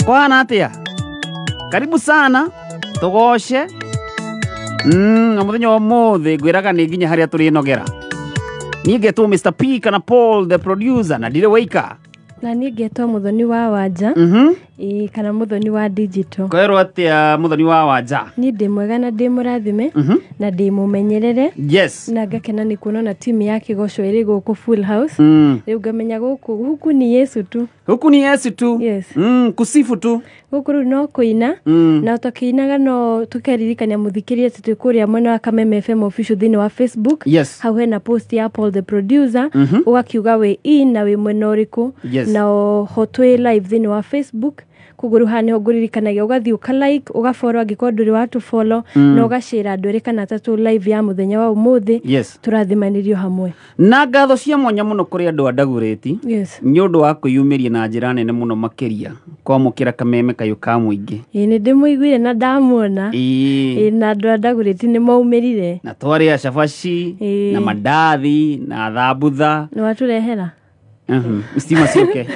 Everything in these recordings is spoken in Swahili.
Kwana atia? Karibu sana. Tugoshe. Muthenya wa mothe ngwiraga ni nginya haria turi nogera. Ni ngetwo Mr. P kana Paul the producer na dire waika. Na ni ngetwo Muthoni wa Wanja. Kana Muthoni wa Digital. Kwero atia Muthoni wa Wanja? Ni ndi mwega na ndi murathime na ndi mumenyerere. Yes. Na ngakena ni kuona na timu ya Kigoco iri guku Full House. Riu ngamenya huku ni Yesu tu. Huku ni Yesu tu. Yes. Kusifu tu. Huku no kuina na tukiinaga no tukeririkania muthikiria titukuria mwena wa Kameme FM official thini wa Facebook. Yes. Hau hena post ya Paul the producer ugakiuga we na we mwena uriku. Yes. Na hotwe live thini wa Facebook kuguru hane uguririkanagia ugathi uka-like ugafollow angiko nduri watu follow na ugashare andu eri kana tatu live ya muthenya wa umuthi. Yes. Turathimaniririo hamwe na ngatho cia mwanya muno kuri andu andagureti. Yes. Ni undu wa kwiyumiria na njira nene muno makiria kwamukira Kameme kayo ka muingi. Ni ndimuiguire na ndamuona na andu andagureti ni maumirire na twari ya shafashi na madathi na thabutha ni waturehera stima sioke.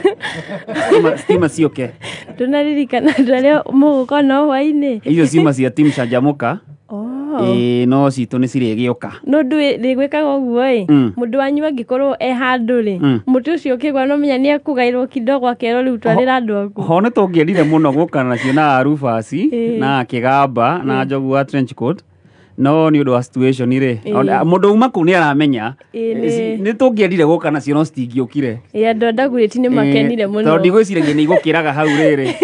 Stima sioke. Tunaririkana ndaria muguko no hwaini. Iyo stima cia team Canjamuka. No citu ni ciregioka. No ndigwikaga uguo mundu wanyu angikorwo handu ri mutu ucio kigwa no menya ni akugairwo kidogo akero riu twarira andu aku. Ho ne tungierire muno gukana nacio na Arufasi na Kigamba na Njogu wa Trench Coat. No ni undu wa situation ire mundu uma ku ni aramenya ni tungierire guka nacio no stingiukire andu andagureti ni makenire muno tondu ndigwiciragia ni igukiraga hau riri.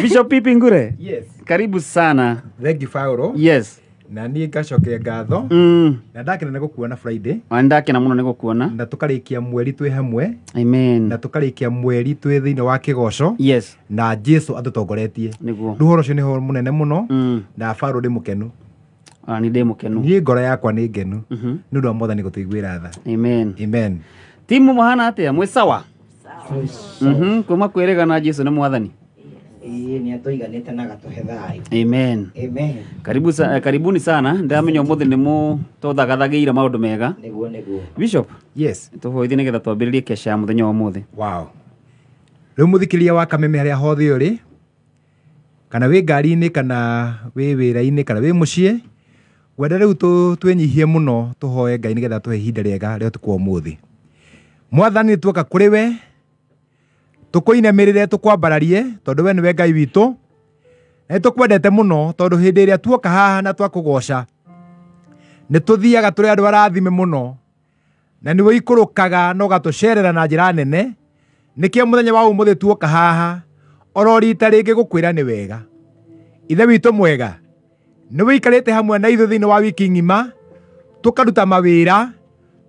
Bishop Pipingure. Yes. Karibu sana. Thank you Paulo. Yes. Na ni ngacokia ngatho na ndakena ni gukuona Friday. Ndakena muno ni gukuona na tukarikia mweri twi hamwe. Amen. Na tukarikia mweri twi thini wa Kigoco. Yes. Na Jesu atutongoretie niguo ruhoro cio ni ho munene muno na Paulo ndi mukenu. Ni ndi mukenu. Ni ngoro yakwa ni ngenu ni undu wa Mwathani gutuiguira tha. Amen. Amen. Timu muhana atia mwe sawa? Kuma kwirega na Jesu ni Mwathani. Ni atoiganite na gatuhe thayo. Amen. Amen. Karibuni sana. Ndamenya umuthi ni mu tuthagathagiira maundu mega. Niguo. Bishop. Yes. Tuhoithi nigetha twambiririe kesha ya muthenya wa umuthi. Wow. Riu muthikiria wa Kameme haria hothe uri kana wi ngari-ini kana wi wira-ini kana wi mucii wenda riu twenyihie muno tuhoe Ngai nigetha tuhe ihinda riega ria tukwa umuthi. Mwathani tuoka kuri we tukuinamirire tukwambararie tondu we niwe Ngai witu na tukwendete muno tondu hindi iria tuoka haha na twakugoca ni tuthiaga turi andu arathime muno na niwe ikurukaga no gatucerera na njira nene nikio muthenya wa umuthi tuoka haha ororita ringi gukwira ni wega ithe witu mwega niwe ikarite hamwe na ithu thini wa wiki ngima tukaruta mawira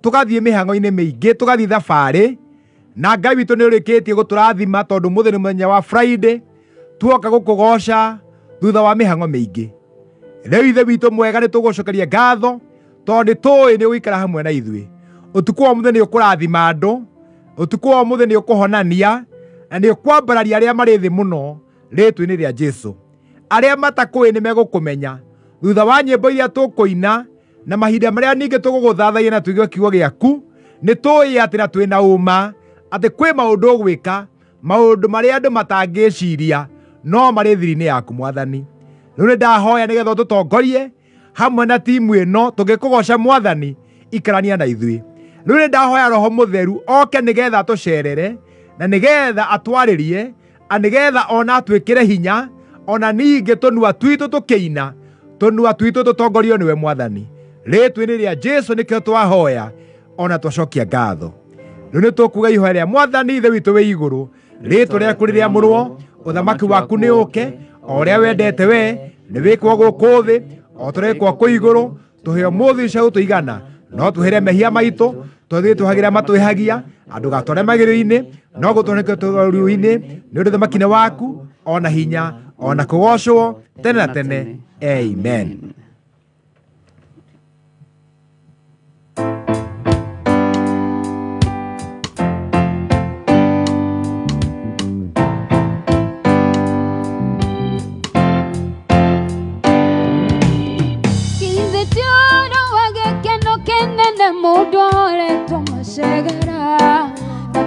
tugathie mihango-ini mingi tugathie thabari na Ngai witu ni urikitie guturathima tondu muthenya muthenya wa Friday tuoka gukugoca thutha wa mihango mingi. Riu ithe witu mwega ni tugucokeria ngatho tondu tui ni uikara hamwe na ithui. Utuku wa muthenya ukurathima andu, utuku wa muthenya ukuhonania na ni ukwambararia aria mari thi muno ritwi-ini ria Jesu. Aria matakui ni megukumenya thutha wa nyimbo iria tukuina na mahinda maria ningi tuguguthathaia na tuigue kiugo giaku ni tui ati na twina uma ati kwi maundu ugwika maundu maria andu matangiciria no mari thiri-ini yaku Mwathani. Riu ni ndahoya nigetha tutongorie hamwe na timu ino tugikugoca Mwathani ikarania na ithui. Riu ni ndahoya Roho Mutheru oke nigetha atucerere na nigetha atwaririe anigetha ona atwikire hinya ona ningi tunua twitu tukiina tunua twitu tutongorio niwe Mwathani. Ritwi-ini ria Jesu nikio twahoya ona twacokia ngatho. Riu ni tukuga ihoya ria Mwathani ithe witu wi iguru ritwa riaku ririamurwo uthamaki waku ni uke oria wendete we ni wikwo guku thi o turekwo ku iguru tuhe muthi cia utuigana no tuhere mehia maitu tuthie tuhagira matwihagia andu gatware magirio-ini no gutwanike turuini ni undu thamaki waku ona hinya ona kugocwo tene na tene. Amen. Mudo le toma segera,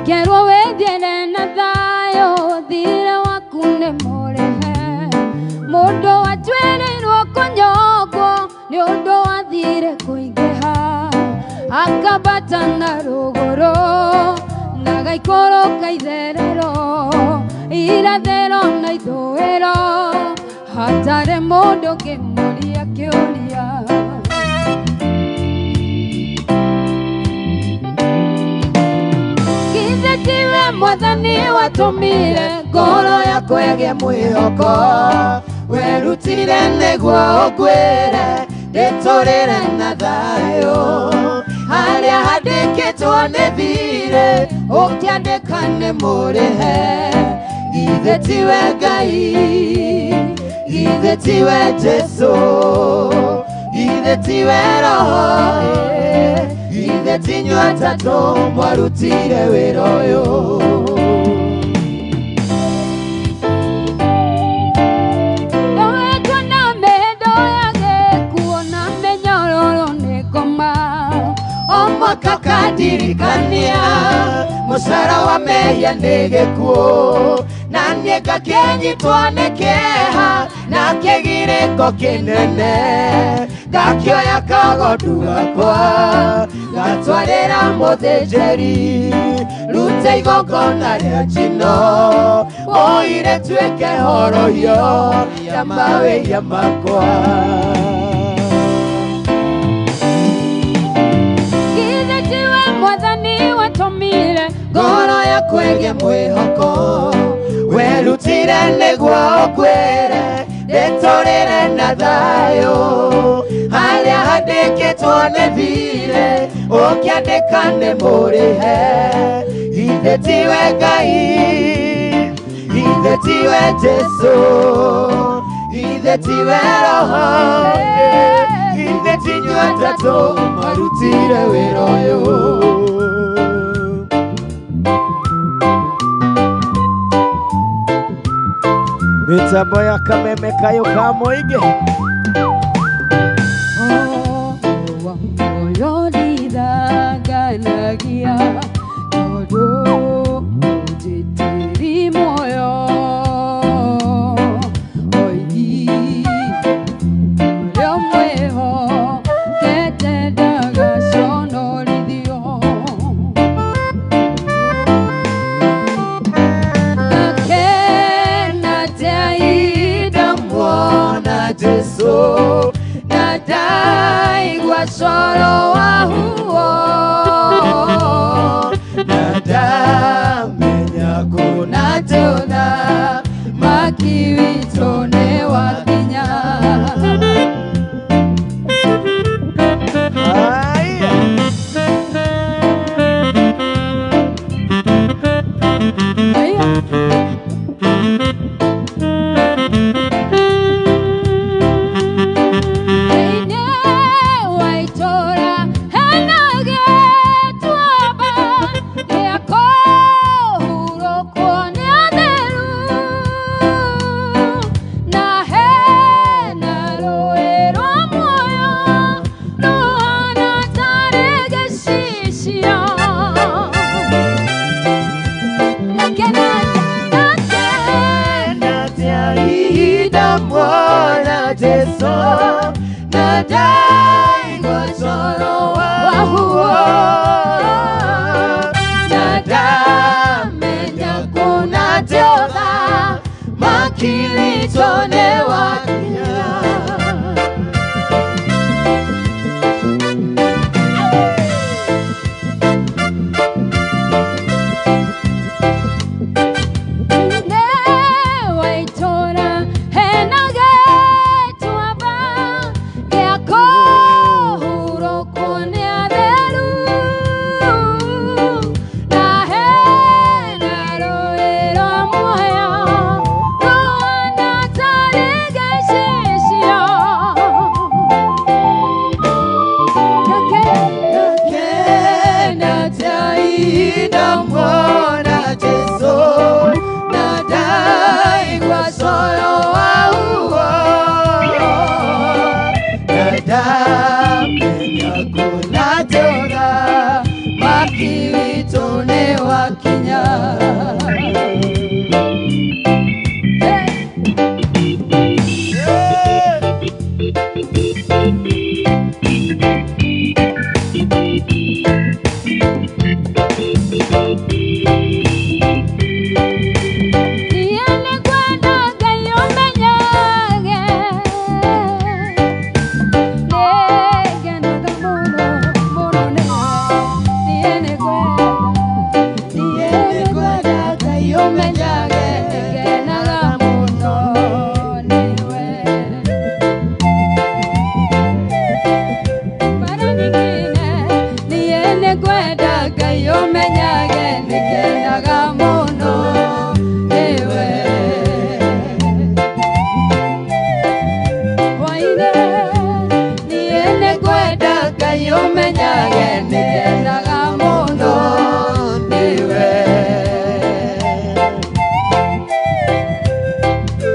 quiero ver bien en nada. thayo thire waku nĩ mũrĩhe mũndũ watuĩrĩirwo kũnyongwo nĩ ũndũ wathire kũingĩha akambata na rũgũrũ na gaikũrũka itherero irathĩro na ithũĩro hatarĩ mũndũ ũngĩmũria kĩũria githĩ tiwe Mwathani watũmire ngoro yakwa ĩgĩe mwĩhoko werutire nĩguo ũngwĩre ndĩtũrĩre na thayũ harĩa handĩkĩtwo nĩ thirĩ ũkĩandĩka nĩ mũrĩhe githĩ tiwe Ngai githĩ tiwe Jesũ githĩ tiwe Roho githĩ ti inyuĩ atatũ mwarutire wĩra ũyũ kakandirikania mũcara wa mehia nĩ gĩkuũ na niĩ ngakĩnyitwo nĩ kĩeha na kĩgirĩko kĩnene ngakĩoya kagondu gakwa gatwarĩra mũthĩnjĩri rute igongona rĩa njino oire tuĩke horohio ya mawĩra makwa ngoro yakwa ĩgĩe mwĩhoko werutire nĩguo ũngwĩre ndĩtũrĩre na thayũ harĩa handĩkĩtwo nĩ thirĩ ũkĩandĩka nĩ mũrĩhe githĩ tiwe Ngai githĩ tiwe Jesũ githĩ tiwe Roho githĩ ti inyuĩ atatũ mwarutire wĩra ũyũ mitambo ya kameme kayo ka mũingĩ moyo ndithanganagia tondũ ũnjĩtĩri muoyo oigi ũrĩa mwĩhokete ndagaconorithio Jesũ na ndaigua coro wa huo na ndamenya kuna tona maki witũ nĩ wakinya umenyage nĩkenaga mũno nĩwe. Mara nyingine niĩ nĩngwenda Ngai ũmenyage nĩkenaga mũno nĩwe. Hwainĩ niĩ nĩngwenda Ngai ũmenyage nĩkenaga mũno nĩwe.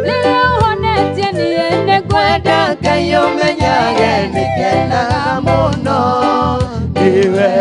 Rĩrĩa ũhonetie niĩ nĩngwenda Ngai ũmenyage nĩkenaga mũno nĩwe.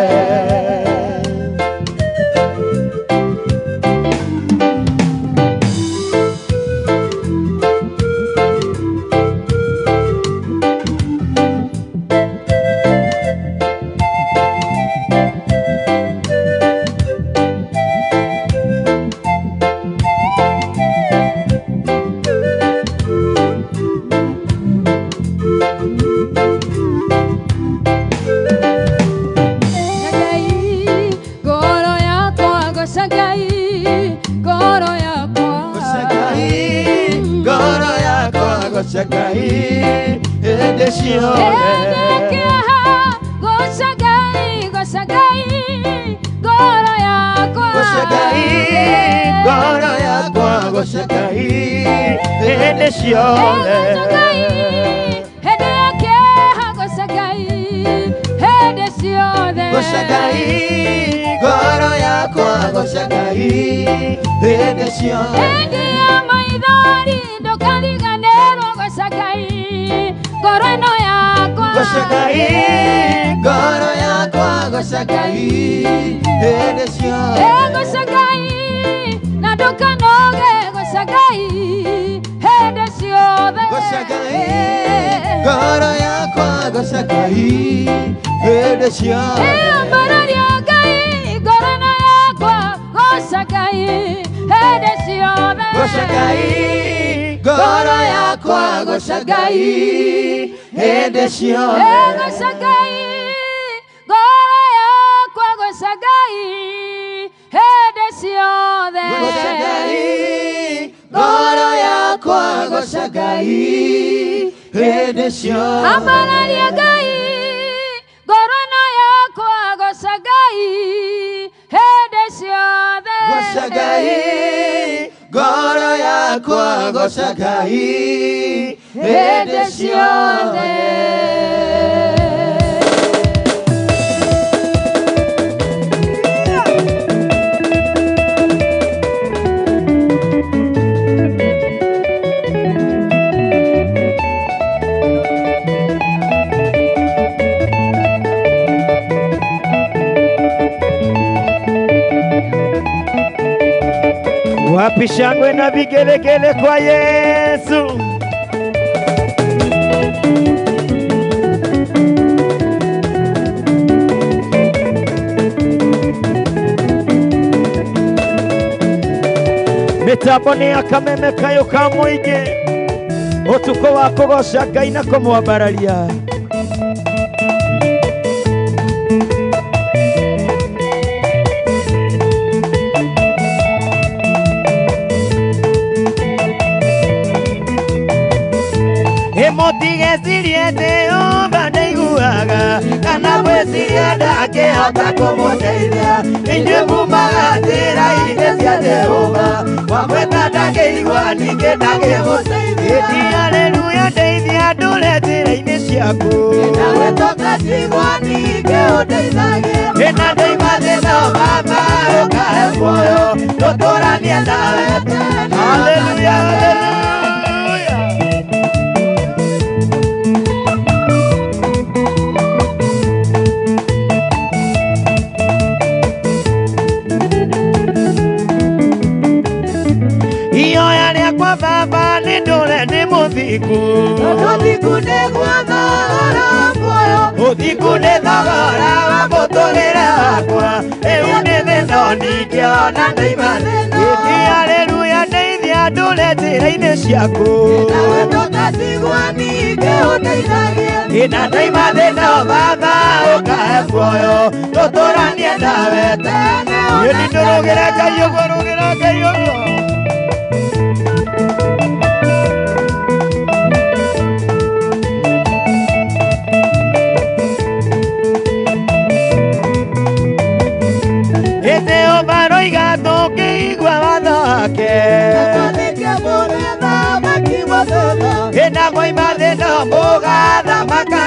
Wapi shangwe na vigelegele kwa Yesu. Mitambo ni akamemeka yuka muingi, utuko wa kugoca Ngai na kumwambararia. Motigecirie Jehova ndaiguaga, kana gwĩciria ndangĩhota kũmũteithia. Inyuĩ mumaga njĩra-inĩ cia Jehova, wamwĩta ndangĩigua ningĩ ndangĩmũteithia. Ĩti haleluya, ndeithia ndũre njĩra-inĩ ciaku. Nawe tũkacigua ningĩ ũndeithagie. Ĩna ndoima thĩna Baba ũkahe muoyo, tũtũranie nawe tene. Haleluya, haleluya. Ihoya rĩakwa Baba nĩ ndũre nĩ mũthingu. Mũthingu nĩ gwatha ũhoro muoyo. Mũthingu nĩ thogora wa mũtũrĩre wakwa. Rĩu nĩ thĩna ningĩ ona ndoima thĩna. Ĩti haleluya, ndeithia ndũre njĩra-inĩ ciaku. Nawe tũkacigua ningĩ ũndeithagie. Ĩna ndoima thĩna Baba ũkahe muoyo, tũtũranie nawe tene. Ĩni ndũrũgĩre Ngai ũguo, rũgĩra Ngai ũguo.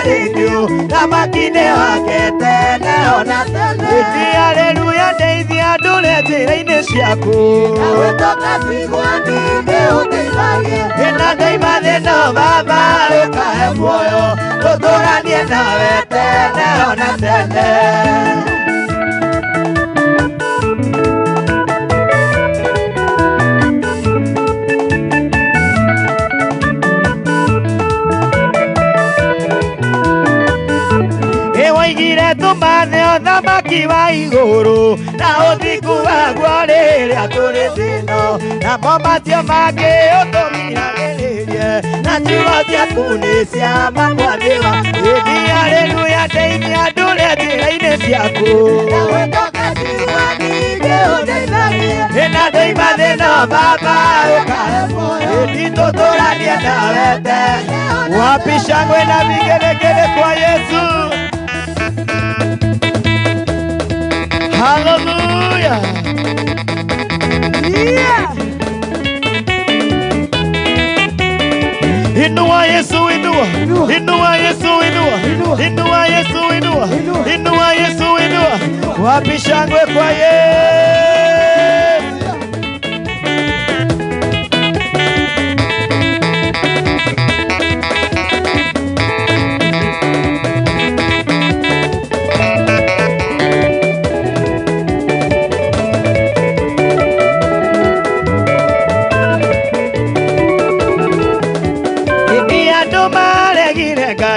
maringu na makine wake tene ona tene. Iti haleluya ndeithia ndũre njĩra-inĩ ciaku. Nawe toka cigwani nĩ ũndeithagia. Ĩna ndoima thĩno Baba ũkahe muoyo tũtũranie nawe tene ona tene. Waigire tumathe ũthamaki wa igũrũ na ũthiku waguo rĩrĩa tũrĩ thĩno, namo macio mangĩ ũtũgiragĩrĩrie na ciugo ciaku nĩ cia mamwathiwa. Ĩthi haleluya ndeithia ndũre njĩra-inĩ ciaku. Nawe toka cigwani nĩ ũndeithagia. Ĩna ndoima thĩno Baba ũkahe muoyo. Ĩthi tũtũranie nawe tene. Wapi shangwe na vigelegele kwa Yesu. Hallelujah. Yeah. Inua Yesu inua. Inua Yesu inua. Inua Yesu inua. Inua Yesu inua. Wapi shangwe kwa Yesu.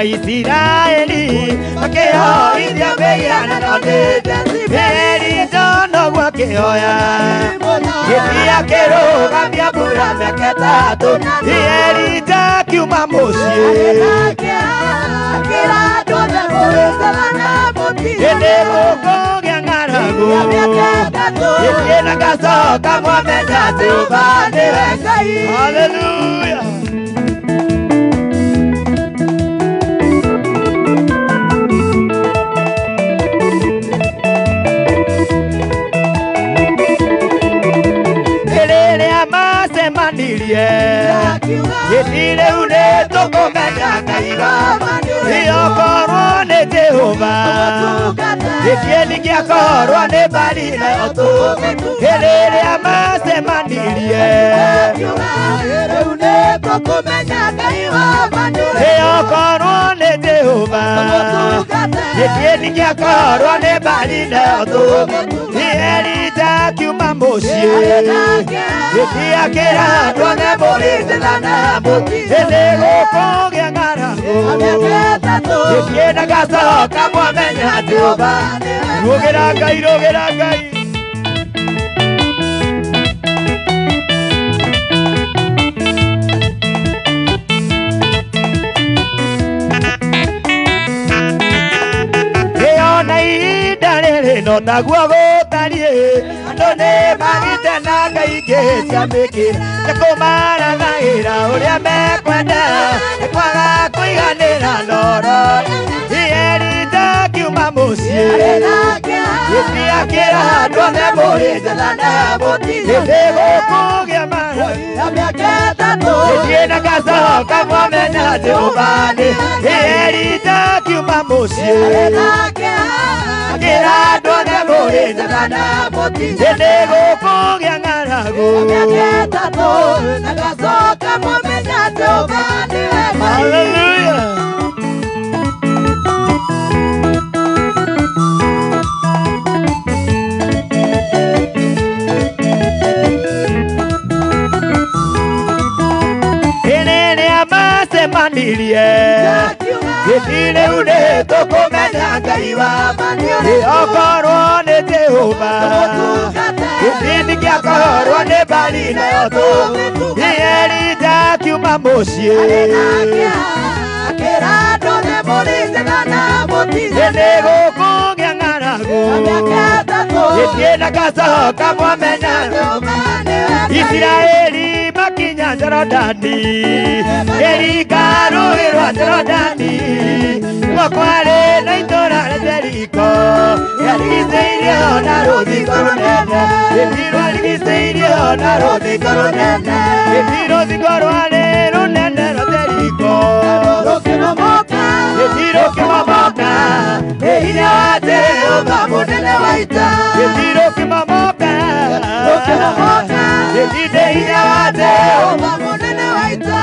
Israeli makehoithia meiana no ndĩtheri ndono gwakĩhoya gĩthia kĩrũgamia mbura mĩaka ĩtatũ eri ndakiuma mũciĩ hĩndĩ gũkũgĩa ng'aragu gĩthiĩ na ngacoka mwamenya atĩ ũba nĩwe Ngai. Hallelujah. Gĩthi rĩu nĩ tũkũmenya Ngai gĩokorwo nĩ Jehova. Gĩthiĩ gĩakorwo nĩ Baali nayo tũgĩtu. Hĩndĩ ĩrĩa macemanirie rĩu nĩ tũkũmenya Ngai gĩokorwo nĩ Jehova. Gĩthiĩ gĩakorwo nĩ Baali nayo tũgĩtu. Eri ndakiuma mũciĩ gĩthiĩ akĩra andũ othe mũrĩthana mũtĩ. Hĩndĩ gũkũgĩa ng'aragu gĩthiĩ na ngacoka mwamenya atĩ ũba. Rũgĩra Ngai, rũgĩra Ngai. Ĩona ihinda rĩrĩ no taguo gũtariĩ. Andũ nĩ magĩte na ngai ingĩ cia mĩkĩra nĩ kũmaranagĩra ũrĩa mekwenda nĩ kwaga kũiganĩra noro. Eri ndakiuma mũciĩ gĩthiĩ akĩra andũ othe mũrĩthana mũtĩ. Hĩndĩ gũkũgĩa mĩaka ĩtatũ gĩthiĩ na ngacoka mwamenya atĩ ũba nĩ. Eri ndakiuma mũciĩ akĩra andũ othe mũrĩthana mũtĩ. Hĩndĩ gũkũgĩa ng'aragu na ngacoka mwamenya atĩ ũba nĩwe Ngai. Hallelujah. Macemanirie gĩthi rĩu nĩ tũkũmenya Ngai wa gĩokorwo nĩ Jehova. Gĩthi gĩakorwo nĩ Baali nayo tũgĩtu. Eri ndakiuma mũciĩ akĩra andũ othe mũrĩthana mũtĩ. Hĩndĩ gũkũgĩa ng'aragu gĩthiĩ na ngacoka mwamenya Israeli makinya Jorodani. Jerika rũĩ rwa Jorodani rwo kwarĩ na itũũra rĩa Jeriko rĩarigicĩirio na rũthingo rũnene. Gĩthi rwarigicĩirio na rũthingo rũnene. Gĩthi rũthingo rwarĩ rũnene rwa Jeriko rũkĩmomoka Gĩthiro kĩmomoka hinya wa Jehova mũnene wa ita Gĩthiro kĩmomoka gĩthinde hinya wa Jehova mũnene wa ita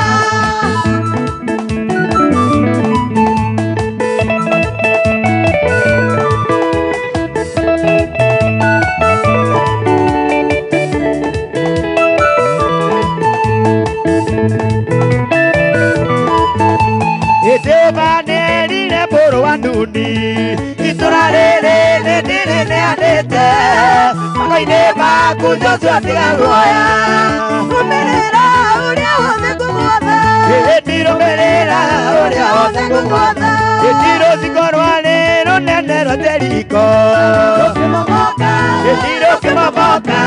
Jehova nĩerire mũrũ wa Nuni itũra rĩrĩ nĩrĩneanĩte moko-inĩ maku Joshua tiga guoya rũmĩrĩra ũrĩa wothe ngũgwatha ĩndĩ rũmĩrĩra ũrĩa wothe ngũgwatha ĩndĩ rũthingo rwarĩ rũnene rwa Jeriko ĩndĩ rũkĩmomoka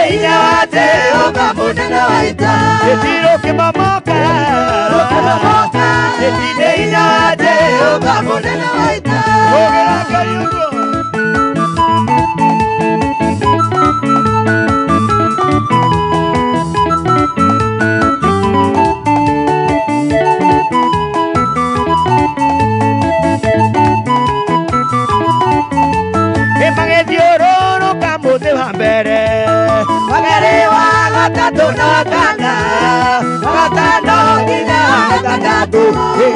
hinya wa Jehova mũnene wa ita ĩndĩ rũkĩmomoka ĩndĩ hinya wa Jehova mũnene wa ita ũgĩra Ngai ũguo magĩthiũrũrũka mũthĩ wa mbere wakerĩ wa gatatũ na wakana wagatano nginya wa gatandatũ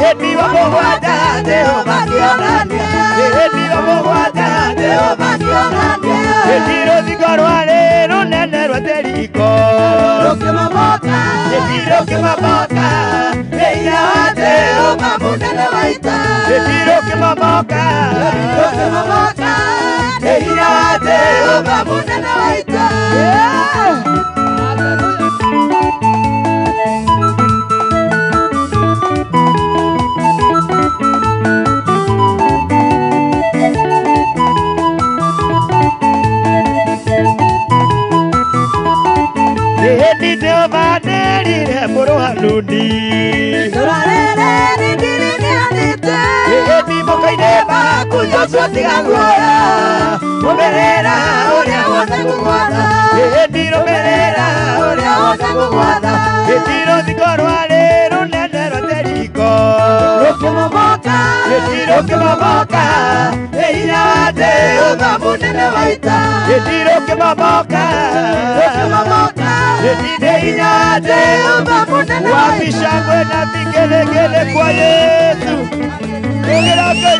hĩndĩ wa mũgwanja Jehova akĩonania hĩndĩ wa mũgwanja Jehova akĩonania hĩndĩ rũthingo rwarĩ rũnene rwa Jeriko rũkĩmomoka hĩndĩ rũkĩmomoka hinya wa Jehova mũnene wa ita hĩndĩ rũkĩmomoka hinya wa Jehova mũnene wa ita hĩndĩ Jehova nĩerire mũrũ wa Nuni itũra rĩrĩ nĩrĩneanĩte hĩndĩ moko-inĩ maku Joshua tiga guoya rũmĩrĩra ũrĩa wothe ngũgwatha hĩndĩ rũmĩrĩra ũrĩa wothe ngũgwatha hĩndĩ rũthingo rwarĩ rũnene rwa Jeriko rũkĩmomoka hĩndĩ rũkĩmomoka hinya wa Jehova mũnene wa ita hĩndĩ rũkĩmomoka hĩndĩ hinya wa Jehova mũnene wa ita wapisha kwenda vigelegele kwa Yesu ũgĩra Ngai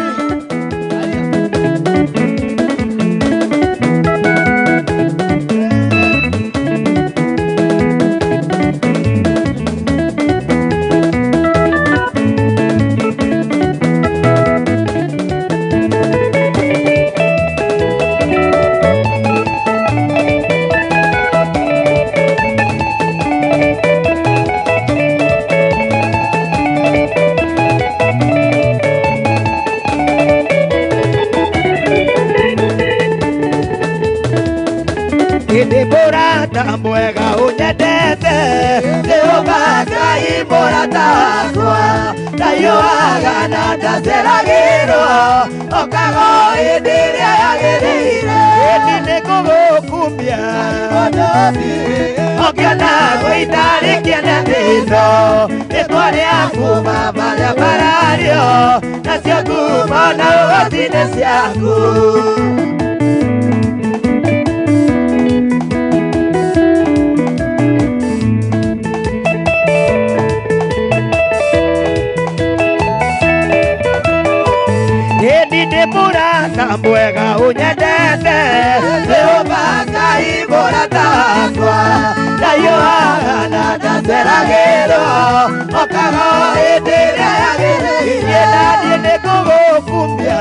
Hĩndĩ mũrata mwega ũnyendete Jehova Ngai mũrata wakwa ndaiũaga na ndaceragĩrwo okaga hĩndĩ ĩrĩa yagĩrĩire hĩndĩ nĩngũgũkumia ũkĩona gũita rĩkĩene thĩno rĩtwa rĩaku marĩa marario nacio ngumo na ũgoti-inĩ ciaku Ndĩ mũrata mwega ũnyendete Jehova Ngai mũrata wakwa ndaiũaga na ndaceragĩrwo okaga hĩndĩ ĩrĩa yagĩrĩire na niĩ nĩngũgũkumia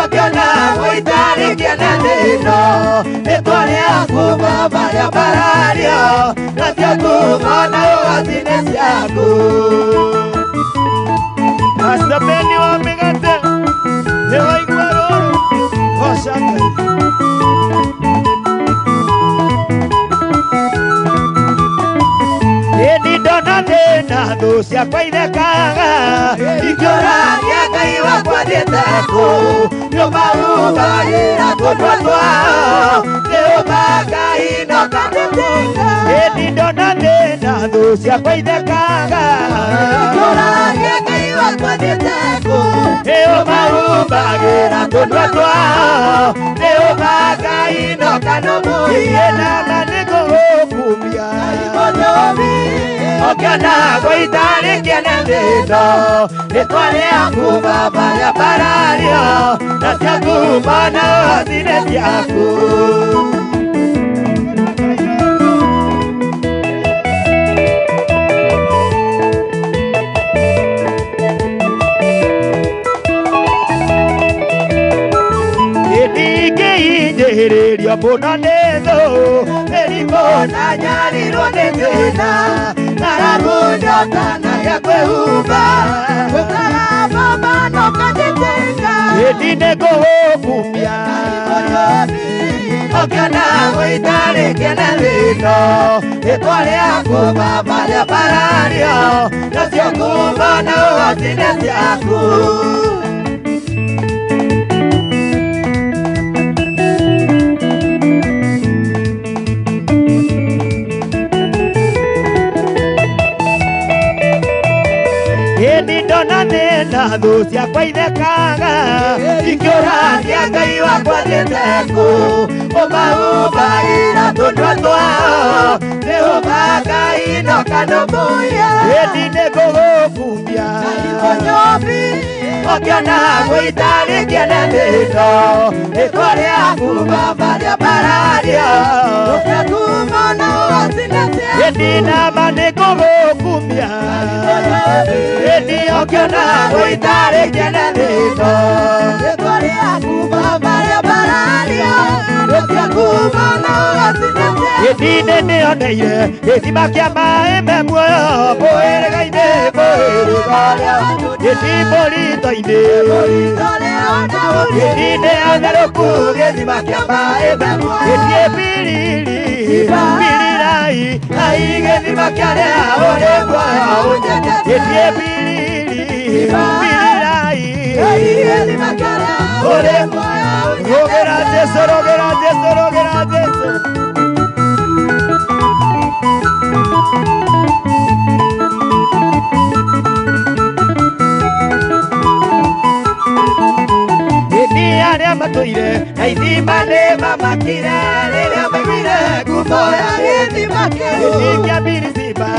ũkĩona gũita rĩkĩene thĩno rĩtwa rĩaku marĩa marario nacio ngumo na ũgoti-inĩ ciaku Pastor Benny wa Mĩgate nĩ waigua rũrũ goca Ngai hĩndĩ ndona thĩna thũ ciakwa ithekaga ingĩũragia Ngai wakwa thiĩte kũ nĩũmahumbagĩra tũnua twao Jehova Ngai no kandĩkĩra hĩndĩ ndona thĩna thũ ciakwa ithekaga ingĩũragia Ngai wakwa thieteko Eomaumbagira tundwa twao Neomaga inoka nomu Iena maniko hukumia Imonomi Okiona goitari kiene thito Nitwari aku baba ya parario Na siaku mana zine siaku Hiririo muna netho Erimona nyarirwo nĩ thĩna Naramunyota na ya kwĩhumba Ũkarababa no kandĩtĩka Hĩndĩ nĩ kũhũkumia Ũkĩona gũitarĩ kĩene thĩno Rĩtwa rĩaku baba rĩa barario Nacio kumba na ũgacine ciaku Ndona nena thũ ciakwa ithekaga Ikĩũragia Ngai wakwa thieteko Ũmaumbagĩra tũndwa twao Nĩũmba Ngai inoka nũmũya Hĩndĩ nĩ ngũgũkumia Ũkĩona gũitarĩ kĩene thĩno Rĩtwa rĩaku baba rĩa barario Ũkĩkumana ũgacine ciaku Hĩndĩ nama nĩ ngũgũkumia Hĩndĩ ũkĩona gũitarĩ kĩene thĩno Rĩtwa rĩaku baba rĩa barario Ũkĩkumana ũgacine ciaku Hĩndĩ nĩoneire gĩthima kĩa maĩ me muoyo Mũhĩrĩga-inĩ mũhĩrĩga Hĩndĩ mũrito-inĩ Hĩndĩ nĩotherũku gĩthima kĩa maĩ me muoyo Hĩndĩ mbiriri mbirirai Ai gĩthima kĩarĩa ũrĩ muoyo Hĩndĩ mbiriri mbirirai Ai gĩthima kĩarĩa ũrĩ muoyo Rũgĩra Jesũ, rũgĩra Jesũ, rũgĩra Jesũ Arĩa matũire na ithima nĩ mamakire rĩrĩa maigire ngumo ya gĩthima kĩu Gĩthima Birisima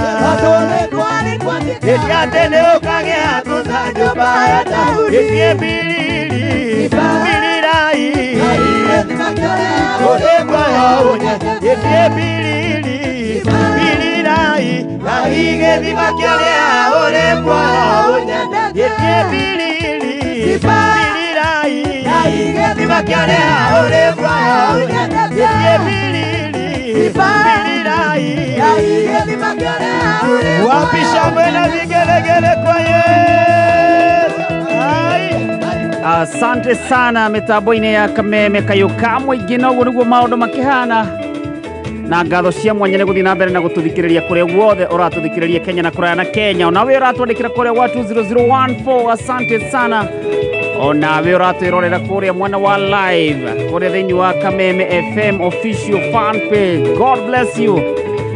hĩndĩ atĩ nĩ ũkagĩa thutha nyũmba ya Daudi Hĩndĩ mbiriri mbirirai ũrĩ muoyo Hĩndĩ mbiriri mbirirai Ai gĩthima kĩarĩa ũrĩ muoyo Hĩndĩ mbiriri Gĩthima kĩarĩa ũrĩ muoyo Hĩndĩ mbiriri mbirirai Gĩthima kĩarĩa ũrĩ muoyo Wapisha mwena vigelegele kwa Yesu Asante sana mitambo-inĩ ya Kameme Kayũka mũingĩ noguo nĩguo maũndũ makĩhana na ngatho cia mwanya nĩ gũthiĩ na mbere na gũtũthikĩrĩria kũrĩa guothe ũratũthikĩrĩria Kenya na kũraya na Kenya onawe ũratwandĩkĩra kũrĩa gwa 20014 asante sana onawe ũratwĩrorera kũrĩa mwena wa live kũrĩa thĩinĩ wa Kameme FM official fan page God bless you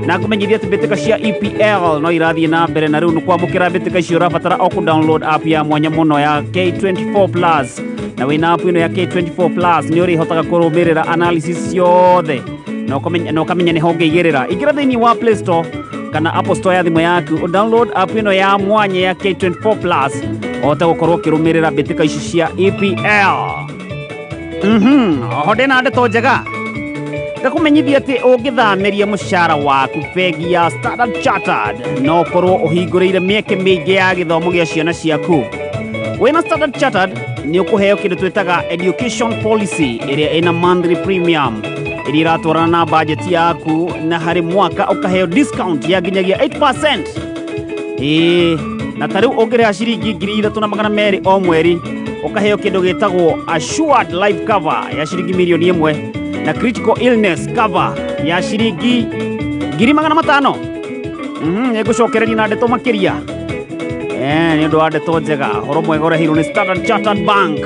na ngũmenyithia atĩ mbĩtĩka cia EPL no irathiĩ na mbere na rĩu nĩ kwamũkĩra mbĩtĩka icio ũrabatara o kũ-download app ya mwanya mũno ya K24 Plus na wĩna app ĩno ya K24 Plus nĩ ũrĩhotaga kũrũmĩrĩra analysis ciothe na ũkamenya nĩ ho ũngĩigĩrĩra ingĩra thĩinĩ wa Play Store kana Apple Store ya thimũ yaku download app ĩno ya mwanya ya K24 Plus ohote gũkorwo ũkĩrũmĩrĩra mbĩtĩka ici cia EPL oho ndĩna ndeto njega ngakumenyithia atĩ ũngĩthamĩria mũcara waku bengi ya Standard Chartered no ũkorwo ũhingũrĩire mĩeke mĩingĩ ya gĩthomo gĩa ciana ciaku wĩna Standard Chartered nĩ ũkũheo kĩndũ twĩtaga education policy ĩrĩa ĩna monthly premium ĩrĩa iratwarana na budget yaku na harĩ mwaka ũkaheo discount ya nginyagia 8%. Na ta rĩu ũngĩrĩha ciringi 3,200 o mweri ũkaheo kĩndũ gĩtagwo assured life cover ya ciringi milioni 1 na critical illness cover ya ciringi 500,000. Nĩngũcokereria na ndeto makĩria nĩ ũndũ wa ndeto njega horo mwega ũrehirwo nĩ Standard Chartered Bank.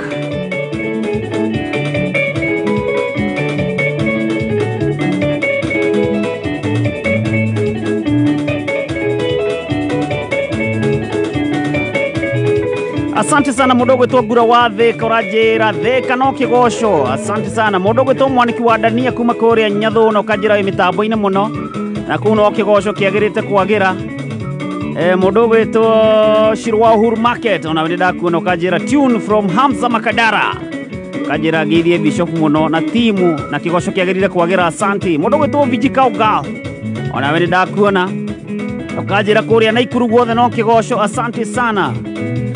Asante sana mudogo to gura wa Thika urajira Thika no kigosho. Asante sana mudogo to mwaniki wa Dania kuma Korea Nyathu no kajira mitambo-ini muno na kuno kigosho kiagirite kwagira. Mudogo to Shirwa Uhuru Market ona wenda kuno kajira tune from Hamza Makadara. Kajira githie bishop muno na timu na kigosho kiagirite kwagira. Asante mudogo to Vijikauga ona wenda kuona kajira Korea na Ikuru guothe no kigosho. Asante sana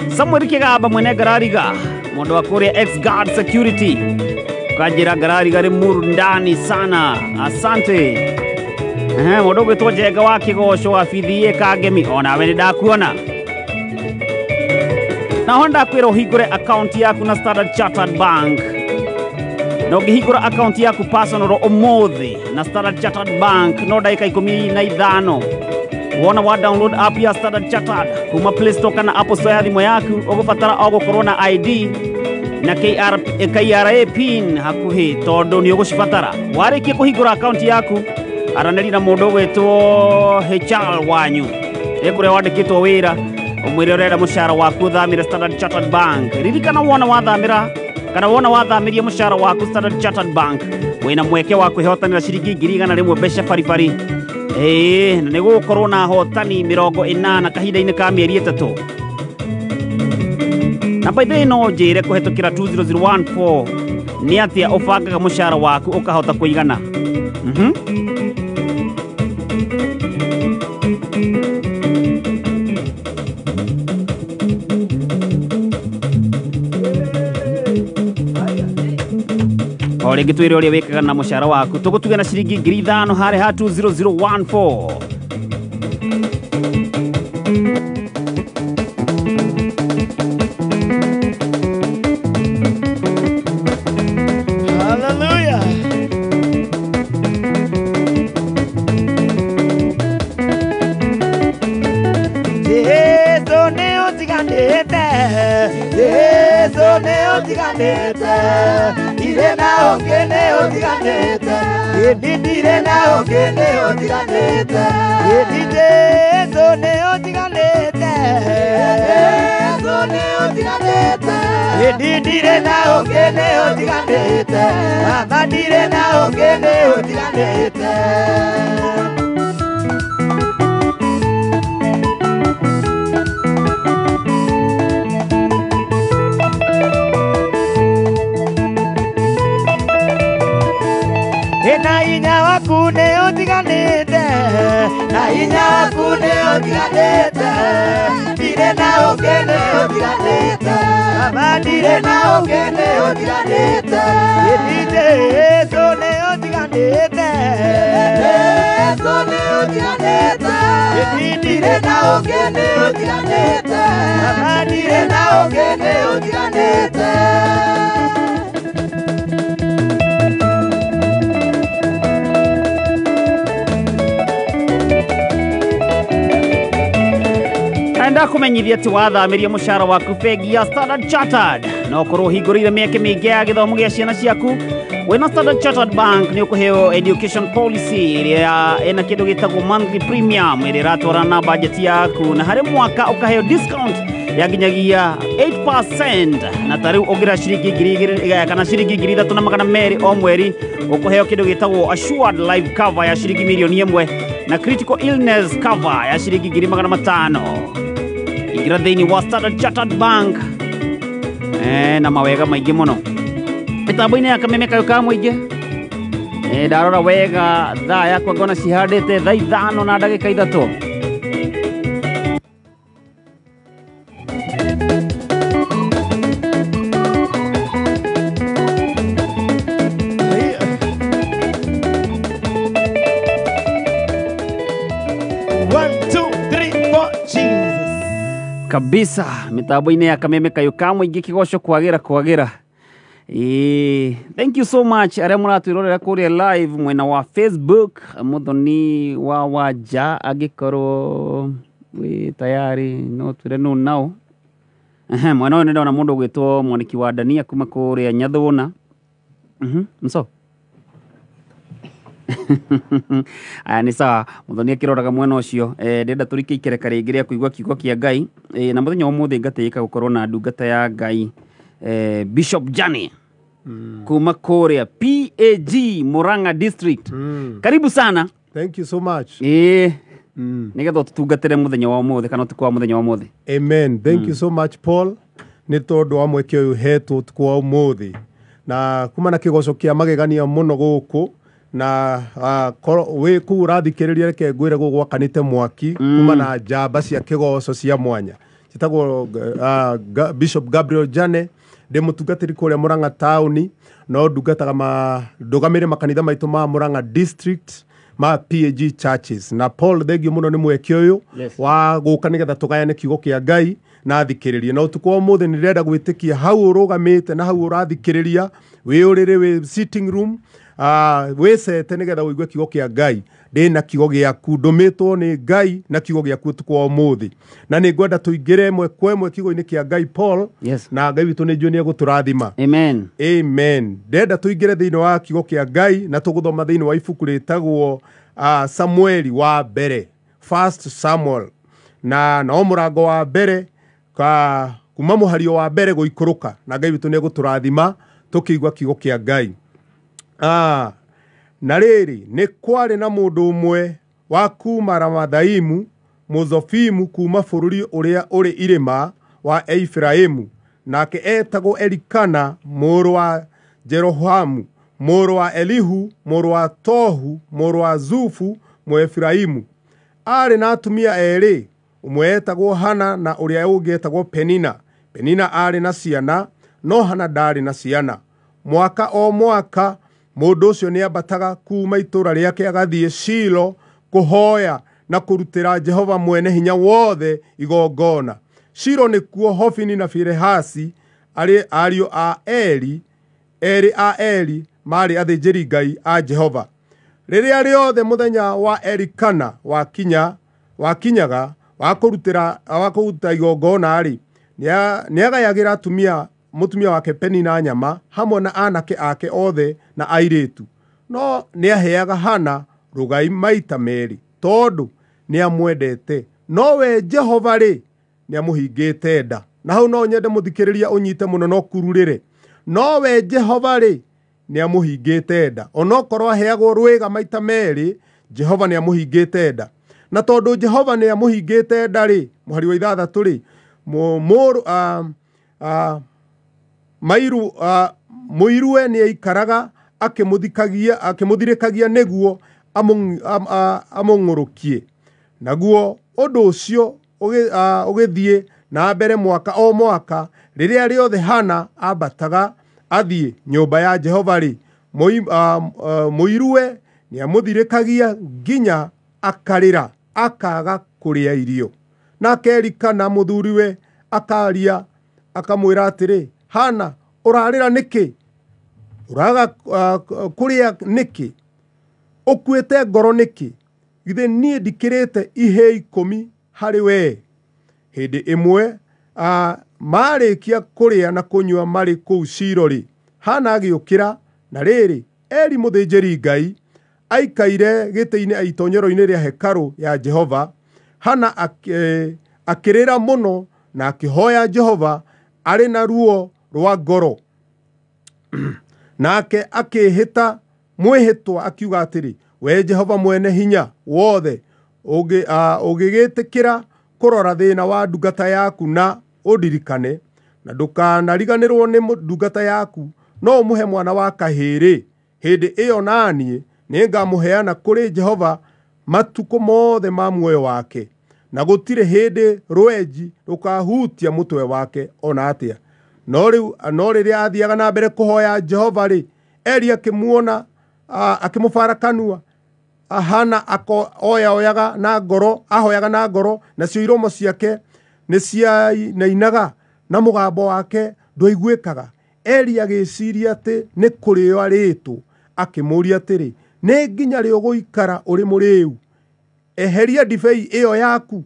Samuel Kigaba mwene Garariga mondo wa Korea X Guard Security kajira Garariga rimuru ndani sana. Asante modogo to Jega wa kigosho afithie Kagemi ona wende ndakuona na honda kwiro higure account yaku na Standard Chartered Bank no gihigura account yaku personal omothi na Standard Chartered Bank no daika 15 wona wa download app ya Standard Chartered kuma Play Store kana Apple Store ya thimo yaku ugubatara ogo corona ID na KRA pin hakuhi tondu ni ugucibatara warikie kuhingura account yaku araneri na mundu wetwo HR wanyu ekure wandikitwo wira umwire urenda mushara waku thamira Standard Chartered Bank ririkana wona wathamira kana wona wathamiria mushara waku Standard Chartered Bank wina mweke wa kwihotanira ciringi 100 mbeca baribari na niguo corona hotani 80 kahinda-ini ka mieri 3 na baithe no njire kuhetukira 20014 ni atia ubangaga mushara waku ukahota kuigana Ole gitwire uri wekaga na mushara waku tugutuge na ciringi 5,000 hare ha 20014 Hallelujah. Yesu ni utiganite Yesu ni utiganite Ire na ongene utiganite Ire na ongene utiganite Yesu ni utiganite Yesu ni utiganite Ire na ongene utiganite Mama dire na ongene utiganite Na inya waku ne utiganite na inya waku ne utiganite dire na ongene utiganite mama dire na ongene utiganite yedite Yesu ne utiganite Yesu ne utiganite yedite na ongene utiganite mama dire na ongene utiganite Enda kumenyithia ati wathamiria mushara waku bengi ya Standard Chartered no korwo hingurire mieke mingi ya githomo gia ciana ciaku wina Standard Chartered Bank ni ukuheo education policy iria ena kindu gitagwo monthly premium iria iratwarana na budget yaku na hari mwaka ukaheo discount ya nginyagia 8% na tariu ugira ciringi 2,000 kana ciringi 3,200 o mweri ukuheo kindu gitagwo assured life cover ya ciringi 1,000,000 na critical illness cover ya ciringi 500,000 igira thini wa Standard Chartered Bank na mawega maingi muno mitambo-ini ya kameme kayo ka muingi ndarora wega thaa yakwa ngona cihandite thaa 5 na ndagika 3 kabisa mitambo-ini ya kameme kayo ka muingi kigosho kwagira thank you so much aria muratwirorera kuria live mwena wa Facebook muthoni wa waja agikorwo wi tayari no twire no nao mwena uyu ndona mundu gwitwo mwaniki wa Dania kuma kuria Nyathuna mso aya nĩ sawa mũthoni akĩroraga mwena ũcio ndenda tũrike ikereka rĩngĩ rĩa kũigua kiugo kĩa Ngai na mũthenya ũmũthĩ ngatĩĩka gũkorwo na ndungata ya Ngai Bishop Jane kuma kũrĩa PAG Murang'a District. Karibu sana. Thank you so much. Nĩgetha tũtungatĩre mũthenya wa ũmũthĩ kana ũtukũ wa mũthenya wa ũmũthĩ. Amen. Thank you so much Paul. Nĩ tondũ wa mweke ũyũ hetwo ũtukũ wa ũmũthĩ na kuma na kĩgoco kĩa magegania mũno gũkũ na wĩ kũu ũrathikĩrĩria reke ngwĩre gũgwakanĩte mwaki kuma na njamba cia kĩgoco cia mwanya citagwo Bishop Gabriel Jane ndĩ mũtungatĩri kũrĩa Murang'a Town no ndungataga ndũgamĩrĩre makanitha maitũ ma Murang'a District ma PAG churches na Paul thengio mũno nĩ mweke ũyũ wa gũka nĩgetha tũgayane kiugo kĩa Ngai na thikĩrĩria na ũtukũ wa ũmũthĩ nĩ ndĩrenda gwĩtĩkia hau ũrũgamĩte na hau ũrathikĩrĩria wĩ sitting room wĩcete nĩgetha ũigue kiugo kĩa Ngai ndĩna kiugo gĩaku ndũmĩtwo nĩ Ngai na kiugo gĩaku ũtukũ wa ũmũthĩ na nĩ ngwenda tũingĩre ĩmwe kwa ĩmwe kiugo-inĩ kĩa Ngai Paul na Ngai witũ nĩ njũĩ nĩ egũtũrathima. Amen. Amen. Ndenda tũingĩre thĩinĩ wa kiugo kĩa Ngai na tũgũthoma thĩinĩ wa ibuku rĩtagwo Samueli wa mbere, 1 Samuel na no mũrango wa mbere kuma mũhario wa mbere gũikũrũka na Ngai witũ nĩ egũtũrathima tũkĩigua kiugo kĩa Ngai. Na rĩrĩ nĩ kwarĩ na mũndũ ũmwe wa kuma Ramathaimu Mũzofimu kuma bũrũri ũrĩa ũrĩ irĩma wa Efiraimu nake etagwo Elikana mũrũ wa Jerohamu mũrũ wa Elihu mũrũ wa Tohu mũrũ wa Zufu Mũefiraimu arĩ na atumia erĩ ũmwe etagwo Hana na ũrĩa ũngĩ etagwo Penina. Penina arĩ na ciana no Hana ndarĩ na ciana. Mwaka o mwaka mũndũ ũcio nĩ ambataga kuma itũra rĩake agathiĩ Shilo kũhoya na kũrutĩra Jehova mwene hinya wothe igongona. Shilo nĩkuo Hofini na Finehasi ariũ a Eli marĩ athĩnjĩri Ngai a Jehova. Rĩrĩa rĩothe mũthenya wa Elikana wakinyaga wa kũruta igongona-rĩ nĩagayagĩra mũtumia wake Penina nyama hamwe na anake ake othe na airĩtu no nĩaheaga Hana rũgai maita merĩ tondũ nĩamwendete no we Jehova-rĩ nĩamũhingĩte nda. Na hau no nyende mũthikĩrĩria ũnyite mũno no kururĩre no we Jehova-rĩ nĩamũhingĩte nda onokorwo aheagwo rwĩga maita merĩ Jehova nĩamũhingĩte nda na tondũ Jehova nĩamũhingĩte nda-rĩ mũhari wa 6 mũirue nĩaikaraga akĩmũthirĩkagia nĩguo amũng'ũrũkie. Naguo ũndũ ũcio ũgĩthiĩ na mbere mwaka o mwaka rĩrĩa rĩothe Hana ambataga athiĩ nyũmba ya Jehova-rĩ mũirue nĩamũthirĩkagia nginya akarĩra akaga kũrĩa irio. Nake Elikana mũthuriwe akaria akamwĩra atĩrĩ Hana ũrarĩra nĩkĩ ũraga kũrĩa nĩkĩ ũkuĩte ngoro nĩkĩ githĩ niĩ ndikĩrĩte ihĩ 10 harĩ we. Hĩndĩ ĩmwe marĩkia kũrĩa na kũnyua marĩ kũu Shilo-rĩ Hana agĩũkĩra na rĩrĩ Eli mũthĩnjĩri Ngai aikaire gĩtĩ-inĩ itonyero-inĩ rĩa hekarũ ya Jehova. Hana akĩrĩra mũno na akĩhoya Jehova arĩ na ruo rwa ngoro. Nake akĩhĩta mwĩhĩtwa akiuga atĩrĩ we Jehova mwene hinya wothe ũgĩgĩtĩkĩra kũrora thĩna wa ndungata yaku na ũndirikane na ndũkanariganĩrwo nĩ ndungata yaku no ũmũhe mwana wa kahĩrĩ. Hĩndĩ ĩyo naniĩ nĩngamũheana kũrĩ Jehova matukũ mothe ma muoyo wake na gũtirĩ hĩndĩ rwenji rũkahutia mũtwe wake ona atĩa. No rĩrĩa athiaga na mbere kũhoya Jehova-rĩ Eli akĩmuona akĩmũbara kanua. Hana ahoyaga na ngoro nacio iromo ciake nĩcianainaga na mũgambo wake ndwaiguĩkaga. Eli agĩciria atĩ nĩ kũrĩo arĩtwo akĩmũria atĩrĩ nĩ nginya rĩ ũgũikara ũrĩ mũrĩu eheria ndibei ĩyo yaku.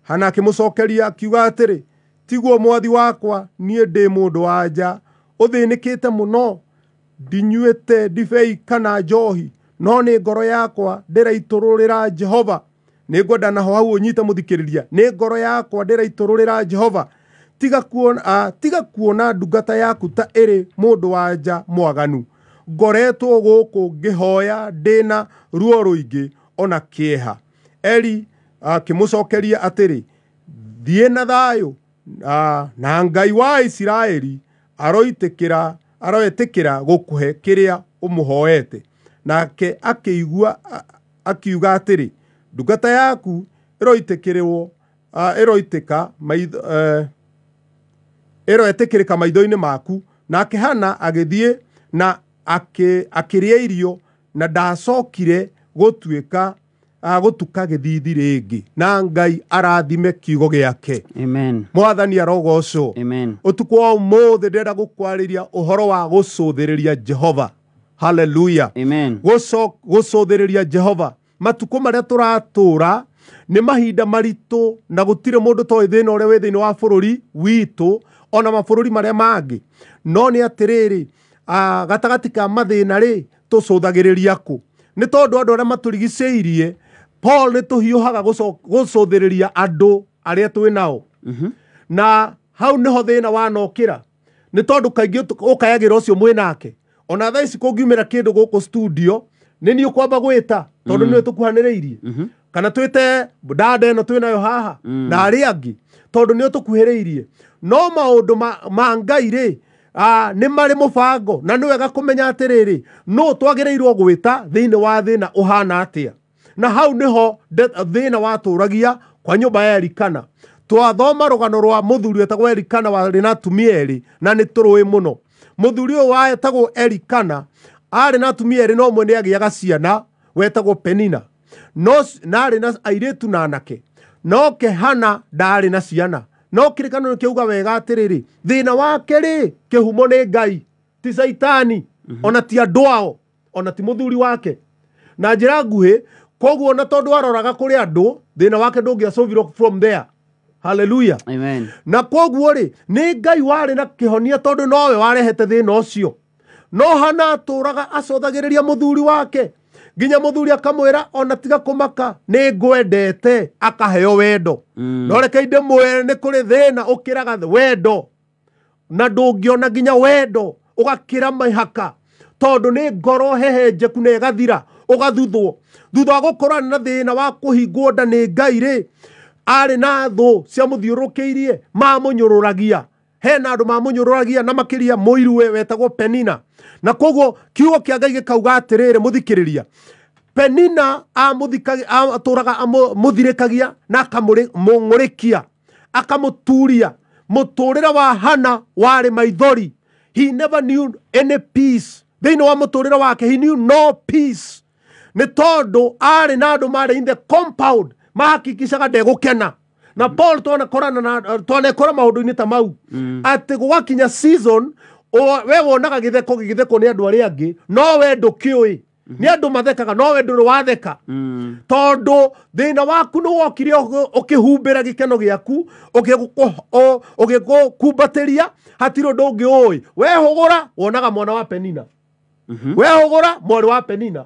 Hana akĩmũcokeria akiuga atĩrĩ tiguo mwathi wakwa niĩ ndĩ mũndũ wa nja ũthĩnĩkĩte mũno ndinyuĩte ndibei kana njohi no nĩ ngoro yakwa ndĩraitũrũrĩra Jehova. Nĩ ngwenda naho hau ũnyite mũthikĩrĩria. Nĩ ngoro yakwa ndĩraitũrũrĩra Jehova. Tiga kuona ndungata yaku ta ĩrĩ mũndũ wa nja mwaganu. Ngoretwo gũkũ ngĩhoya ndĩna ruo rũingĩ ona kĩeha. Eli akĩmũcokeria atĩrĩ, thiĩ na thayũ, na Ngai wa Isiraeli aroĩtĩkĩra gũkũhe kĩrĩa ũmũhoete. Nake akiuga atĩrĩ, ndungata yaku ĩroĩtĩkĩrĩka maitho-inĩ maku. Nake Hana agĩthiĩ na akĩrĩa irio na ndacokire gũtuka gĩthithi rĩngĩ. Na Ngai arathime kiugo gĩake. Amen. Mwathani arogocwo. Amen. Ũtukũ wa ũmũthĩ ndĩrenda gũkwarĩria ũhoro wa gũcũthĩrĩria Jehova. Hallelujah. Amen. Gũcũthĩrĩria Jehova. Matukũ marĩa tũratũra nĩ mahinda maritũ na gũtirĩ mũndũ toĩ thĩna ũrĩa wĩ thĩinĩ wa bũrũri witũ ona mabũrũri marĩa mangĩ. No nĩ atĩrĩrĩ, gatagatĩ ka mathĩna rĩ, tũcũthagĩrĩria kũ? Nĩ tondũ andũ arĩa matũrigicĩirie, Paul nĩ tũhiũhaga gũcũthĩrĩria andũ arĩa twĩ nao. Na hau nĩho thĩna wanokĩra. Nĩ tondũ kaingĩ ũkayagĩra ũcio mwĩ nake. Ona thaa ici kũngiumĩra kĩndũ gũkũ studio, nĩ niĩ ũkwamba gwĩta tondũ nĩwe tũkuhanĩrĩirie. Kana twĩte dada ĩno twĩ nayo haha na arĩa angĩ tondũ nĩwe tũkuhĩrĩirie. No maũndũ ma Ngai rĩ, nĩ marĩ mũbango na nĩ wega kũmenya atĩrĩrĩ, no twagĩrĩirwo gwĩta thĩinĩ wa thĩna ũhana atĩa. Na hau nĩho thĩna watũragia kwa nyũmba ya Elikana. Twathoma rũgano rwa mũthuri wetagwo Elikana warĩ na atumia erĩ na nĩ tũrũĩ mũno. Mũthuri ũyũ wetagwo Elikana arĩ na atumia erĩ, no ũmwe nĩ agĩaga ciana wetagwo Penina, na arĩ na airĩtu na anake. No Hana ndarĩ na ciana. No kĩrĩkanĩro nĩkĩuga wega atĩrĩrĩ, thĩna wake rĩ, kĩhumo nĩ Ngai, ti Saitani, ona ti andũ ao, ona ti mũthuri wake. Na njĩra nguhĩ, koguo na tondũ aroraga kũrĩ andũ, thĩna wake ndũngĩasolvirwo from there. Hallelujah. Amen. Na koguo rĩ, nĩ Ngai warĩ na kĩhonia tondũ nowe warehete thĩna ũcio. No Hana atũraga acothagĩrĩria mũthuri wake. Nginya mũthuri akamwĩra ona tiga kũmaka, nĩ ngwendete, akaheo wendo. No reke ndĩmwĩre nĩ kũrĩ thĩna ũkĩraga wendo. Na ndũngĩona nginya wendo ũgakĩra mĩhaka. Tondũ nĩ ngoro hehenjeku na ĩgathira, ũgathuthwo. Thutha wa gũkorana na thĩna wa kũhingwo nda nĩ Ngai rĩ, arĩ na thũ cia mũthiũrũrũkĩirie mamũnyũrũragia. Hena andũ mamũnyũrũragia na makĩria mũiruwe wetagwo Penina. Na koguo kiugo kĩa Ngai gĩkauga atĩrĩrĩ mũthikĩrĩria, Penina atũraga amũthirĩkagia na akamũng'ũrĩkia, akamũturia. Mũtũrĩre wa Hana warĩ maithori. He never knew any peace. Thĩinĩ wa mũtũrĩre wake, he knew no peace. Nĩ tondũ arĩ na andũ marĩ in the compound mahakikishaga ndegũkena. Na Paul twanekora maũndũ-inĩ ta mau, atĩ gũgakinya season we wonaga gĩtheko nĩ andũ arĩa angĩ, no we ndũkĩũĩ. Nĩ andũ mathekaga, no we ndũrĩ watheka. Tondũ thĩna waku nĩ wokire ũkĩhumbĩra gĩkeno gĩaku, ũgĩgũkumbatĩria, hatirĩ ũndũ ũngĩ ũĩ. Wehũgũra wonaga mwana wa Penina. Wehũgũra mwarĩ wa Penina.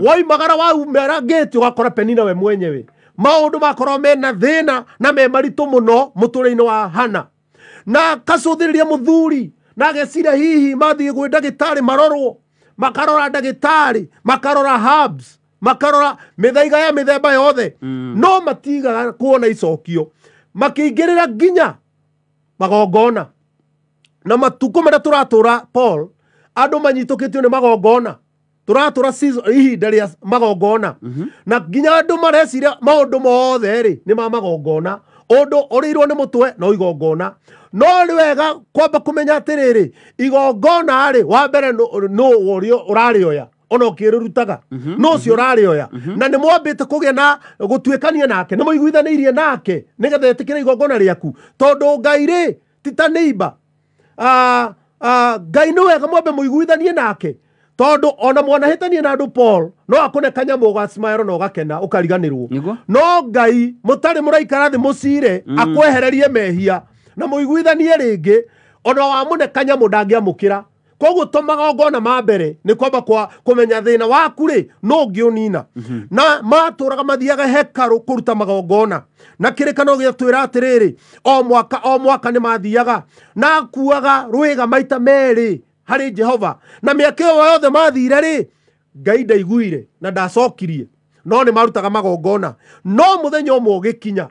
Woimagara waumĩra gate ũgakora Penina we mwenyewe. Maũndũ makorwo mena thĩna na me maritũ mũno mũtũrĩre-inĩ wa Hana. Na kacũthĩrĩria mũthuri na ageciria hihi mathiĩ gwĩ ndagĩtarĩ marorwo, makarora ndagĩtarĩ, makarora herbs, makarora mĩthaiga ya mĩthemba yothe, no matigaga kuona icokio. Makĩingĩrĩra nginya magongona. Na matukũ marĩa tũratũra Paul, andũ manyitũkĩtio nĩ magongona. Tũratũra ihinda rĩa magongona. Na nginya andũ mareciria maũndũ mothe rĩ nĩ ma magongona. Ũndũ ũrĩirwo nĩ mũtwe no igongona. No nĩ wega kwamba kũmenya atĩrĩrĩ, igongona rĩ, wa mbere no ũrarĩoya ona ũkĩrĩrutaga, no ũcio ũrarĩoya. Na nĩ mwambĩte kũgĩa na gũtuĩkania nake, nĩ mũiguithanĩirie nake nĩgetha etĩkĩre igongona rĩaku. Tondũ Ngai rĩ ti ta neighbor. Ngai nĩ wega mwambe mũiguithanie nake. Tondũ ona mwanahĩtania na andũ Paul no akũne kanyamũ ũgacimara na ũgakena ũkariganĩrwo. No Ngai mũtarĩ mũraikara thĩ mũcire akwehererie mehia na mũiguithanie rĩngĩ, ona wamũne kanyamũ ndangĩamũkĩra. koguo to magongona ma mbere nĩ kwamba kũmenya thĩna waku rĩ no ũngĩũnina na matũraga mathiaga hekaru kũruta magongona na kĩrĩkanĩro gĩatwĩra atĩrĩrĩ o mwaka nĩ mathiaga na kuaga rwĩga maita merĩ harĩ Jehova na mĩaka ĩyo yothe mathire rĩ Ngai ndaiguire na ndacokirie no nĩ marutaga magongona no mũthenya ũmwe ũgĩkinya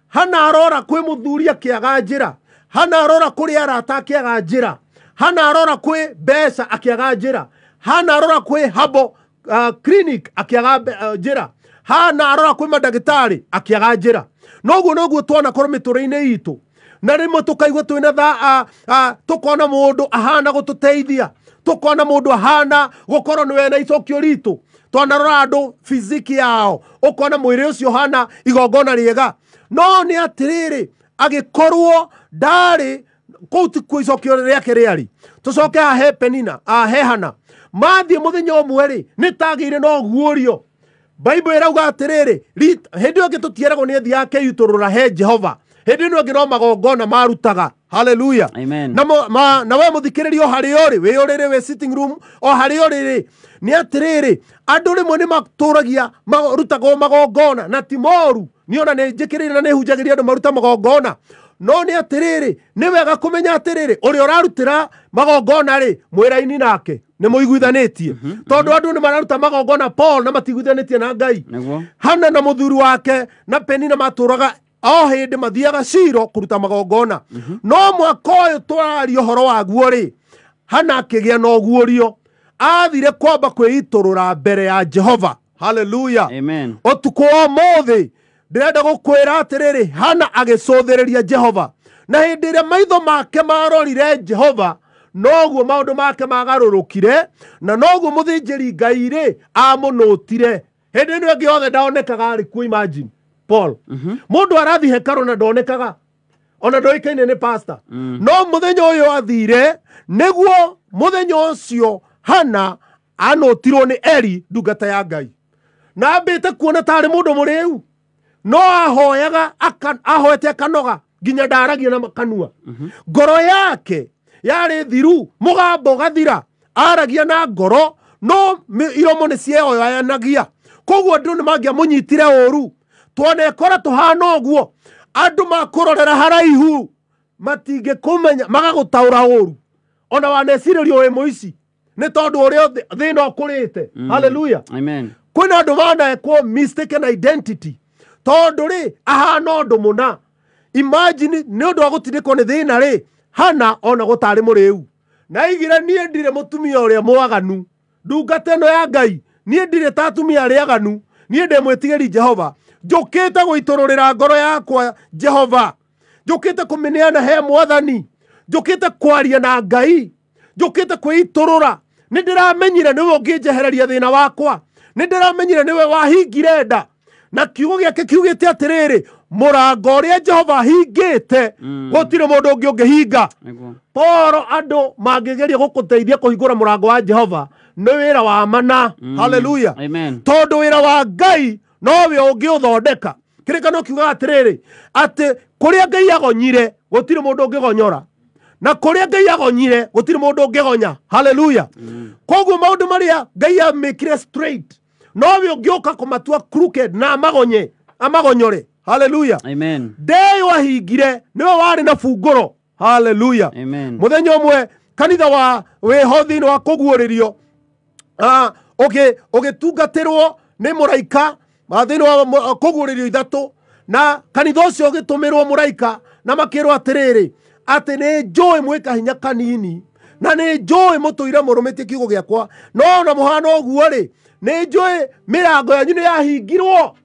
Hana arora kwĩ mũthuri akĩaga njĩra Hana arora kũrĩ arata akĩaga njĩra Hana arora kwĩ mbeca akĩaga njĩra Hana arora kwĩ habo clinic akĩaga njĩra Hana arora kwĩ mandagĩtarĩ akĩaga njĩra noguo tuona korwo mĩtũrĩinĩ itũ na rĩmwe tũkaigua twĩna tũkona mũndũ ahana gũtũteithia tũkona mũndũ ahana gũkorwo nĩwe na icokio ritũ twanarora andũ fiziki yao ũkona mwĩrĩ ũcio hana igongona rĩega no nĩ atĩrĩrĩ agĩkorwo ndarĩ kũu ti kuo icokio rĩake rĩarĩ tũcoke hahe Penina he Hana mathiĩ mũthenya ũmwe rĩ nĩtagĩire no guorio Bible ĩrauga atĩrĩrĩ hĩndĩ ĩyo ĩngĩ tũtieragwo nĩ thia akĩyutũrũra he Jehova hĩndĩ ĩno ĩngĩ no magongona marutaga hallelujah amen na we mũthikĩrĩria o harĩa ũrĩ wĩ ũrĩrĩ wĩ sitting room o harĩa ũrĩrĩ nĩ atĩrĩrĩ andũ rĩmwe nĩ matũragia marutagwo magongona na ti moru nĩ ona nĩ njĩkĩrĩire na nĩ hunjagĩria andũ maruta magongona no nĩ atĩrĩrĩ nĩ wega kũmenya atĩrĩrĩ ũrĩa ũrarutĩra magongona rĩ mwĩra-inĩ nake nĩ mũiguithanĩtie tondũ andũ nĩ mararuta magongona Paul na matiguithanĩtie na Ngai Hana na mũthuri wake na Penina matũraga o hĩndĩ mathiaga Shilo kũruta magongona no mwaka ũyũ twaria ũhoro waguo rĩ Hana akĩgĩa na ũguũrio athire kwamba kwĩitũrũra mbere ya Jehova hallelujah amen ũtukũ wa ũmũthĩ ndĩrenda gũkwĩra atĩrĩrĩ Hana agĩcũthĩrĩria Jehova na hĩndĩ ĩrĩa maitho make marorire Jehova noguo maũndũ make magarũrũkire na noguo mũthĩnjĩri Ngai rĩ amũnũtire hĩndĩ ĩno ĩngĩ yothe ndaonekaga arĩ kuo imagine Paul mũndũ arathi hekaru na ndonekaga ona ndoĩkaine nĩ pastor no mũthenya ũyũ athire nĩguo mũthenya ũcio Hana anũtirwo nĩ Eli ndungata ya Ngai na ambĩte kuona tarĩ mũndũ mũrĩu no ahoete akanoga nginya ndaragia na kanua ngoro yake yarĩ thiru mũgambo gathira aragia na ngoro no iromo nĩ cieyoyanagia koguo andũ nĩ mangĩamũnyitire ũru twanekora tũhana ũguo andũ makũrorera haraihu matingĩkũmenya magagũtaũra ũru ona wanecirĩrio wĩ mũici nĩ tondũ ũrĩa thĩna ũkũrĩte hallelujah amen kwĩna andũ manekwo mistaken identity tondũ rĩ ahana ũndũ mũna imagine nĩ ũndũ wa gũtindĩkwo nĩ thĩna rĩ Hana ona gũtarĩ mũrĩu na igire niĩ ndirĩ mũtumia ũrĩa mwaganu ndungata ĩno ya Ngai niĩ ndirĩ ta atumia arĩa aganu niĩ ndĩ mwĩtigĩri Jehova njũkĩte gũitũrũrĩra ngoro yakwa Jehova njũkĩte kũmĩneana he Mwathani njũkĩte kwaria na Ngai njũkĩte kwĩitũrũra nĩ ndĩramenyire nĩwe ũngĩnjehereria thĩna wakwa nĩ ndĩramenyire nĩwe wahingire nda na kiugo gĩake kiugĩte atĩrĩrĩ mũrango ũrĩa Jehova hingĩte gũtirĩ mũndũ ũngĩ ũngĩhinga Poro andũ mangĩgeria gũkũteithia kũhingũra mũrango wa Jehova nĩ wĩra wa mana hallelujah tondũ wĩra wa Ngai nowe ũngĩũthondeka kĩrĩkanĩro kiugaga atĩrĩrĩ atĩ kũrĩa Ngai agonyire gũtirĩ mũndũ ũngĩgonyora na kũrĩa Ngai agonyire gũtirĩ mũndũ ũngĩgonya hallelujah koguo maũndũ marĩa Ngai amĩkire straight nowe ũngĩũka kũmatua crooked na amagonyore hallelujah amen ndeyo ahingire niwe warĩ na bungũro hallelujah amen mũthenya ũmwe kanitha wa wĩho thĩinĩ wa kũguũrĩrio ũgĩtungatĩrwo nĩ mũraika thĩinĩ wa kũguũrĩrio ithatũ na kanitha ũcio ũgĩtũmĩrwo mũraika na makĩrwo atĩrĩrĩ atĩ nĩ njũĩ mwĩ kahinya kanini na nĩ njũĩ mũtũire mũrũmĩtie kiugo gĩakwa no na mũhana ũguo rĩ nĩ njũĩ mĩrango yanyu nĩ yahingirwo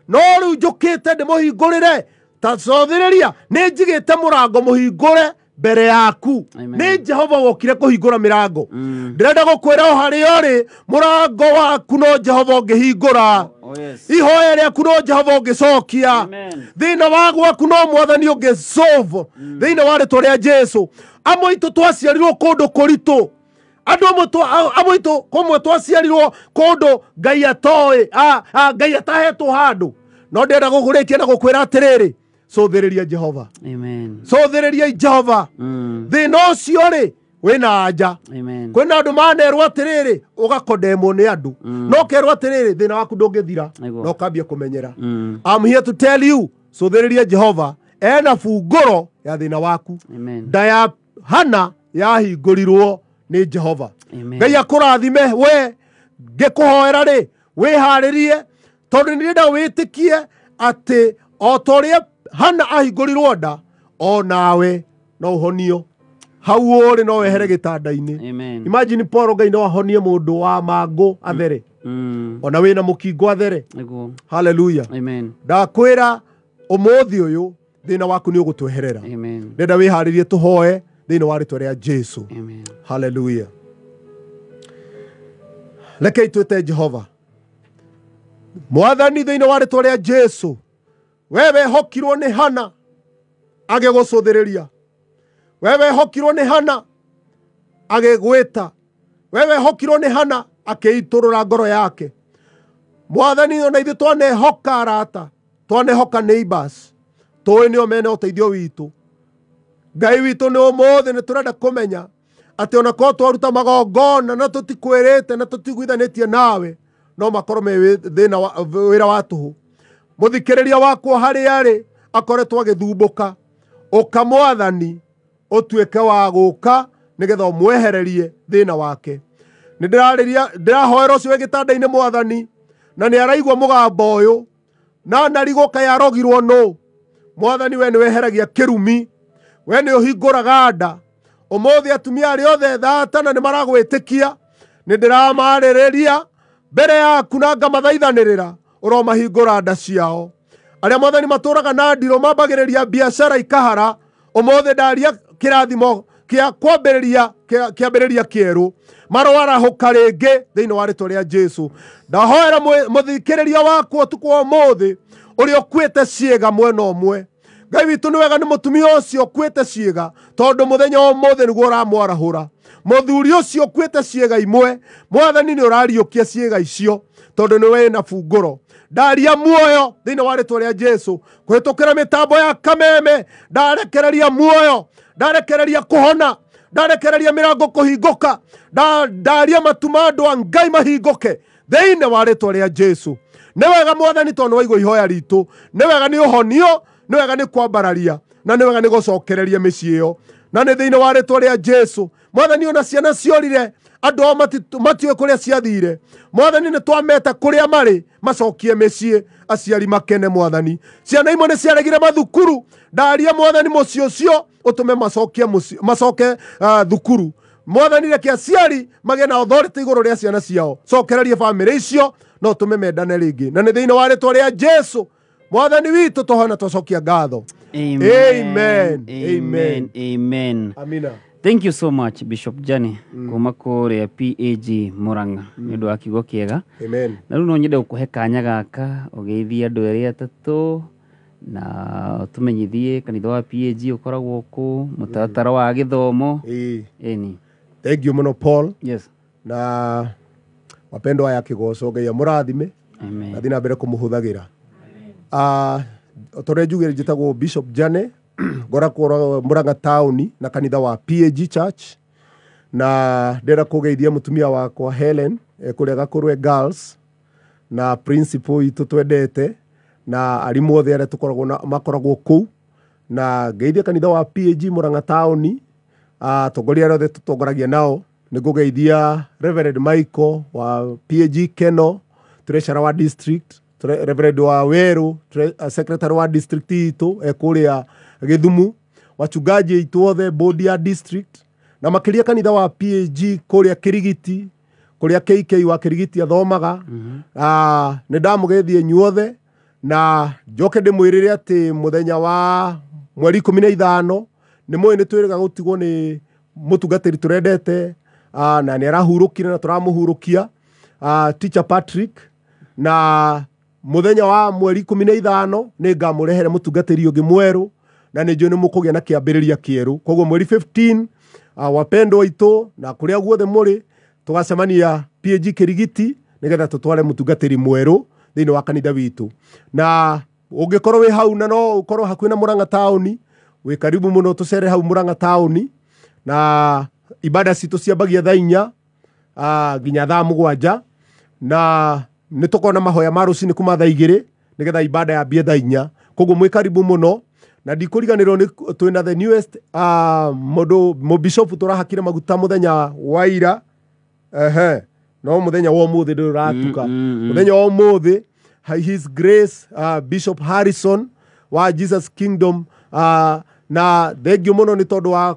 no rĩu njũkĩte ndĩmũhingũrĩre ta cothĩrĩria nĩ njigĩte mũrango mũhingũre mbere yaku nĩ Jehova wokire kũhingũra mĩrango ndĩrenda gũkwĩra o harĩa ũrĩ mũrango waku no Jehova ũngĩhingũra ihoya rĩaku no Jehova ũngĩcokia thĩna wa gwaku no Mwathani ũngĩsolve thĩinĩ wa rĩtwa rĩa Jesũ amwe itũ twaciarirwo kũndũ kũritũ andũ amwe itũ kũmwe twaciarirwo kũndũ Ngai atoĩ Ngai atahetwo handũ no ndĩrenda gũkũrĩkia na gũkwĩra atĩrĩrĩ cũthĩrĩria Jehova amen cũthĩrĩria Jehova thĩna ũcio rĩ wina anja Amen. kwina andu manerwo atiriri ugakodemwo ni andu no kerwo atiriri thina waku ndungithira Aigua. no kambia kumenyera I'm here to tell you so theriria Jehova ena funguro ya thina waku Amen. nda ya Hana yahingurirwo ni Jehova Amen. Ngai akurathime we ngikuhoera ri wiharirie tondu nirenda witikie ati o toria Hana ahingurirwo nda o nawe no uhonio hau uri no wehere gitanda-ini. Amen. Imagine Paul Ngai no ahonie mundu wa mangu athere ona wina mukingo athere. Aigua. Hallelujah. Amen. Ndakwira umuthi uyu thina waku ni ugutweherera. Amen. Ndenda wiharirie tuhoe thini wa ritwa ria Jesu. Amen. Hallelujah. Rekei twite Jehova mwathani thini wa ritwa ria Jesu. Wewe hokirwo ni Hana agegucuthiriria. Wewe hokirwo ni Hana agegwita. Wewe hokirwo ni Hana akeiturura ngoro yake. Mwathani ona ithu twanehoka arata, twanehoka neighbors, tuwe nio mene uteithio witu. Ngai witu ni umuthi ni turenda kumenya ati ona ko twaruta magongona na tutikwirite na tutiguithanitie nawe no makorwo me thina wira wa tuhu. Muthikiriria wakwa hari ari akoretwo agithumbuka ukamwathani utuike wa guka nigetha umwehererie thina wake. Ndirahoera ucio we gitanda-ini mwathani na ni araigua mugambo uyu na nariguka yarogirwo no. Mwathani we ni weheragia kirumi, we ni uhinguraga nda. Umuthi atumia ari othe thata na ni maragwitikia ni ndiramaririria mbere yaku na ngamathaithanirira uromahingura nda ciao. Aria mwathani maturaga na ndiro mambagiriria biashara ikahara umuthi ndaria kirathimo kia kwambiriria kiambiriria kieru marwarahuka ringi thiini wa ritwa ria Jesu. Ndahoera muthikiriria wakwa tuku umuthi uria ukwite ciiga mwena umwe. Ngai witu ni wega ni mutumia ucio ukwite ciiga tondu muthenya umuthi niguo uramwarahura. Muthuri ucio ukwite ciiga imwe mwathani ni urariukia ciiga icio tondu ni we na funguro. Ndaria muoyo thiini wa ritwa ria Jesu kuhitukira mitambo ya kameme. Ndarekereria muoyo, ndarekereria kuhona, ndarekereria mirango kuhinguka, ndaria matuma andu a Ngai mahinguke thiini wa ritwa ria Jesu. Ni wega mwathani tondu waigua ihoya ritu, ni wega ni uhonio, ni wega ni kwambararia na ni wega ni gucokereria micii iyo na ni thiini wa ritwa ria Jesu. Mwathani ona ciana ciorire andu ao matiwe kuria ciathire. Mwathani ni twameta kuria mari macokie micii aciari makene. Mwathani ciana imwe ni ciaregire mathukuru, ndaria mwathani mucii ucio utume macoke thukuru. Mwathani reke aciari magie na authority iguru ria ciana ciao, cokererie family icio no tume mendane ringi na ni thiini wa ritwa ria Jesu. Mwathani witu tuhona tucokia ngatho. Amen. Amen. Amen. Amen. Amina. Thank you so much Bishop Jani kuma kuria PAG Muranga ni undu wa kiugo kiega. Amen. Na riu no nyende gukuhe kanya gaka ugeithia andu eri atatu na tumenyithie kanitha wa PAG ukoragwo ku mutatara wa githomo. Eni. Thank you muno Paul. Yes. Na wapendwa ya kigoco Ngai amurathime. Amen. Athi na mbere kumuhuthagira. Torenjugire njitagwo Bishop Jane ngoragwo Muranga town na kanitha wa PAG Church na ndera kugeithia mutumia wakwa Helen kuria Gakurwe Girls na principal itu twendete na arimu othe aria tukoragwo makoragwo kuu na geithia kanitha wa PAG Muranga town tongoria othe tutongoragia nao ni kugeithia Reverend Michael wa PAG Keno treasurer wa district, Reverend wa Weru secretary wa district itu kuria Githumu, wachungaji itu othe board ya district na makiria kanitha wa PAG kuria Kirigiti, kuria KK wa Kirigiti athomaga. Ni ndamugeithie nyuothe na njoke ndimwirire ati muthenya wa mweri 15 ni mwe ni twiriga gutigwo ni mutungatiri turendete na ni arahurukire na turamuhurukia teacher Patrick, na muthenya wa mweri 15 ni ngamurehere mutungatiri ungi mweru na ni njui ni mukugia na kiambiriria kieru. Koguo mweri 15 wapendwa itu na kuria guothe muri tugacemania PAG Kirigiti nigetha tutware mutungatiri mweru thiini wa kanitha witu. Na ungikorwo wi hau na no ukorwo hakuhi na Muranga town, wi karibu muno tucere hau Muranga town na ibada citå ciambagia thaa 4 nginya thaa 7 na nä tå kona mahoya ma rå cinä kuma thaa 2 nä getha ibada yambie thaa 4 koguo mwä karibu må no na ndikå riganä twä na the newest må bishop tå rahakire maguta må thenya wa ira no må thenya wa må thä ndä ratuka må thenya wa må thä his grace Bishop Harrison wa Jesus Kingdom na thengio må no nä tondå wa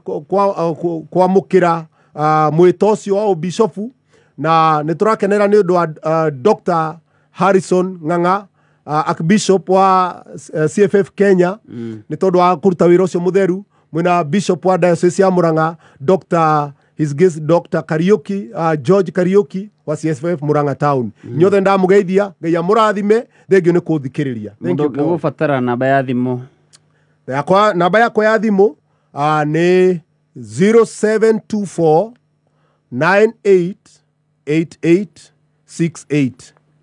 kwamå kä ra mwä ta å cio wa bishopu na nä tå rakenera nä å ndå wa Dr. Harrison Ng'ang'a Archbishop wa CFF Kenya nä tondå wa kå ruta wä ra å cio må theru mwina Bishop wa Diocese ya Murang'a Dr. Kariuki George Kariuki wa CFF Murang'a Town nyothe ndamå geithia Ngai amå rathime thengio nä kå thikä rä ria gå batara namba ya thimå namba yakwa ya thimå nä 0724 988868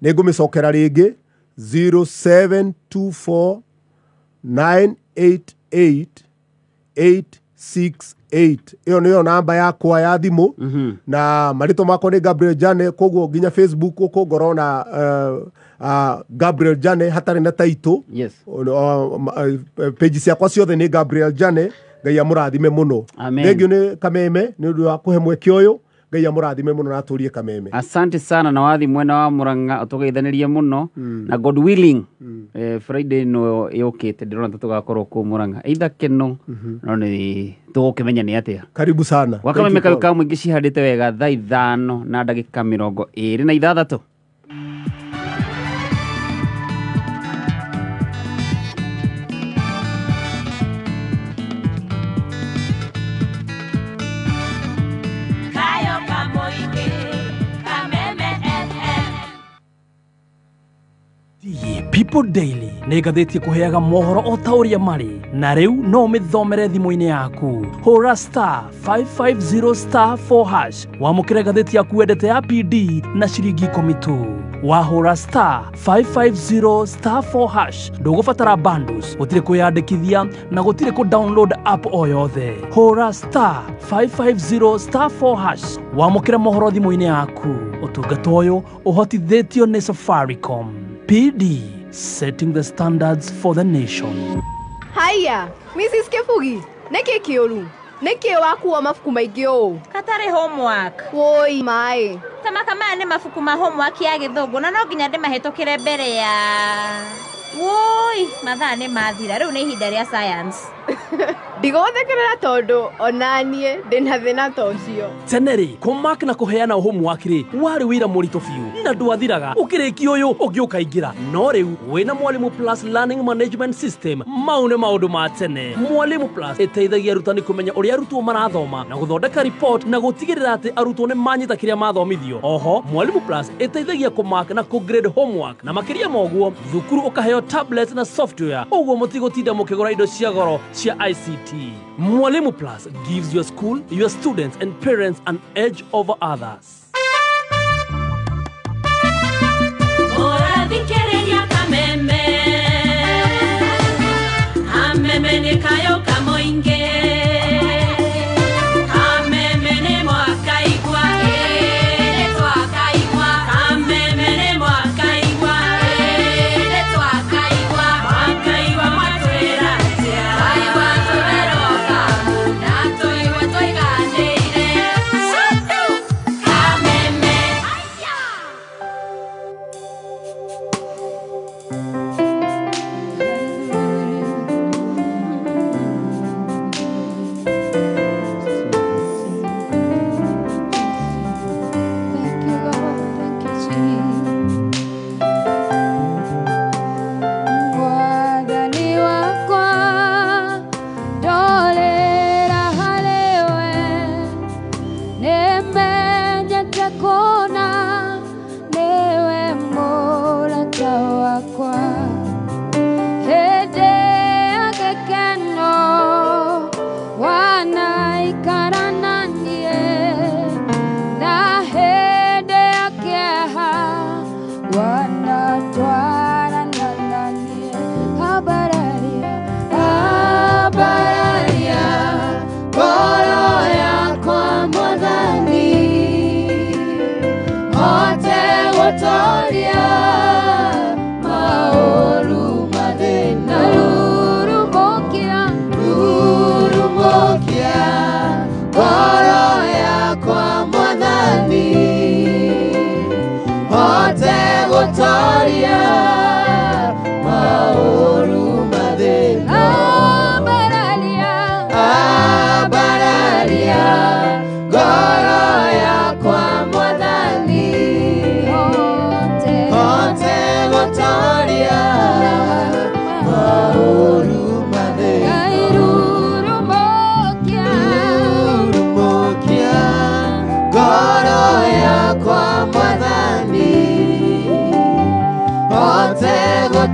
nä ngå mä cokera rä ngä 0724 988868 ĩyo nĩyo namba yakwa ya thimũ na marĩtwa makwa nĩ Gabriel Jane koguo nginya Facebook ũkũ ngorona Gabriel Jane hatarĩ na taitũ page ciakwa ciothe nĩ Gabriel Jane Ngai amũrathime mũno thengio nĩ Kameme nĩ ũndũ wa kũhe mweke ũyũ Ngai amũrathime mũno na atũrie Kameme asante sana na wathi mwena wa Murang'a ũtũgeithanirie mũno na God willing Friday no yũkĩte ndĩrona tũgakorwo kũ Murang'a either keno no nĩ tũgũkĩmenya nĩ atĩa karibu sana wa Kameme kau ka mũingĩ cihandĩte wega thaa 5 na ndagĩka 26 People Daily nä ngathĩtie kũheaga mohoro o ta ũrĩa marĩ na rĩu no ũmĩthomere thimũ-inĩ yaku hũra star 550 *4# wamũkĩre ngathĩti yaku wendete ya PD na ciringi 10 tu wahũra star 550 *4# ndũgũbatara bundles gũtirĩ kwĩyandĩkithia na gũtirĩ download app o yothe hũra star 550 *4# wamũkĩre mohoro thimũ-inĩ yaku ũtungata ũyũ ũhotithĩtio nĩ Safaricom PD, setting the standards for the nation. Haya, Mrs. Kefugi, neke kiolu. Neke waku wa mafuku maigio. Katare homework. Woi mai. Kama ne mafuku ma homework ya githogo na no nginya ndimahetũkĩre mbere ya. Woi, mathaa nĩ mathira rĩu nĩ ihinda rĩa science. Ndigothekerera tondu onanie ndina thina tocio. Teneri, kumark na kuheana homework ri wari wira mũritũ biũ na ndwathiraga ũkĩrĩkia ũyũ ũngĩũka ingĩra no rĩu wĩna Mwalimu Plus Learning Management System mau nĩ maũndũ ma tene. Mwalimu Plus ĩteithagia arutani kũmenya ũrĩa arutwo marathoma na gũthondeka report na gũtigĩrĩra atĩ arutwo nĩ manyita kĩrĩa mathomithio. Oho Mwalimu Plus ĩteithagia kũmark na kũgrade homework na makĩria moguo thukuru ũkaheo tablet na software ũguo mũtigũtinda mũkĩgũra indo cia goro cia ICT. Mwalimu Plus gives your school, your students and parents an edge over others.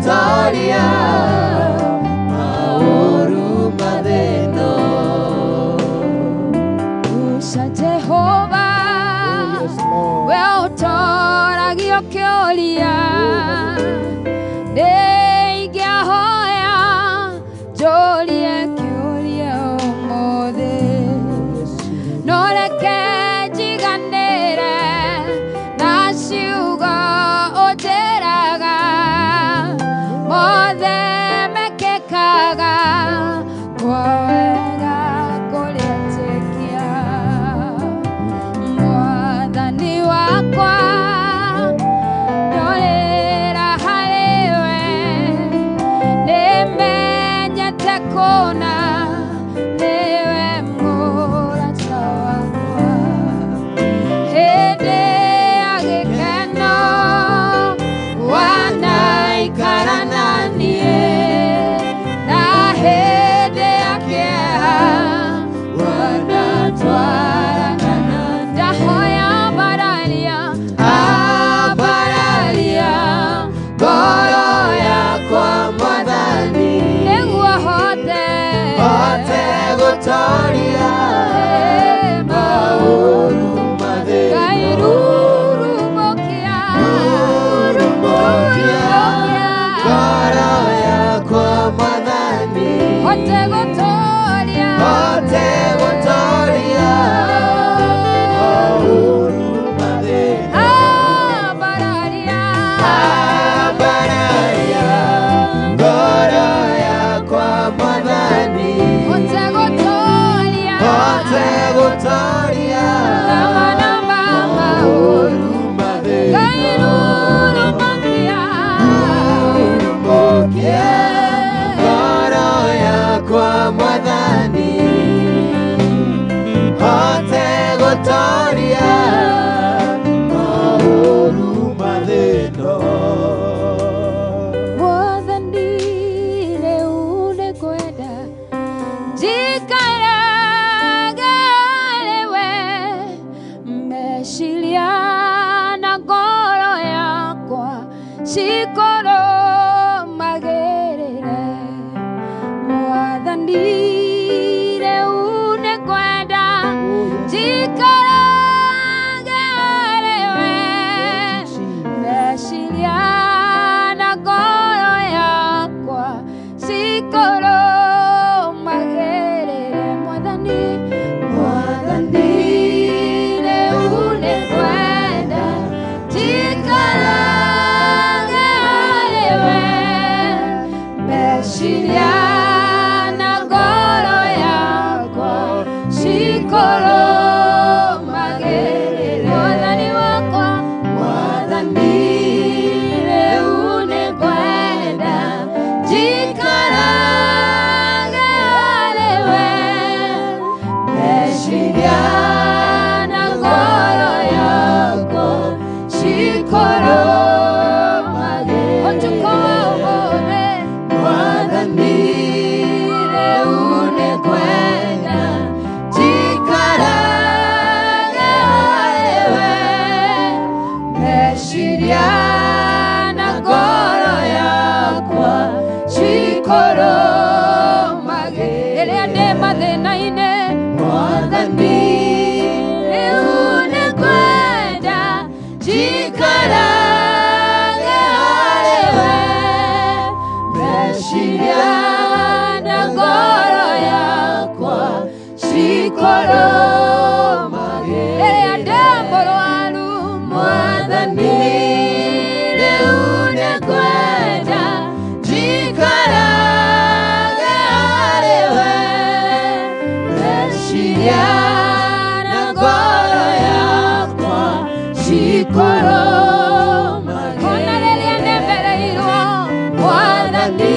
gutoria maoru mathino Uca Jehova we ũtũũragia ũkĩũria ndĩingĩhoya njũrie kĩũria ũmũthĩ no reke njiganĩre na ciugo ũnjĩraga mothe mekĩkaga kwa wega kũrĩa njĩkia Mwathani wakwa ndorĩra harĩwe nĩmenyete kũna nĩwe mũrata wakwa hĩndĩ ya gĩkeno wanaikara na niĩ na hĩndĩ ya kĩeha wanatwarana na ndahoya mbararia abararia ngoro yakwa Mwathani nĩguo hote gutoria maũru mathĩno ngairurumũkia ngoro yakwa Mwathani hote gũtũũria maũru mathĩno abararia abararia ngoro yakwa Mwathani hote gũtũũria maũru mathĩno ngairurumũkia ngoro yakwa Mwathani hote gutoria maũru mathĩno Mwathani rĩu nĩngwenda njikarage rĩwe meciria na ngoro yakwa cikorũmagĩrĩre Mwathani rĩu nĩngwenda njikarage rĩwe meciria na ngoro yakwa cikorũmagĩrĩre Mwathani rĩu nĩngwenda njikarage rĩwe meciria na ngoro yakwa cikorũmagĩrĩre Mwathani wakwa Mwathani rĩu nĩngwenda njikarage rĩwe meciria na ngoro yakwa cikorũmagĩrĩre ũtukũ wa ũmũthĩ Mwathani rĩu nĩngwenda njikarage rĩwe meciria na ngoro yakwa cikorũmagĩrĩre rĩrĩa ndĩ mathĩna-inĩ Mwathani rĩu nĩngwenda njikarage rĩwe meciria na ngoro yakwa cikorũmagĩrĩre rĩrĩa ndĩ mũrũaru Mwathani rĩu nĩngwenda njikarage rĩwe meciria na ngoro yakwa cikorũmagĩrĩre ona rĩrĩa ndemereirwo Mwathani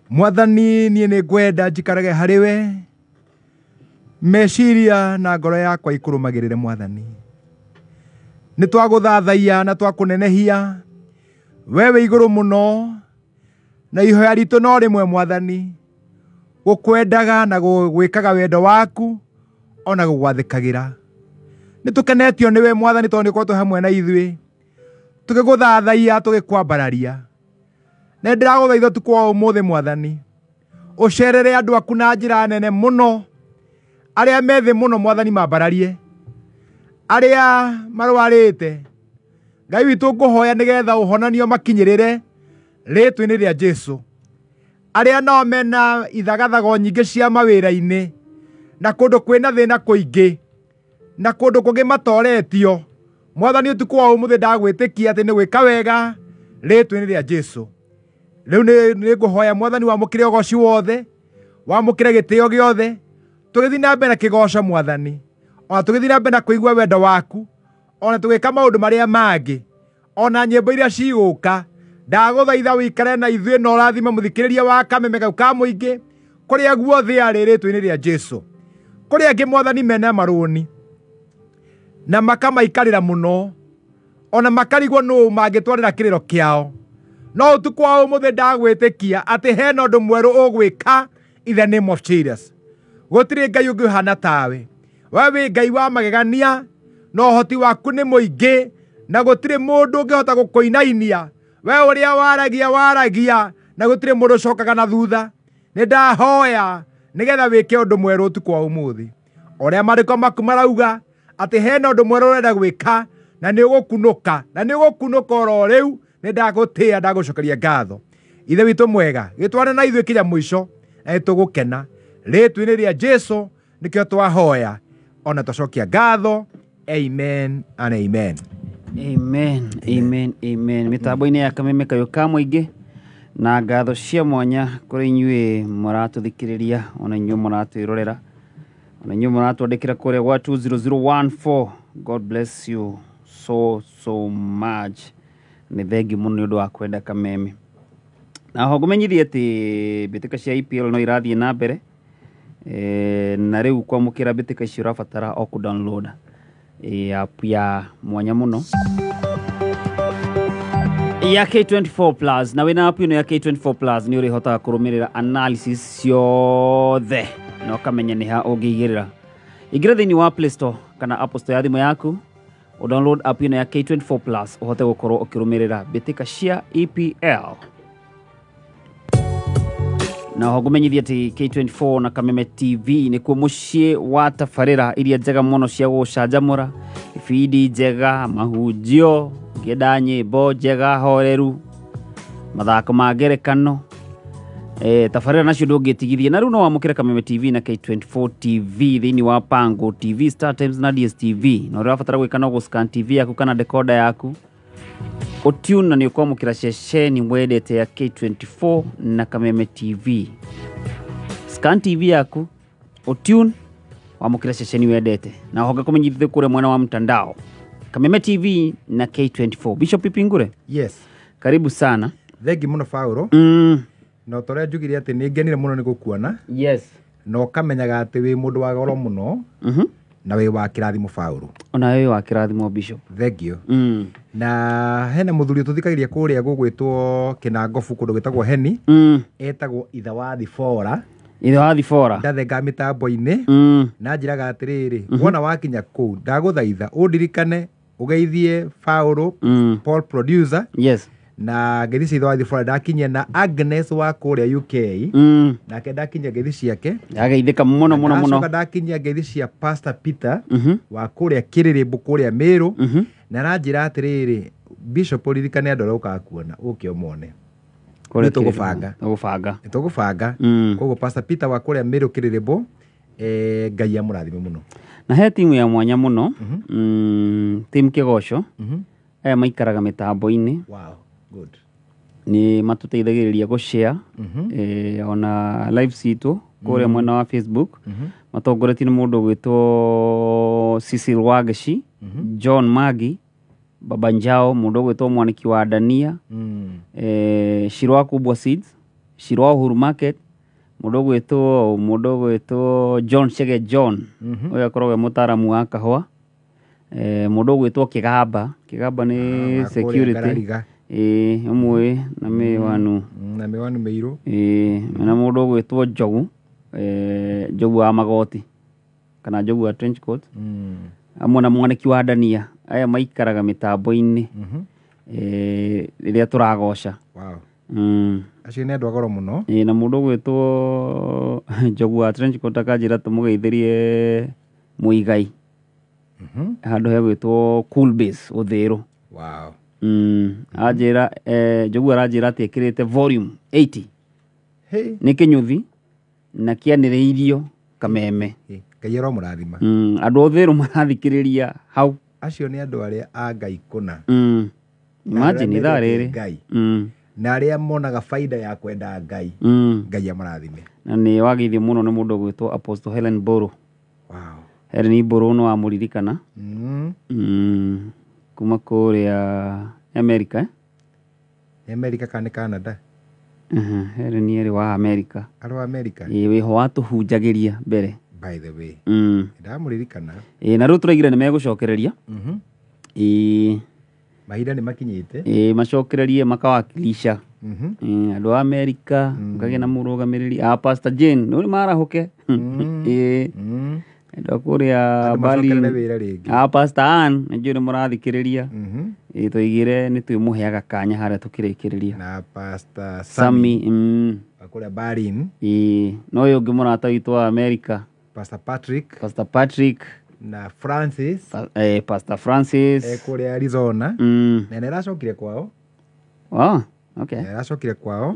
Mwathani niĩ nĩ ngwenda njikarage harĩ we, meciria na ngoro yakwa ikũrũmagĩrĩre Mwathani. Nĩ twagũthathaiya na twakũnenehia, we wĩ igũrũ mũno, na ihoya ritũ no rĩmwe Mwathani, gũkwendaga na gwĩkaga wendo waku, ona gũgwathĩkagĩra. Nĩ tũkenetio nĩwe Mwathani tondũ nĩũkorwo twĩ hamwe na ithuĩ, tũgĩgũthathaiya tũgĩkwambararia. Na ndĩragũthaitha ũtukũ wa ũmũthĩ Mwathani, ũcerere andũ aku na njĩra nene mũno, arĩa me thĩ mũno Mwathani mambararie, arĩa marwarĩte Ngai witũ ngũhoya nĩgetha ũhonanio makinyĩrĩre rĩtwa-inĩ rĩa Jesũ. Arĩa nao mena ithagathago nyingĩ cia mawĩra-inĩ na kũndũ kwĩna thĩna kũingĩ na kũndũ kũngĩ matoretio, Mwathani ũtukũ wa ũmũthĩ ndagwĩtĩkia atĩ nĩ gwĩka wega rĩtwa-inĩ rĩa Jesũ. Rĩu nĩ ngũhoya Mwathani wamũkĩre ũgoci wothe, wamũkĩre gĩtĩo gĩothe, tũgĩthiĩ na mbere na kĩgoco Mwathani, ona tũgĩthiĩ na mbere na kũigua wendo waku, ona tũgĩka maũndũ marĩa mangĩ, ona nyĩmbo iria cigũka. Ndagũthaitha wĩikare na ithuĩ na ũrathime mũthikĩrĩria wa Kameme Kau ka Mũingĩ kũrĩa guothe arĩ rĩtwa-inĩ rĩa Jesũ. Kũrĩa angĩ Mwathani mena marũni na makamaikarĩra mũno, ona makarigwo nũũ mangĩtwarĩra kĩrĩro kĩao, no ũtukũ wa ũmũthĩ ndagwĩtĩkia atĩ hena ũndũ mwerũ ũgwĩka in the name of Jesus. Gũtirĩ Ngai ũngĩ ũhana tawe, we wĩ Ngai wa magegania, na ũhoti waku nĩ mũingĩ, na gũtirĩ mũndũ ũngĩhota gũkũinainia. We ũrĩa waragia na gũtirĩ mũndũ ũcokaga na thutha. Nĩ ndahoya nĩgetha wĩke ũndũ mwerũ ũtukũ wa ũmũthĩ, ũrĩa maandĩko maku marauga atĩ hena ũndũ mwerũ ũrenda gwĩka, na nĩ ũgũkunũka, na nĩ ũgũkunũka oro rĩu. Nĩ ndagũtĩĩa, ndagũcokeria ngatho. Ithe witũ mwega, gĩtwarane na ithuĩ kinya mũico, na nĩtũgũkena rĩtwa-inĩ rĩa Jesũ nĩkĩo twahoya, ona twacokia ngatho. Amen and amen. Amen, amen, amen. Mitambo-inĩ ya Kameme Kau ka Mũingĩ, na ngatho cia mwanya kũrĩ inyuĩ mũratũthikĩrĩria, ona inyuĩ mũratwĩrorera, ona inyuĩ mũratwandĩkĩra kũrĩa gwa 20014. God bless you so much. Nĩ thengi mũno nĩ ũndũ wa kwenda Kameme. Na ho ngũmenyithie atĩ mbĩtĩka cia EPL no irathiĩ na mbere, na rĩu kwamũkĩra mbĩtĩka icio ũrabatara o kũ-download app ya mwanya mũno ya K24 Plus. Na wĩna app ĩno ya K24 Plus nĩ ũrĩhotaga kũrũmĩrĩra analysis ciothe na ũkamenya nĩ ha ũngĩigĩrĩra. Ingĩra thĩinĩ wa Play Store kana App Store ya thimũ yaku, download app ĩno ya K24 Plus ũhote gũkorwo ũkĩrũmĩrĩra mbĩtĩka cia EPL. Na ho ngũmenyithia atĩ K24 na Kameme TV nĩkuo mũciĩ wa tabarĩra iria njega mũno cia gũcanjamũra, ibindi njega, mahunjio, ngĩenda nyĩmbo njega horeru, mathako ma ngerekano, tabarĩra nacio ndũngĩtigithia. Na rĩu no wamũkĩre Kameme TV na K24 TV thĩinĩ wa Pango TV, Star Times na DSTV. Na ũrĩa wabatara gwĩka no gũscan TV yaku kana decoder yaku, ũtune na nĩ ũkwamũkĩra ceceni mwendete ya K24 na Kameme TV. Scan TV yaku, ũtune, wamũkĩra ceceni wendete. Na hoga kũmenyithia kũrĩa mwena wa mtandao, Kameme TV na K24. Bishop Ipingure? Yes. Karibu sana. Thengi mũno Paulo. Na ũtorĩa njugire atĩ nĩ ngenire mũno nĩ gũkuona. Yes. Na ũkamenyaga atĩ wĩ mũndũ wa goro mũno. Na wĩ wa kĩrathimo Paulo. Ona wĩ wa kĩrathimo Bishop. Thank you. Na hena mũthuri ũtũthikagĩria kũrĩa gũgwĩtwo Kĩnangobu kũndũ gwĩtagwo Heni. Etagwo ithe wa Thibora. Ithe wa Thibora. Ndathenga mĩtambo-inĩ. Na njĩraga atĩrĩrĩ, wona wakinya kũu ndagũthaitha ũndirikane ũgeithie Paulo, Paul producer. Yes. Na ngeithi cia ithe wa Thibora ndakinyia na Agnes wa kũrĩa UK. Nake ndakinyia ngeithi ciake. Ndageithĩka mũno mũno mũno. Ndacoka ndakinyia ngeithi cia Pastor Peter wa kũrĩa Kĩrĩrĩmbũ kũrĩa Mĩrũ. Na ranjĩra atĩrĩrĩ, Bishop ririkane andũ arĩa ũkaga kuona ũke ũmone. Nĩtũgũbanga. Nĩtũgũbanga. Koguo Pastor Peter wa kũrĩa Mĩrũ Kĩrĩrĩmbũ, Ngai amũrathime mũno. Na he timu ya mwanya mũno, team Kĩgoco, aya maikaraga mĩtambo-inĩ. Wow, good. Nĩ matũteithagĩrĩria gũshare ona live citũ kũrĩa mwena wa Facebook. Matongoretio nĩ mũndũ gwĩtwo Cecil Wageci, John Magi, Baba Njao, mũndũ gwĩtwo Mwaniki wa Dania, Shirwa Kubwa Seeds, Shirwa Uhuru Market mundu gwitwo John Chege John uyu akoragwo mutaramu wa kahua mundu gwitwo Kigamba ni security umwe na Miwanu Meiru na mundu gwitwo Jogu wa magoti kana Jogu wa trench coat amwe na mwaniki wa Dania aya maikaraga mitambo-ini riria turagoca acio nĩ andũ agoro mũno na mũndũ gwĩtwo Jogu wa trench coat akanjĩra tũmũgeithĩrie Mũigai handũ he gwĩtwo Cool Base Ũthĩrũ anjĩra Jogu aranjĩra atĩ ĩkĩrĩte volume 80 nĩ kĩnyũthi na kĩanĩrĩirio Kameme Ngai aromũrathima andũ Ũthĩrũ marathikĩrĩria hau acio nĩ andũ arĩa a Ngai kũna imagine ithaa rĩrĩ na arĩa monaga faida ya kwenda Ngai Ngai amũrathime na nĩ wagithio mũno nĩ mũndũ gwĩtwo Apostle Helen Boro Helen Boro no amũririkana kuma kũrĩa America kana Canada Helen erĩ wa America wĩho watũhunjagĩria mbere by the way ndamũririkana na rĩu tũraigire nĩ megũcokereria mahinda nĩ makinyĩte macokererie makawakilisha andũ a America mkagĩa na mũrũgamĩrĩri Pastor Jane nĩ marahũke andũ kũrĩa Bali Pastor Ann nĩnjũĩ nĩ mũrathikĩrĩria tũigire nĩ twĩmũheaga kanya harĩa tũkĩrĩkĩrĩria na Pastor Sami kũrĩa Berlin no ũyũ ũngĩ mũrata witũ wa America Pastor Patrick na Francis Pastor Francis kũrĩa Arizona na nĩ aracokire kwao nĩ aracokire kwao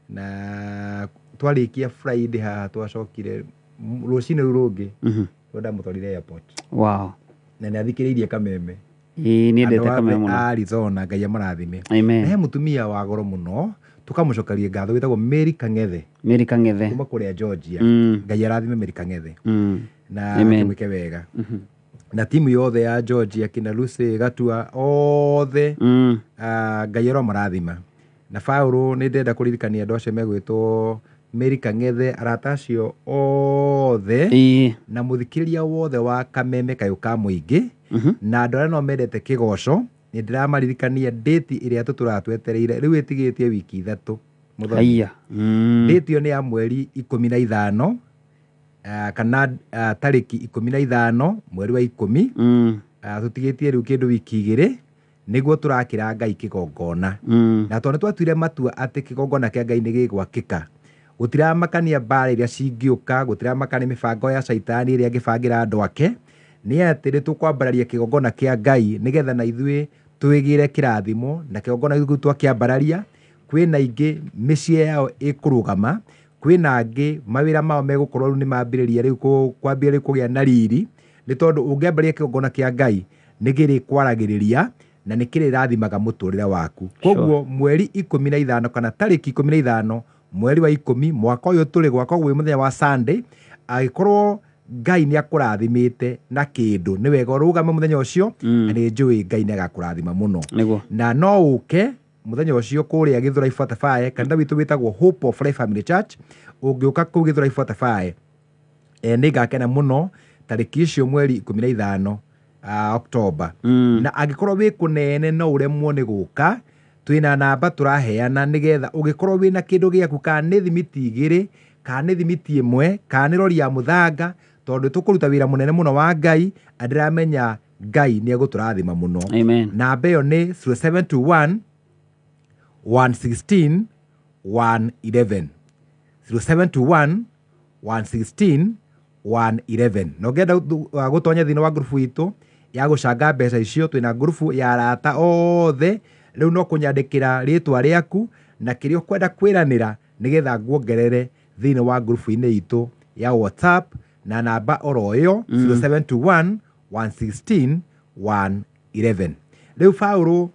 na twarĩkia Friday haha twacokire rũcinĩ rũu rũngĩ ndamũtwarire airport na nĩ athikĩrĩirie Kameme nĩ endete Kameme mũno Arizona Ngai amũrathime na he mũtumia wa goro mũno tukamũcokeria ngatho wĩtagwo Mary Kang'ethe kuma kũrĩa Georgia Ngai arathime Mary Kang'ethe na akĩmwĩke wega na timu yothe ya Georgia kina Lucy Gatua othe Ngai aromũrathima na Paulo nĩ ndenda kũririkania andũ acio megwĩtwo Mary Kang'ethe arata acio othe na mũthikĩrĩria wothe wa Kameme kayũ ka mũingĩ na andũ arĩa no mendete kĩgoco nĩ ndĩramaririkania date ĩrĩa tũratwetereire rĩu ĩtigĩtie wiki 3 date ĩyo nĩ ya mweri 15 kana tarĩki 15 mweri wa 10 tũtigĩtie rĩu kĩndũ wiki 2 nĩguo tũrakĩra Ngai kĩgongona na tondũ twatuire matua atĩ kĩgongona kĩa Ngai nĩ gĩgwakĩka gũtiramakania mbara iria cingĩũka gũtiramakania mĩbango ya caitani ĩrĩa angĩbangĩra andũ ake nĩ atĩ nĩ tũkwambararia kĩgongona kĩa Ngai nĩgetha na ithuĩ twĩgĩre kĩrathimo na kĩgongona gĩkĩ twakĩambararia kwĩna ingĩ mĩciĩ yao ĩkũrũgama kwĩna angĩ mawĩra mao megũkorwo rĩu nĩ mambĩrĩria rĩu kwambia kũgĩa na riri nĩ tondũ ũngĩambaria kĩgongona kĩa Ngai nĩ gĩrĩkwaragĩrĩria na nĩ kĩrĩrathimaga mũtũrĩre waku koguo mweri 15 kana tarĩki 15 mweri wa 10 mwaka ũyũ tũrĩ gwakwa gwĩ mũthenya wa Sunday agĩkorwo Ngai nĩ akũrathimĩte na kĩndũ nĩ wega ũrũgame mũthenya ũcio na nĩ njũĩ Ngai nĩ agakũrathima mũno na no ũke mũthenya ũcio kũrĩa Gĩthũrai Fortified kanitha witũ wĩtagwo Hope of Life Family Church ũngĩũka kũu Gĩthũrai Fortified nĩ ngakena mũno tarĩki icio mweri 15 October na angĩkorwo wĩ kũnene no ũremwo nĩ gũka twĩna namba tũraheana nĩgetha ũgĩkorwo wĩna kĩndũ gĩaku kana nĩ thimiti 2 kana nĩ thimiti 1 kana nĩ rori ya mũthanga tondũ tũkũruta wĩra mũnene mũno wa Ngai andĩramenya Ngai nĩ egũtũrathima mũno namba ĩyo nĩ 0721 116 111 0721 116 111 na ũngĩenda gũtonya thĩinĩ wa grupu itũ ya gũcanga mbeca icio twĩna grupu ya arata othe rĩu no kũnyandĩkĩra rĩtwa rĩaku na kĩrĩa ũkwenda kwĩranĩra nĩgetha nguongerere thĩinĩ wa grupu-inĩ itũ ya WhatsApp na namba oro ĩyo 0721 116 111 rĩu Paulo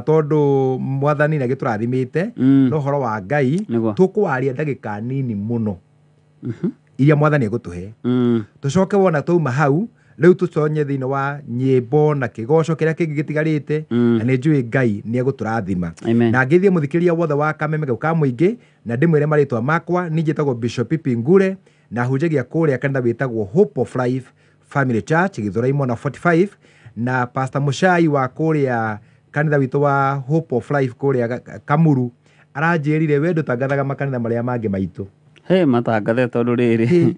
tondũ mwathani nĩ agĩtũrathimĩte no ũhoro wa Ngai tũkũwaria ndagĩka nini mũno iria mwathani egũtũhe tũcoke wona twauma hau riu tuconye thiini wa nyimbo na kigoco kiria kingi gitigarite na ni njui Ngai ni eguturathima na ngithie muthikiriria wothe wa Kameme Kau ka Muingi na ndimwire maritwa makwa ni njitagwo Bishop Pipi Ngure na hunjagia kuria kanitha witagwo Hope of Life Family Church Githurai na 45 na Pastor Mushai wa kuria kanitha witu wa Hope of Life kuria Kamuru aranjirire we ndutangathaga makanitha maria mangi maitu matangathe tondu riri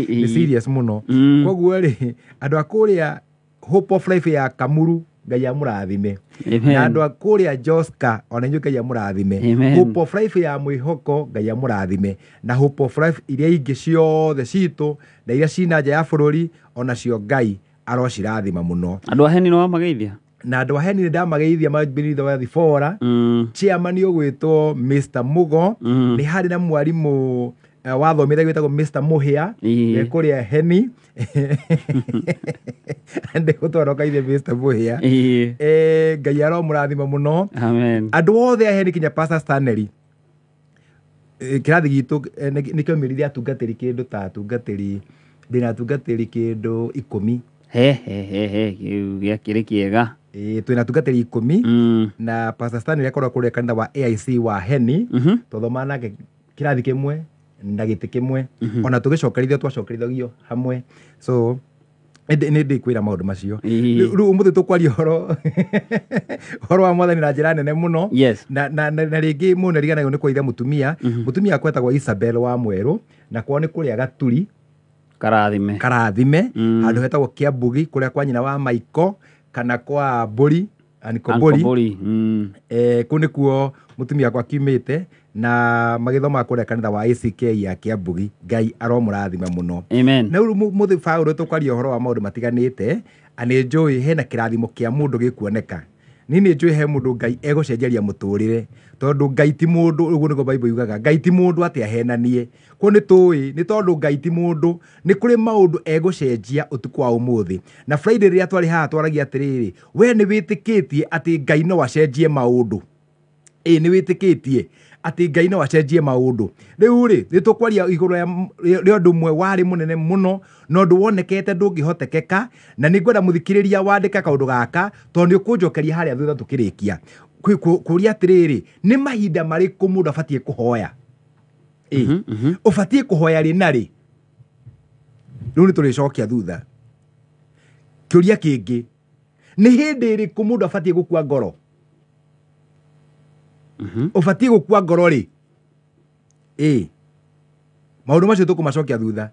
ni serious muno koguo ri andu akuria Hope of Life ya Kamuru Ngai amurathime na andu akuria Joska ona inyu Ngai amurathime Hope of Life ya Mwihoko Ngai amurathime na Hope of Life iria ingi ciothe citu na iria cina nja ya bururi ona cio Ngai arocirathima muno andu aheni no mageithia na andu aheni ndamageithia mabinitho wa thifora chairman ogwitwo Mr Mugo ni hari na mwarimu wathomire gwitagwo Mr Muhia kuria heni ande gutwara ithe Mr Muhia Ngai aromurathima muno amen andu othe aheni kinya Pastor Stanley kirathi gitu nikio mirithia atungatiri kindu ta atungatiri ndina atungatiri kindu 10 gĩa kĩrĩ kĩega twina tungatiri 10 na Pastor Stanley akorwo kuria kanitha wa AIC wa Heni tuthoma nake kirathi kimwe na giti kimwe ona tugicokerithio twacokerithagio hamwe so ndi kwira maundu macio riu umuthi tukwaria horo wa mwathani na njira nene muno na ringi muno riganayo ni kwaithia mutumia akwetagwo Isabel wa Mweru na kwao ni kuria Gaturi karathime handu hetagwo Kiambugi kuria kwa nyina wa Maiko kana kwa Mburi Aniko Mburi ku nikuo mutumia kwa kiumite na magithoma kuria kanitha wa ACK ya Kiambugi Ngai aromurathima muno amen na muthi Paulo tukwaria horo wa maundu matiganite ani njui hena kirathimo kia mundu gikuoneka nini njui he mundu Ngai egucenjeria muturire tondu Ngai ti mundu uguo niko Bible yugaga Ngai ti mundu ati ahenanie ko ni tui ni tondu Ngai ti mundu ni kuri maundu egucenjia utuku wa umuthi na Friday ria twari haha twaragia atiriri we ni witikitie ati Ngai no acenjie maundu ni witikitie ati Ngai no acenjie maundu riu ri nitukwaria iguru ya undu mwe wari munene muno no ndu wonekete ndungihotekeka na ningwenda muthikiriria wandika kaundu gaka tondu ni ukunjokeria haria thutha tukirikia kuria atiriri ni mahinda mariku mundu abatie kuhoya ubatie kuhoya ri nari riu ni turicokia thutha kiuria kingi ni hindi iriku mundu abatie gukua ngoro ubatie gukua ngoro ri maundu macio tukumacokia thutha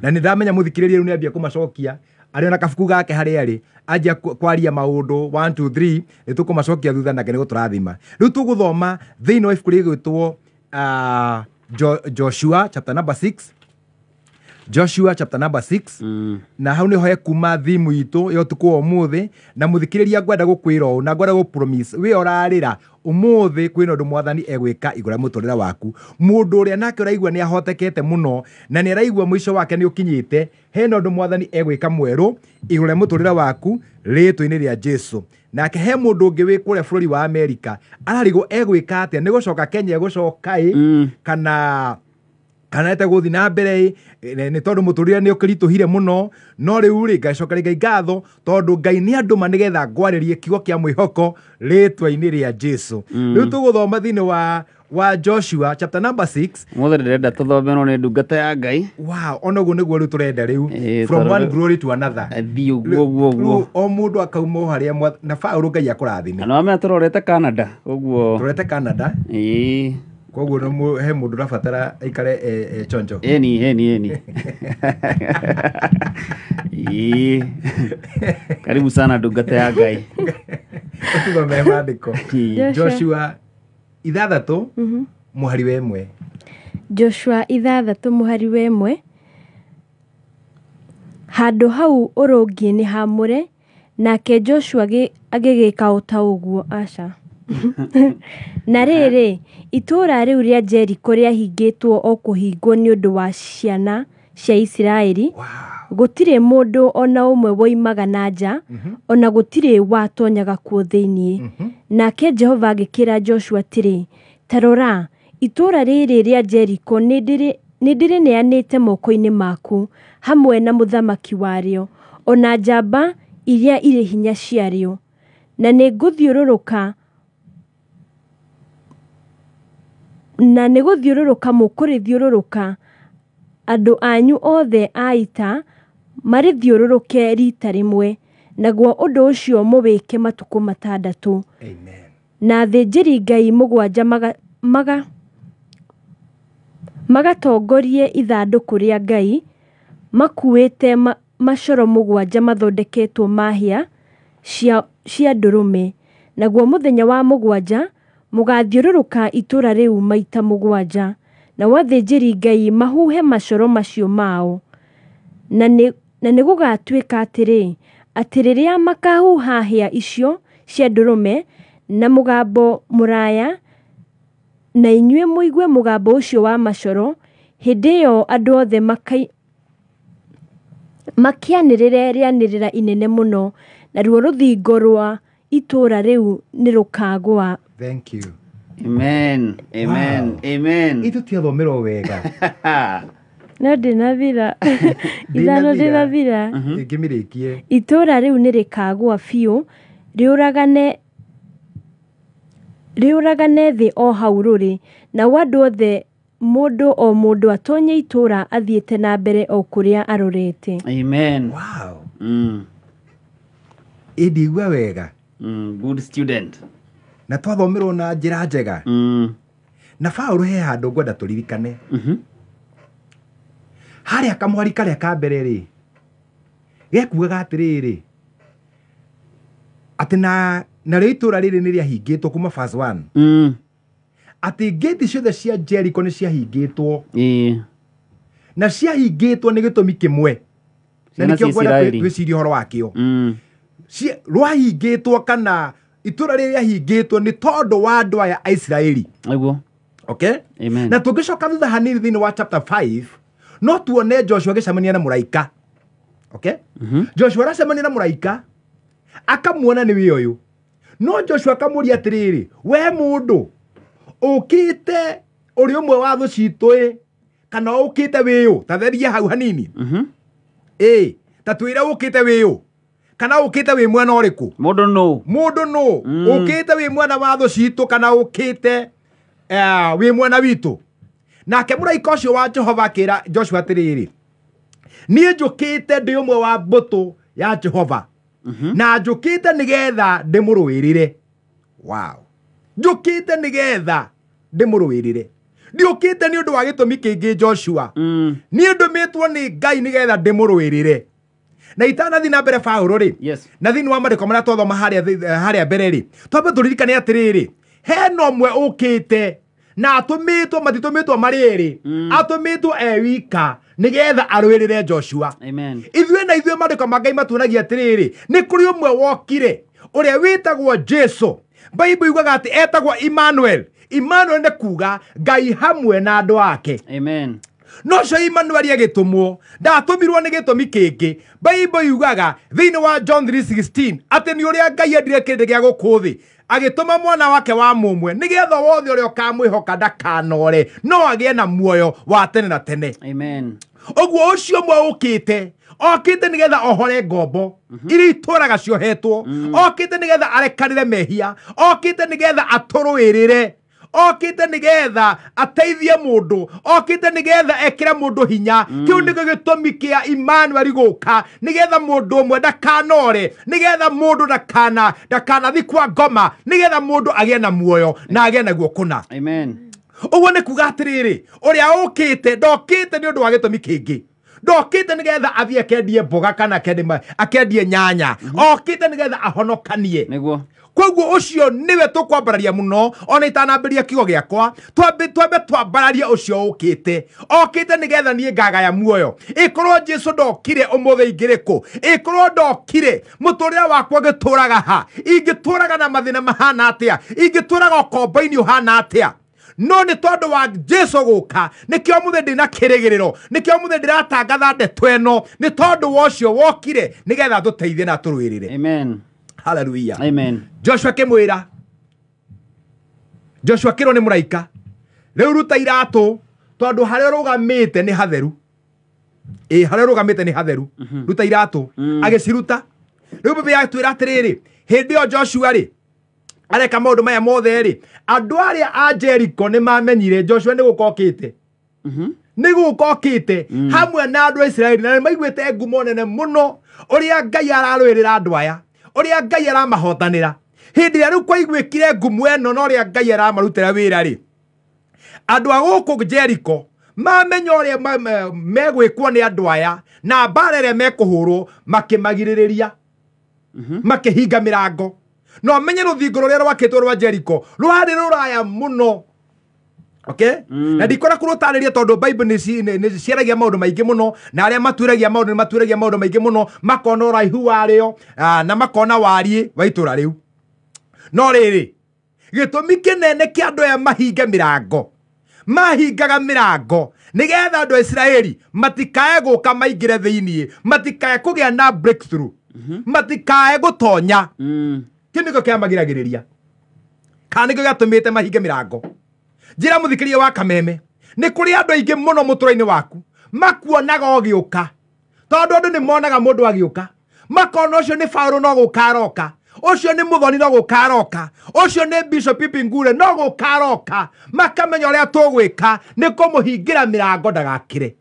na nindamenya muthikiriria riu ni ambia kumacokia ari ona kabuku gake hari ari anjia kwaria maundu 1 2 3 ni tukumacokia thutha na kene turathima riu tuguthoma thiini wa ibuku rigwitwo Joshua chapter number 6 na hau niho kuma thimu itu yo tuko umuthi na muthikiriria ngwenda gukwira u na ngwenda gu promise we orarira umuthi kwina undu mwathani egwika igura muturira waku mundu uria nake uraigua ni ahotekete muno na ni araigua mwisho wake ni ukinyite hena undu mwathani egwika mweru igura muturira waku ritwa-ini ria Jesu nake he mundu ungi wi kuria bururi wa America ararigo egwika atia ni gucoka Kenya gucoka kana ete guthi na mbere ni tondu muturire ni ukirituhire muno no riu ri ngacokeria Ngai ngatho tondu Ngai ni anduma nigetha ngwaririe kiugo kia mwihoko ritwa-ini ria Jesu riu tuguthoma thiini wa Joshua chapter number 6 mothe ndirenda tuthome no ni ndungata ya Ngai wow onoguo niguo riu turenda riu from one glory to another thi uguo o mundu akauma haria na Paulo Ngai akurathime no ame turorete Canada uguo turete Canada koguo no he mundu rabatara aikare chonjo eni karibu sana ndungata ya Ngai tuthome maandiko Joshua 6 muhari wa 1 Joshua 6 muhari wa 1 handu hau urungi ni hamure nake Joshua agigika uta uguo aca na riri itura riu ria Jericho ria hingitwo o kuhingwo ni undu wa ciana cia Isiraeli gutire mundu ona umwe woimaga na nja ona gutire watonyaga kuo thiini nake Jehova agikira Joshua tiri tarora itura riri ria Jericho nindiri neanite moko-ini maku hamwe na muthamaki wario ona njamba iria irĩ hinya ciarĩo, na nĩ ngũthiũrũrũka mũkũrĩthiũrũrũka andũ anyu othe a ita marĩthiũrũrũke rita rĩmwe, naguo ũndũ ũcio mũwĩke matukũ 6. Amen. Na athĩnjĩri Ngai 7 magatongorie ithandũkũ rĩa Ngai makuĩte macoro 7 mathondeketwo mahĩa cia ndũrũme, naguo mũthenya wa 7 mũgathiũrũrũka itũũra rĩu maita 7, na athĩnjĩri Ngai mahuhe macoro macio mao. Na nĩ gũgatuĩka atĩ rĩrĩa makahuha hĩa icio cia ndũrũme na mũgambo mũraya, na inyuĩ mũigue mũgambo ũcio wa macoro, hĩndĩ ĩyo andũ othe makĩanĩrĩre rĩanĩrĩra inene mũno, naruo rũthingo rwa itũũra rĩu nĩ rũkagũa. Thank you. Amen. Amen. Wow. Amen. Ituthiathomerwo wega. No ndĩnathira. Ithano ndĩnathira. Ngĩmĩrĩkie. Itũũra rĩu nĩ rĩkagũa biũ, rĩũragane thĩ o hau rũrĩ, na andũ othe mũndũ o mũndũ atonye itũũra athiĩte na mbere o kũrĩa arorete. Amen. Wow. Ndigua wega. Good student. Na twathomerwo na njĩra njega. Na Paũlũ he handũ ngwenda tũririkane. Harĩa kamwari karĩa ka mbere rĩ, gekugaga atĩrĩrĩ, atĩ narĩo itũũra rĩrĩ nĩ rĩahingĩtwo kuma verse 1. Atĩ ngĩti ciothe cia Jericho nĩ ciahingĩtwo. Na ciahingĩtwo nĩ gĩtũmi kĩmwe. Na nĩkĩo ngwenda twĩcirie ũhoro wakĩo. Rwahingĩtwo kana itũũra rĩrĩ rĩahingĩtwo nĩ tondũ wa andũ aya a Isiraeli. Aiguo. Okay? Amen. Na tũngĩcoka thutha hanini thĩinĩ wa chapter 5, no tuone Joshua agĩcemania na mũraika. Okay? Joshua aracemania na mũraika, akamuona nĩ wĩ ũyũ. No Joshua akamũria atĩrĩrĩ, we mũndũ, ũkĩte ũrĩ ũmwe wa thũ citũ kana ũkĩte wĩyũ? Ta theria hau hanini. Ta twĩre ũkĩte wĩyũ kana ũkĩte wĩ mwena ũrĩkũ? Mũndũ no. Ũkĩte wĩ mwena wa thũ citũ kana ũkĩte wĩ mwena witũ? Nake mũraika ũcio wa Jehova akĩra Joshua atĩrĩrĩ, niĩ njũkĩte ndĩ ũmwe wa mbũtũ ya Jehova, na njũkĩte nĩgetha ndĩmũrũĩrĩre. Wow. Njũkĩte nĩgetha ndĩmũrũĩrĩre. Ndiũkĩte nĩ ũndũ wa gĩtũmi kĩngĩ Joshua. Niĩ ndũmĩtwo nĩ Ngai nĩgetha ndĩmũrũĩrĩre. Na itanathi na mbere Paũlũ rĩ, na thĩinĩ wa maandĩko marĩa twathoma harĩa mbere rĩ, twambe tũririkane atĩrĩrĩ, hena ũmwe ũkĩte na atũmĩtwo, matitũmĩtwo marĩ erĩ, atũmĩtwo wika nĩgetha arũĩrĩre Joshua. Amen. Ithuĩ na ithuĩ maandĩko ma Ngai matuonagia atĩrĩrĩ, nĩ kũrĩ ũmwe wokire ũrĩa wĩtagwo Jesũ. Bible yugaga atĩ etagwo Emmanuel. Emmanuel nĩ kuga Ngai hamwe na andũ ake. Amen. No cio Emmanuel agĩtũmwo, ndatũmirwo nĩ gĩtũmi kĩngĩ. Bible yugaga thĩinĩ wa John 3:16 atĩ nĩ ũrĩa Ngai endire kĩrĩndĩ gĩa gũkũ thĩ, agĩtũma mwana wake wa mũmwe nĩgetha wothe ũrĩa ũkamwĩhoka ndakanore, no agĩe na muoyo wa tene na tene. Amen. Ũguo ũcio ũmwe okĩte nĩgetha ohore ngombo iria itũũraga ciohetwo, okĩte nĩgetha arekanĩre mehia, okĩte nĩgetha atũrũĩrĩre, okĩte nĩgetha ateithie mũndũ, okĩte nĩgetha ekĩre mũndũ hinya. Kĩu nĩkĩo gĩtũmi kĩa Emmanuel gũka, nĩgetha mũndũ ũmwe ndakanore, nĩgetha mũndũ ndakanathi kwa ngoma, nĩgetha mũndũ agĩe na muoyo na agĩe naguo kũna. Amen. Ũguo nĩ kuga atĩrĩrĩ, ũrĩa ũkĩte ndokĩte nĩ ũndũ wa gĩtũmi kĩngĩ. Ndokĩte nĩgetha athiĩ akendie mboga kana akendie nyanya. Okĩte nĩgetha ahonokanie. Nĩguo. Koguo ũcio niwe tũkwambararia mũno, ona itanambĩria kiugo gĩakwa, twambe twambararie ũcio ũkĩte. Okĩte nĩgetha niĩ ngagaya muoyo. Ĩkorwo Jesũ ndokire ũmũthĩ ingĩrĩkũ? Ĩkorwo ndokire mũtũrĩre wakwa gĩtũũraga ha? Ingĩtũũraga na mathĩna mahana atĩa? Ingĩtũũraga ũkombo-inĩ ũhana atĩa? No nĩ tondũ wa Jesũ gũka, nĩkĩo mũthĩ ndĩna kĩrĩgĩrĩro, nĩkĩo mũthĩ ndĩratangatha ndeto ĩno, nĩ tondũ wa ũcio wokire nĩgetha tũteithie na tũrũĩrĩre. Amen. Hallelujah. Amen. Joshua kĩmwĩra, Joshua kĩrwo nĩ mũraika, rĩu ruta iratũ tondũ harĩa ũrũgamĩte nĩ hatheru. haria rugamite ni hatheru ruta iratu agiciruta riu bibi yatwira atiriri hindi o Joshua ri areka maundu maya mothe ri andu aria a Jericho ni mamenyire Joshua ni gukokite ni gukokite hamwe na andu a Israeli na maiguite ngumo nene muno uria Ngai ararwirira andu aya uria Ngai aramahotanira hindi ya riu kwaiguikire ngumo eno no uria Ngai aramarutira wira ri andu a guku Jericho mamenya uria megwikwo ni andu aya na mbara iria mekuhurwo makimagiririria makihinga mirango no menye ruthingo ruria rwakitwo rwa Jericho rwari ruraya muno okay na ndikora kurutariria tondu Bible ni ciaragia maundu maingi muno na aria matuiragia maundu maingi muno makona uraihu wario na makona warie wa itura riu no riri gitumi kinene kia andu aya mahinga mirango mahingaga mirango nigetha andu a Israeli matikae guka maingire thiini matikae kugia na breakthrough matikae gutonya kiniko kia magiragiriria kaniko gatumite mahinge mirango njira muthikirie wa Kameme ni kuri andu aingi muno muturaini waku makuonaga ogiuka tondu andu ni monaga mundu agiuka makona ucio ni Paulo no gukaroka ucio ni Muthoni no gukaroka ucio ni Bishop Pingure no gukaroka makamenya uria tugwika ni kumuhingira mirango ndagakire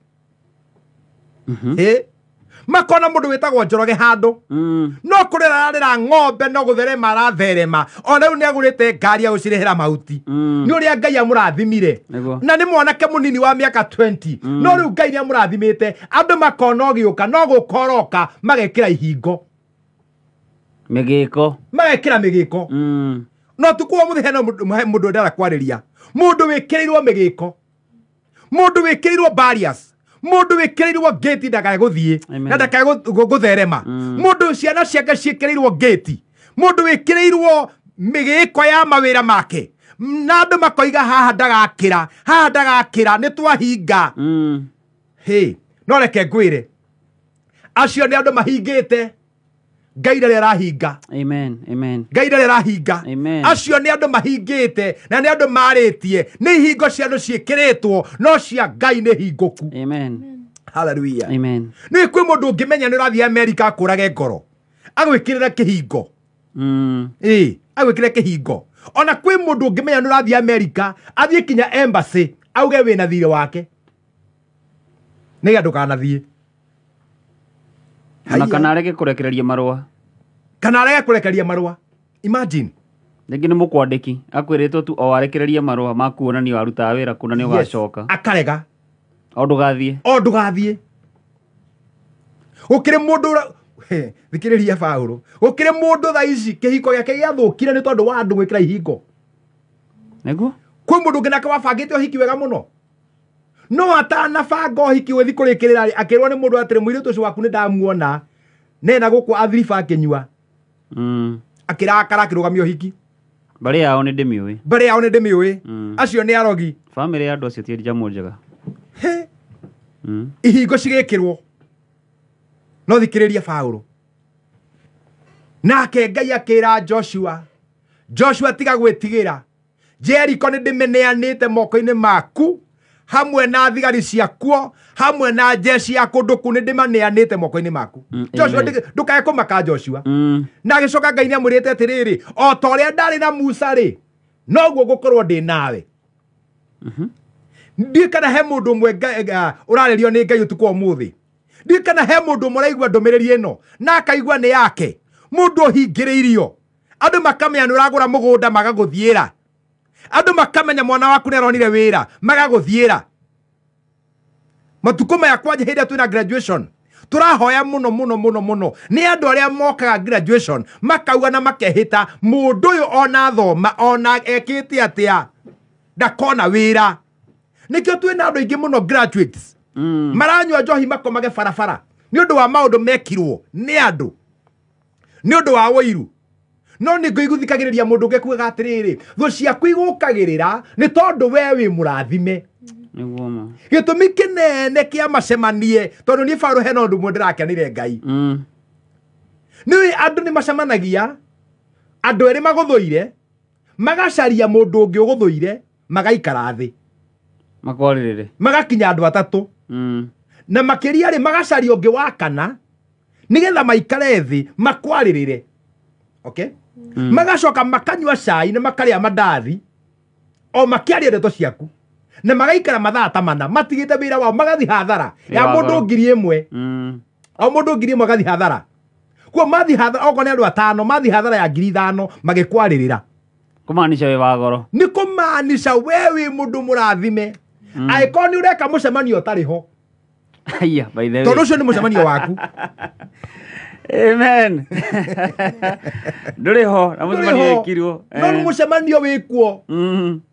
makona mundu witagwo Njoroge handu no kurira ng'ombe no gutherema aratherema ona riu ni agurite ngari ya gucirihira mahuti ni uria Ngai amurathimire na ni mwanake munini wa miaka 20 no riu Ngai ni amurathimite andu makona ogiuka no gukoroka magekira ihingo magekira migiko no tukuwa muthi hena mundu ndara kwariria mundu wikirirwo migiko mundu wikirirwo barriers mundu wikirirwo gate ndakae guthie na ndakae gutherema mundu ciana ciake cikirirwo gate mundu wikirirwo migiko ya mawira make na andu makoiga haha ndagakira ni twahinga no reke ngwire acio ni andu mahingite Ngai ndari arahinga Ngai ndari arahinga acio ni andu mahingite na ni andu maritie ni hingo cia andu cikiritwo no cia Ngai ni hinguku hallelujah ni kwi mundu ungimenya ni urathie America akurage ngoro agwikirira kihingo agwikirira kihingo ona kwi mundu ungimenya ni urathie America athie kinya embassy auge wina thire wake ni andu kanathie na kana arege kurekereria marua imagine Ningi ni mukwandiki akwiritwo tu o arekererie marua makuonania aruta wira kuna ni ugacoka akarega o ndugathie ukire mundu thikiriria Paulo ukire mundu tha ici kihiko giake giathukire ni tondu wa andu gwikira ihingo niguo kwi mundu nginake wabangite uhiki wega muno no atanabanga uhiki withi kurikirira akirwo ni mundu atire muiritu ucio waku ni ndamuona nena guku athiriba akinyua akirakara akirugamia uhiki bari yao ni ndimiui acio ni arogi family ya andu acio ti jamu njega ihingo cigikirwo no thikiriria Paulo nake Ngai akira Joshua tiga gwitigira Jericho ni ndimeneanite moko-ini maku hamwe na thigari ciakuo hamwe na jeshi ya kundu kuni ndimaneanite moko-ini maku Joshua ndukae kumaka Joshua na agicoka Ngai ni amwirite atiriri o ta uria ndari na Musa ri noguo gukorwo ndi nawe ndikana he mundu mwe urarerio ni Ngai utuko umuthi ndikana he mundu muraigwa ndumiriri ino na akaigwa ni yake mundu hingiriirio andu makamenya ni uragura mugunda magaguthiira andu makamenya mwana waku ni aronire wira magaguthiira matuko maya kwaje hĩndĩ twina graduation turahoya muno ni andu aria mokaga graduation makauga na makehita mundu uyu ona thoma ona ekite atia ndakona wira nikio twina andu ingi muno graduates maranywa njohi makomage barabara ni undu wa maundu mekirwo ni andu ni undu wa woiru no ni Ngai guthikagiriria mundu ngekuga atiriri thu ciaku igukagirira ni tondu we wi murathime niguo ma gitumi kinene kia macemanie tondu ni Paulo hena undu ndirakenire Ngai ni andu ni macemanagia andu eri maguthuire magacaria mundu ungi uguthuire magaikara thi makoririre magakinya andu atatu na makiria ri magacaria ungi wa kana nigetha maikare thi makwaririre. Okay? Magacoka makanyua cai na makaria mandathi o makiaria ndeto ciaku na magaikara mathaa ta mana matigite wira wao magathi hathara ya mundu 1,000 o mundu 1,000 magathi hathara. Kwa mathi hathara oko ni andu 5 mathi hathara ya 5,000 magikwaririra. Kumaanisha we wagoro. Ni kumaanisha wewe mundu murathime. Aiko ni ureka mucemanio tariho. Aya, by the way. Tondu cio ni mucemanio waku. Amen. Nduriho na mucemanio wikirwo. No ni mucemanio wikuo.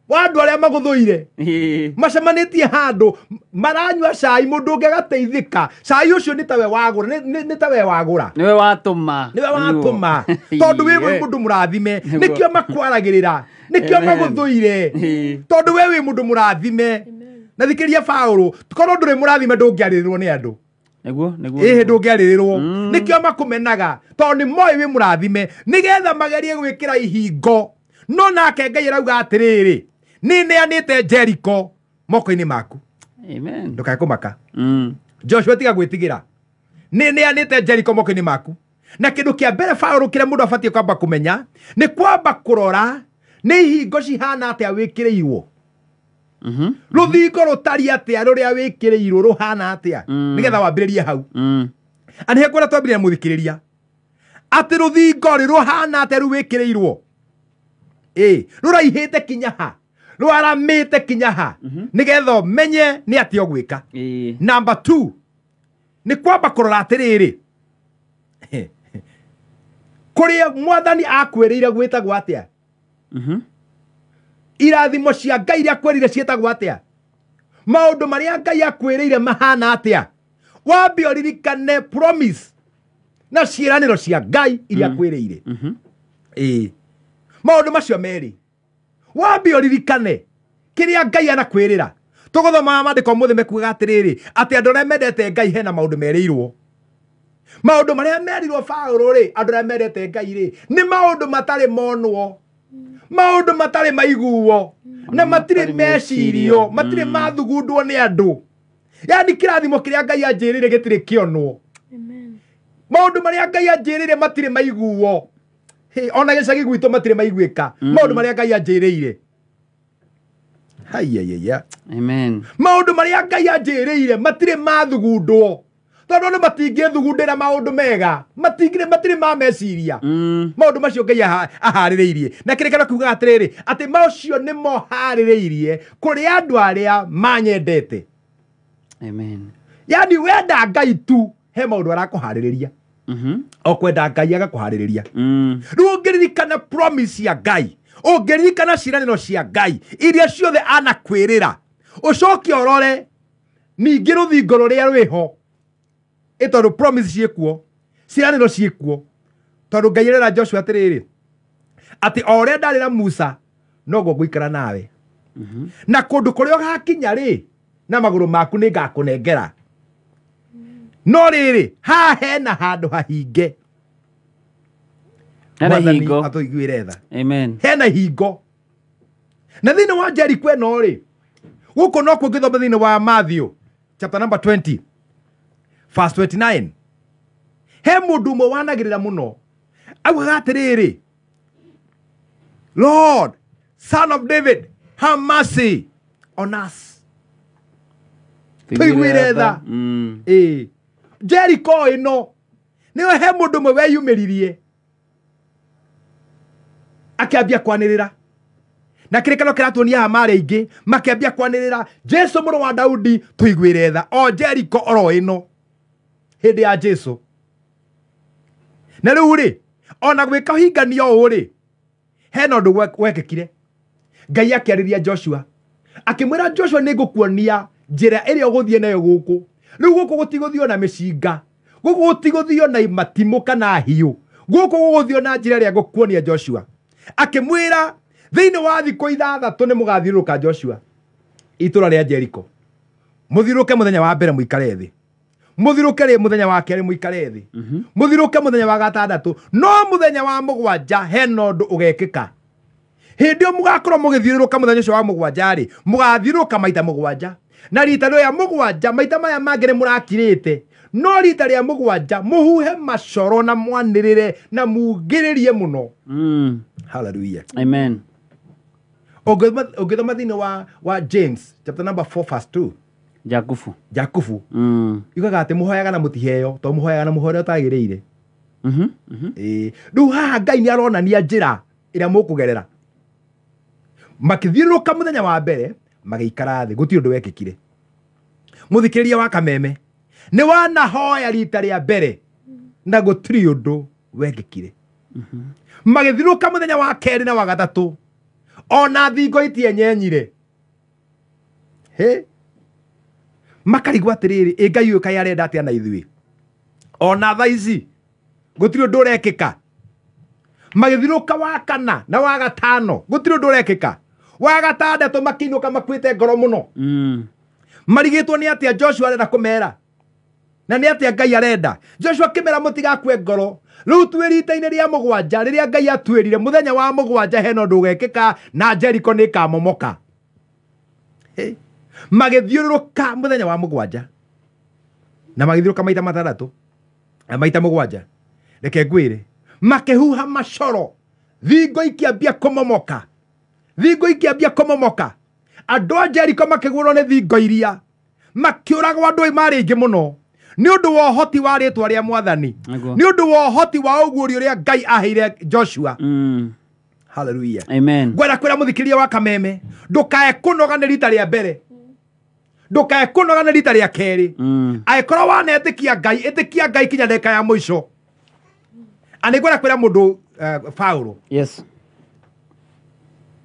Wandu aria maguthuire macemanitie handu maranyua cai mundu ungi agateithika. Cai ucio ni tawe wagura ni tawe wagura. Niwe watuma. Niwe watuma. Tondu wewe mundu murathime nikio makwaragirira. Nikio maguthuire. Tondu wewe mundu murathime. Na thikiria Paulo tukorwo nduri murathime ndungiaririrwo ni andu. Neguo ndungiaririrwo. Nikio makumenaga tondu ni moyo wi murathime nigetha magerie gwikira ihingo. No nake Ngai arauga atiriri ni neanite Jericho moko-ini maku. Amen. Ndukae kumaka. Joshua tiga gwitigira. Ni neanite Jericho moko-ini maku. Na kindu kia mbere Paulo kire mundu abatie kwamba kumenya ni kwamba kurora ni ihingo cihana atia wikireirwo. Ruthingo rutari atia ruria wikireirwo ruhana atia nigetha wambiririe hau. Ani hekwenda twambiririe muthikiriria ati ruthingo ruhana atia ru wikireirwo. Ruraihite kinya ha rwaramite kinya ha nigetha menye ni ati ogwika. Number 2 ni kwamba kurora atiriri kuria mwathani akwirire gwitagwo atia. Irathimo cia Ngai iria akwirire cietagwo atia. Maundu maria Ngai akwirire mahana atia. Wambe uririkane promise na ciiraniro cia Ngai iria akwirire. Maundu macio meri wambe uririkane kiria Ngai anakwirira. Tuguthoma maandiko mothe mekuga atiriri ati andu aria mendete Ngai hena maundu merirwo. Maundu maria merirwo Paulo ri andu aria mendete Ngai ri ni maundu matari monwo. Maundu matari maiguo na matire mecirio matire mathugundwo ni andu. Yani kirathimo kiria Ngai anjirire gitire kionwo. Maundu maria Ngai anjirire matire maiguo. Ona gicagi gwitu matire maiguika. Maundu maria Ngai anjirire. Hayayaya. Amen. Maundu maria Ngai anjirire matire mathugundwo. Tondu ni matingithugundira maundu mega. Matire ma meciria. Maundu macio Ngai ahaririirie. Na kirekera kuga atiriri ati macio ni mo haririirie kuri andu aria manyendete. Amen. Yani wenda Ngai tu he maundu arakuhaririria. Okwenda Ngai agakuhaririria. Rungirikana promise ya Ngai. Ungiririkana ciiraniro cia Ngai iria ciothe anakwirira. Ucoke orore ningi ruthingo ruria rwiho. Tondu promise ciekuo ciiraniro ciekuo. Tondu Ngai arera Joshua atiriri ati oria ndarira Musa noguo nguikara nawe. Na kundu kuria ugakinya ri na maguru maku ni ngakunengera. No riri ha hena handu hahinge. Hena hingo. Atuiguire tha. Amen. Hena hingo. Na thini wa Jericho no ri guko no ku ngithoma thini wa Matthew chapter number 20 verse 29. He mundu mo wanagirira muno auga atiriri, Lord, Son of David, have mercy on us. Tuiguire tha. Jericho ino niwe he mundu mwe weyumiririe akiambia kwanirira. Na kirekano kiratuonia amari aingi makiambia kwanirira Jesu muru wa Daudi tuiguire tha. O Jericho oro ino hindi ya Jesu. Na riu ri ona gwika hinganio uri hena undu wekekire. Ngai akiariria Joshua akimwira Joshua ni ngukuonia njira iria uguthie nayo guku. Riu guku gutiguthio na micinga, guku gutiguthio na matimu kana hiu, guku guguthio na njira iria ngukuonia Joshua. Akimwira thiini wa thikũ 6 ni mugathiuruka Joshua itura ria Jericho. Muthiruke muthenya wa mbere muikare thi, muthiruke ri muthenya wa keri muikare thi, muthiruke muthenya wa gatandatu, no muthenya wa mugwanja hena undu ugekika. Hindi o mugakorwo mugithiuruka muthenya ucio wa mugwanja ri mugathiuruka maita mugwanja. na rita rĩa mũgwanja maita maya mangĩ nĩ mũrakirĩte, no rita rĩa mũgwanja mũhuhe macoro na mwanĩrĩre na mugĩrĩrie mũno. Hallelujah. Amen. Ũngĩthoma thĩinĩ wa James chapter number 4 verse 2. Jakubu. Yugaga atĩ mũhoyaga na mũtiheo, to mũhoyaga na mũhoya ũtagĩrĩire. Rĩu haha Ngai nĩ aronania njĩra ĩrĩa mũkũgerera. Makĩthiũrũrũka mũthenya wa mbere, magĩikara thĩ, gũtirĩ ũndũ wekĩkire. Mũthikĩrĩria wa Kameme, nĩ wanahoya rita rĩa mbere na gũtirĩ ũndũ wekĩkire. Magĩthiũrũrũka mũthenya wa kerĩ na wa gatatũ, ona thingo itienyenyire. Makarigwo atĩrĩrĩ, Ngai ũyũ kaĩ arenda atĩa na ithuĩ? Ona thaa ici gũtirĩ ũndũ ũrekĩka. Magĩthiũrũrũka wa kana na wa gatano, gũtirĩ ũndũ ũrekĩka. Wa gatandatũ makĩinũka makuĩte ngoro mũno. Marigĩtwo nĩ atĩa Joshua arenda kũmera, na nĩ atĩa Ngai arenda. Joshua kĩmera mũtigakue ngoro. Rĩu twĩrita-inĩ rĩa mũgwanja, rĩrĩa Ngai atwĩrire mũthenya wa mũgwanja hena ũndũ ũgekĩka na Jericho nĩ ĩkamomoka. Magĩthiũrũrũka mũthenya wa mũgwanja na magĩthiũrũrũka maita matandatũ na maita mũgwanja. Reke ngwĩre, makĩhuha macoro, thingo ikĩambia kũmomoka. Andũ a Jericho makĩgũrwo nĩ thingo iria, makĩũragwo andũ marĩ aingĩ mũno nĩ ũndũ wa ũhoti wa rĩĩtwa rĩa Mwathani, nĩ ũndũ wa ũhoti wa ũguũrio ũrĩa Ngai aheire Joshua. Hallelujah. Amen. Ngwenda kwĩra mũthikĩrĩria wa Kameme, ndũkae kũnoga nĩ rita rĩa mbere, ndũkae kũnoga nĩ rita rĩa kerĩ. Angĩkorwo wanetĩkia Ngai, ĩtĩkia Ngai kinya ndeka ya mũico. Ani ngwenda kwĩra mũndũ Paulo, yes,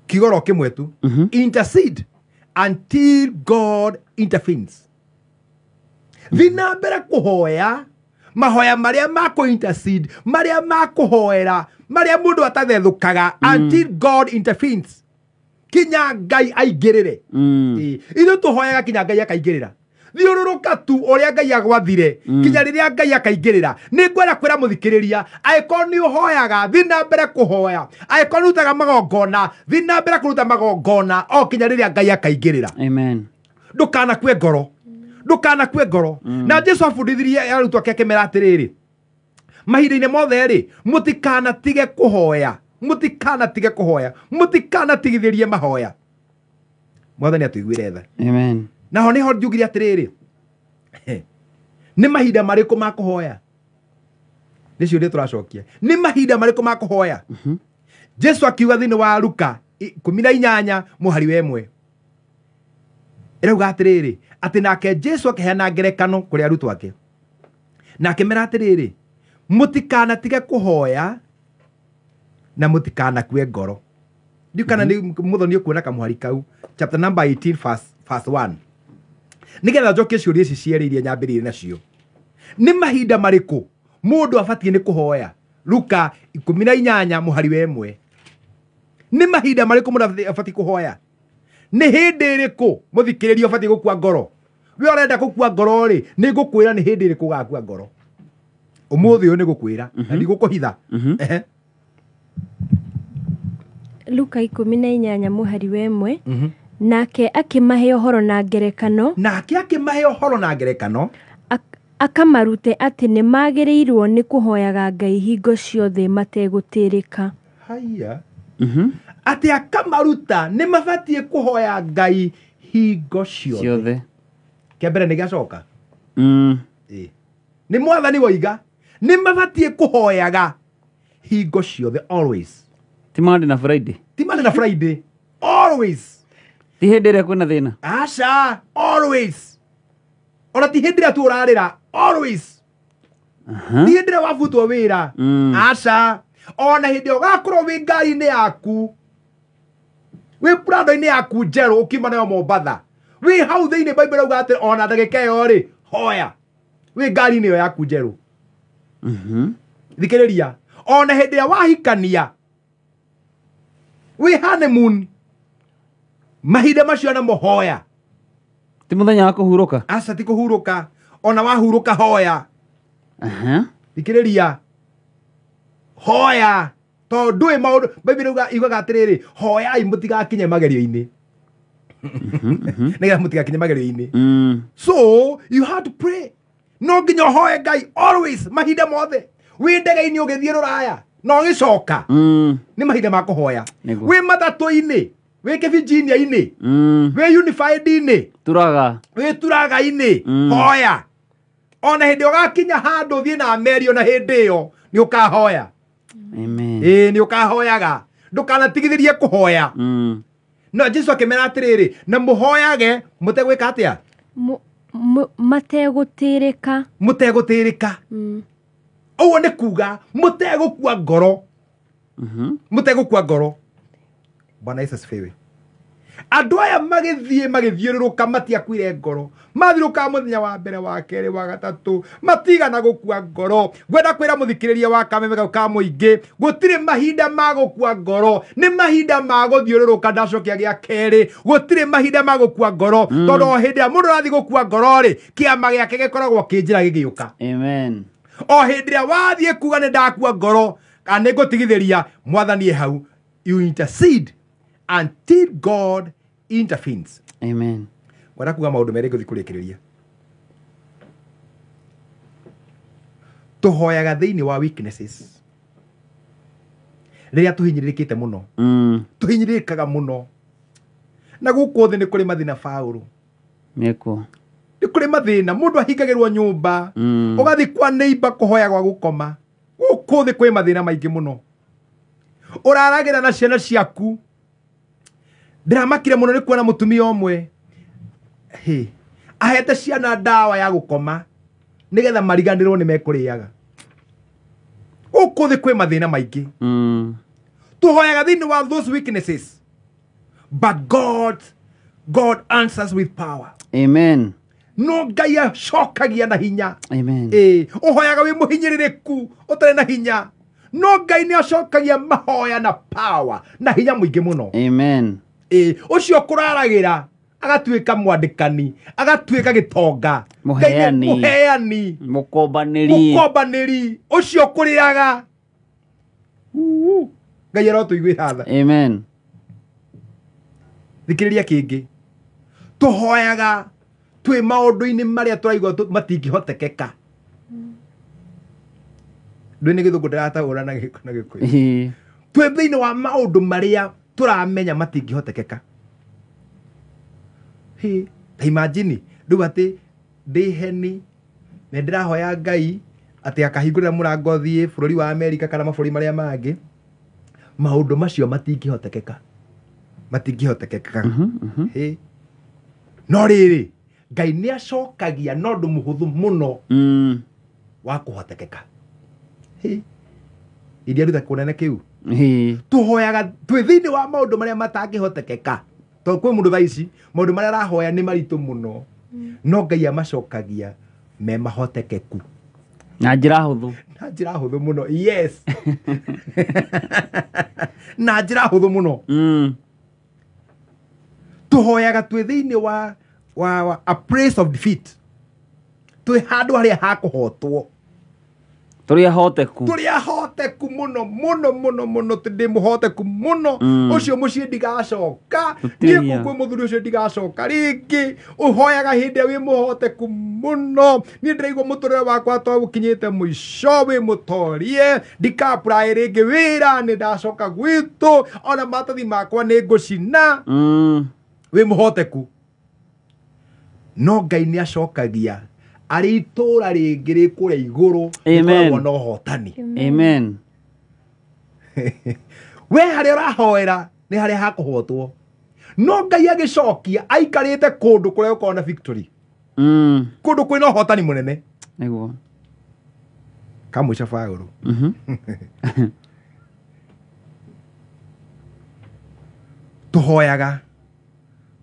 kigoro kĩmwe tu, intercede until God intervenes. Thina mbere kũhoya mahoya marĩa makũ intercede, marĩa makũhoera, marĩa mũndũ atathethũkaga, until God intervenes. Kinya Ngai aingĩrĩre. Ithuĩ tũhoyaga kinya Ngai akaingĩrĩra. Thiũrũrũka tu ũrĩa Ngai agwathire kinya rĩrĩa Ngai akaingĩrĩra. Nĩ ngwenda kwĩra mũthikĩrĩria, angĩkorwo nĩ ũhoyaga, thiĩ na mbere kũhoya. Angĩkorwo nĩ ũrutaga magongona, thiĩ na mbere kũruta magongona o kinya rĩrĩa Ngai akaingĩrĩra. Amen. Ndũkanakue ngoro, ndũkanakue ngoro. Na Jesũ abundithirie arutwo ake akĩmera atĩrĩrĩ, mahinda-inĩ mothe rĩ, mũtikanatige kũhoya, mũtikanatige kũhoya, mũtikanatigithĩrie mahoya. Mwathani atũiguĩre tha. Amen. Naho niho njugire atĩrĩrĩ, nĩ mahinda marĩkũ ma kũhoya? Nĩ ciũria tũracokia. Nĩ mahinda marĩkũ ma kũhoya? Jesũ akiuga thĩinĩ wa Luka 18 mũhari wa 1, ĩrauga atĩrĩrĩ, atĩ nake Jesũ akĩheana ngerekano kũrĩ arutwo ake, na akĩmera atĩrĩrĩ, mũtikanatige kũhoya na mũtikanakue ngoro. Ndiũ kana nĩ mũthoni ũkuona kamũhari kau, chapter number 18 verse 1. Nigetha njokie ciũria ici cierĩ iria nyambĩrĩire nacio. Nĩ mahinda marĩkũ mũndũ abatiĩ nĩ kũhoya? Luka 18 mũhari wa 1. Nĩ mahinda marĩkũ mũndũ abatiĩ kũhoya? Nĩ hĩndĩ ĩrĩkũ mũthikĩrĩria abatiĩ gũkua ngoro? We ũrenda gũkua ngoro rĩ, nĩ ngũkwĩra nĩ hĩndĩ ĩrĩkũ ũgakua ngoro. Ũmũthĩ ũyũ nĩ ngũkwĩra na ndigũkũhitha. Luka 18 mũhari wa 1. Nake akĩmahe ũhoro na ngerekano, akamarute atĩ nĩ magĩrĩirwo nĩ kũhoyaga Ngai hingo ciothe mategũtĩrĩka. Haya. Atĩ akamaruta nĩ mabatiĩ kũhoya Ngai hingo ciothe. Kĩambere nĩ gĩacoka. Nĩ Mwathani woiga nĩ mabatiĩ kũhoyaga hingo ciothe, always. Ti Monday na Friday. Ti Monday na Friday. Always. Ti hĩndĩ ĩrĩa kwĩna thĩna. Aca, always. Ona ti hĩndĩ ĩrĩa tu ũrarĩra, always. Ti hĩndĩ ĩrĩa wabutwo wĩra. Aca, ona hĩndĩ ĩyo ũgakorwo wĩ ngari-inĩ yaku, wĩ prado-inĩ yaku njerũ ũkiuma nayo Mombatha, wĩ hau thĩinĩ Bible auga atĩ ona ndagĩka ĩyo rĩ, hoya. Wĩ ngari-inĩ ĩyo yaku njerũ. Thikĩrĩria, ona hĩndĩ ĩrĩa wahikania, wĩ honeymoon, mahinda macio na mũhoya. Ti mũthenya wa kũhurũka. Aca ti kũhurũka, ona wahurũka hoya. Thikĩrĩria, hoya, tondũ ndũĩ maũndũ. Bible yugaga atĩrĩrĩ, hoyai mũtigakinye magerio-inĩ. Nĩgetha mũtigakinye magerio-inĩ. So you have to pray. No nginya ũhoe Ngai always, mahinda mothe. Wĩ ndege-inĩ ũgĩthiĩ Rũraya no gĩcoka nĩ mahinda ma kũhoya. Wĩ matatũ-inĩ, wĩ Virginia-inĩ, wĩ Unified-inĩ, wĩ Turaga-inĩ, hoya. Ona hĩndĩ ũgakinya handũ ũthiĩ na meri, ona hĩndĩ ĩyo nĩ ũkahoya. Nĩ ũkahoyaga, ndũkanatigithĩrie kũhoya. No Jesu akĩmera atĩrĩrĩ, na mũhoyage mũtegwĩka atĩa? Mategũtĩrĩka. Mũtegũtĩrĩka. Ũguo nĩ kuga mũtegũkua ngoro. Mũtegũkua ngoro. Bwana Yesu asifiwe. Andũ aya magĩthiũrũrũka matiakuire ngoro. Mathiũrũrũka mũthenya wa mbere, wa kerĩ, wa gatatũ, matigana gũkua ngoro. Ngwenda kwĩra mũthikĩrĩria wa Kameme ka mũingĩ, gũtirĩ mahinda ma gũkua ngoro, nĩ mahinda ma gũthiũrũrũka. Ndacokia gĩa kerĩ, gũtirĩ mahinda ma gũkua ngoro, tondũ o hĩndĩ ĩrĩa mũndũ arathiĩ gũkua ngoro-rĩ, kĩama gĩake gĩkoragwo kĩnjĩra gĩgĩũka. Amen. O hĩndĩ ĩrĩa wathiĩ kuga nĩ ndakua ngoro, kana nĩngũtigithĩria, Mwathani hau, you intercede until God intervenes. Amen. Wenda kuga maũndũ merĩ ngũthiĩ kũrĩkĩrĩria. Tũhoyaga thĩinĩ wa weaknesses. Rĩrĩa tũhinyĩrĩrĩkĩte mũno. Tũhinyĩrĩrĩkaga mũno. Na gũkũ thĩ nĩ kũrĩ mathĩna Paũlũ. Nĩkuo. Nĩ kũrĩ mathĩna, mũndũ ahingagĩrwo nyũmba, ũgathiĩ kwa neighbor kũhoya gwa gũkoma. Gũkũ thĩ kwĩ mathĩna maingĩ mũno. Ũraragĩra na ciana ciaku. Ndĩramakire mũno nĩ kuona mũtumia ũmwe ahete ciana ndawa ya gũkoma nĩgetha mariganĩrwo nĩ mekũrĩaga. Gũkũ thĩ kwĩ mathĩna maingĩ. Tũhoyaga thĩinĩ wa those weaknesses, but God answers with power. Amen. No Ngai acokagia na hinya. Amen. Ũhoyaga wĩ mũhinyĩrĩrĩku ũtarĩ na hinya, no Ngai nĩ acokagia mahoya na power na hinya mũingĩ mũno. Amen. Ũcio kũraragĩra agatuĩka mwandĩkani, agatuĩka gĩtonga, mũheani, mũkombanĩri, ũcio kũrĩaga. Ngai arotũiguĩra tha. Amen. Thikĩrĩria kĩngĩ, tũhoyaga twĩ maũndũ-inĩ marĩa tũraigua matingĩhotekeka. Ndũĩ nĩ gĩthũngũ ndĩratahũra na Gĩkũyũ. Twĩ thĩinĩ wa maũndũ marĩa tũramenya matingĩhotekeka. Ta imagine rĩu atĩ ndĩ heni na ndĩrahoya Ngai atĩ akahingũrĩra mũrango thiĩ bũrũri wa Amerika kana mabũrũri marĩa mangĩ. Maũndũ macio matingĩhotekeka. Matingĩhotekeka. No rĩrĩ, Ngai nĩ acokagia na ũndũ mũhũthũ mũno wa kũhotekeka. Iria ruta kũnene kĩu. Tũhoyaga twĩ thĩinĩ wa maũndũ marĩa matangĩhotekeka. Tondũ kwĩ mũndũ thaa ici maũndũ marĩa arahoya nĩ maritũ mũno, no Ngai amacokagia me mahotekeku. Na njĩra hũthũ. Na njĩra hũthũ mũno. Yes. Na njĩra hũthũ mũno. Tũhoyaga twĩ thĩinĩ wa a place of defeat. Twĩ handũ harĩa hakũhotwo. Tũrĩ ahoteku mũno mũno mũno mũno, ndĩ mũhoteku mũno. Ũcio mũciĩ ndigacoka, niĩ kwĩ mũthuri ũcio ndigacoka rĩngĩ. Ũhoyaga hĩndĩ ĩrĩa wĩ mũhoteku mũno. Niĩ ndĩraigua mũtũrĩre wakwa to ũkinyĩte mũico, wĩ mũtorie, ndika-apply rĩngĩ wĩra, nĩ ndacoka gwitũ, ona maratathi makwa nĩ ngũcina. Wĩ mũhoteku. No Ngai nĩ acokagia arĩ itũra rĩngĩ rĩkũrĩa igũrũ rĩkoragwo na ũhotani. Amen. We harĩa ũrahoera nĩ harĩa hakũhotwo, no Ngai agĩcokia aikarĩte kũndũ kũrĩa gũkoragwo na victory, kũndũ kwĩna ũhotani mũnene. Nĩguo kamũica Paũlũ. Tũhoyaga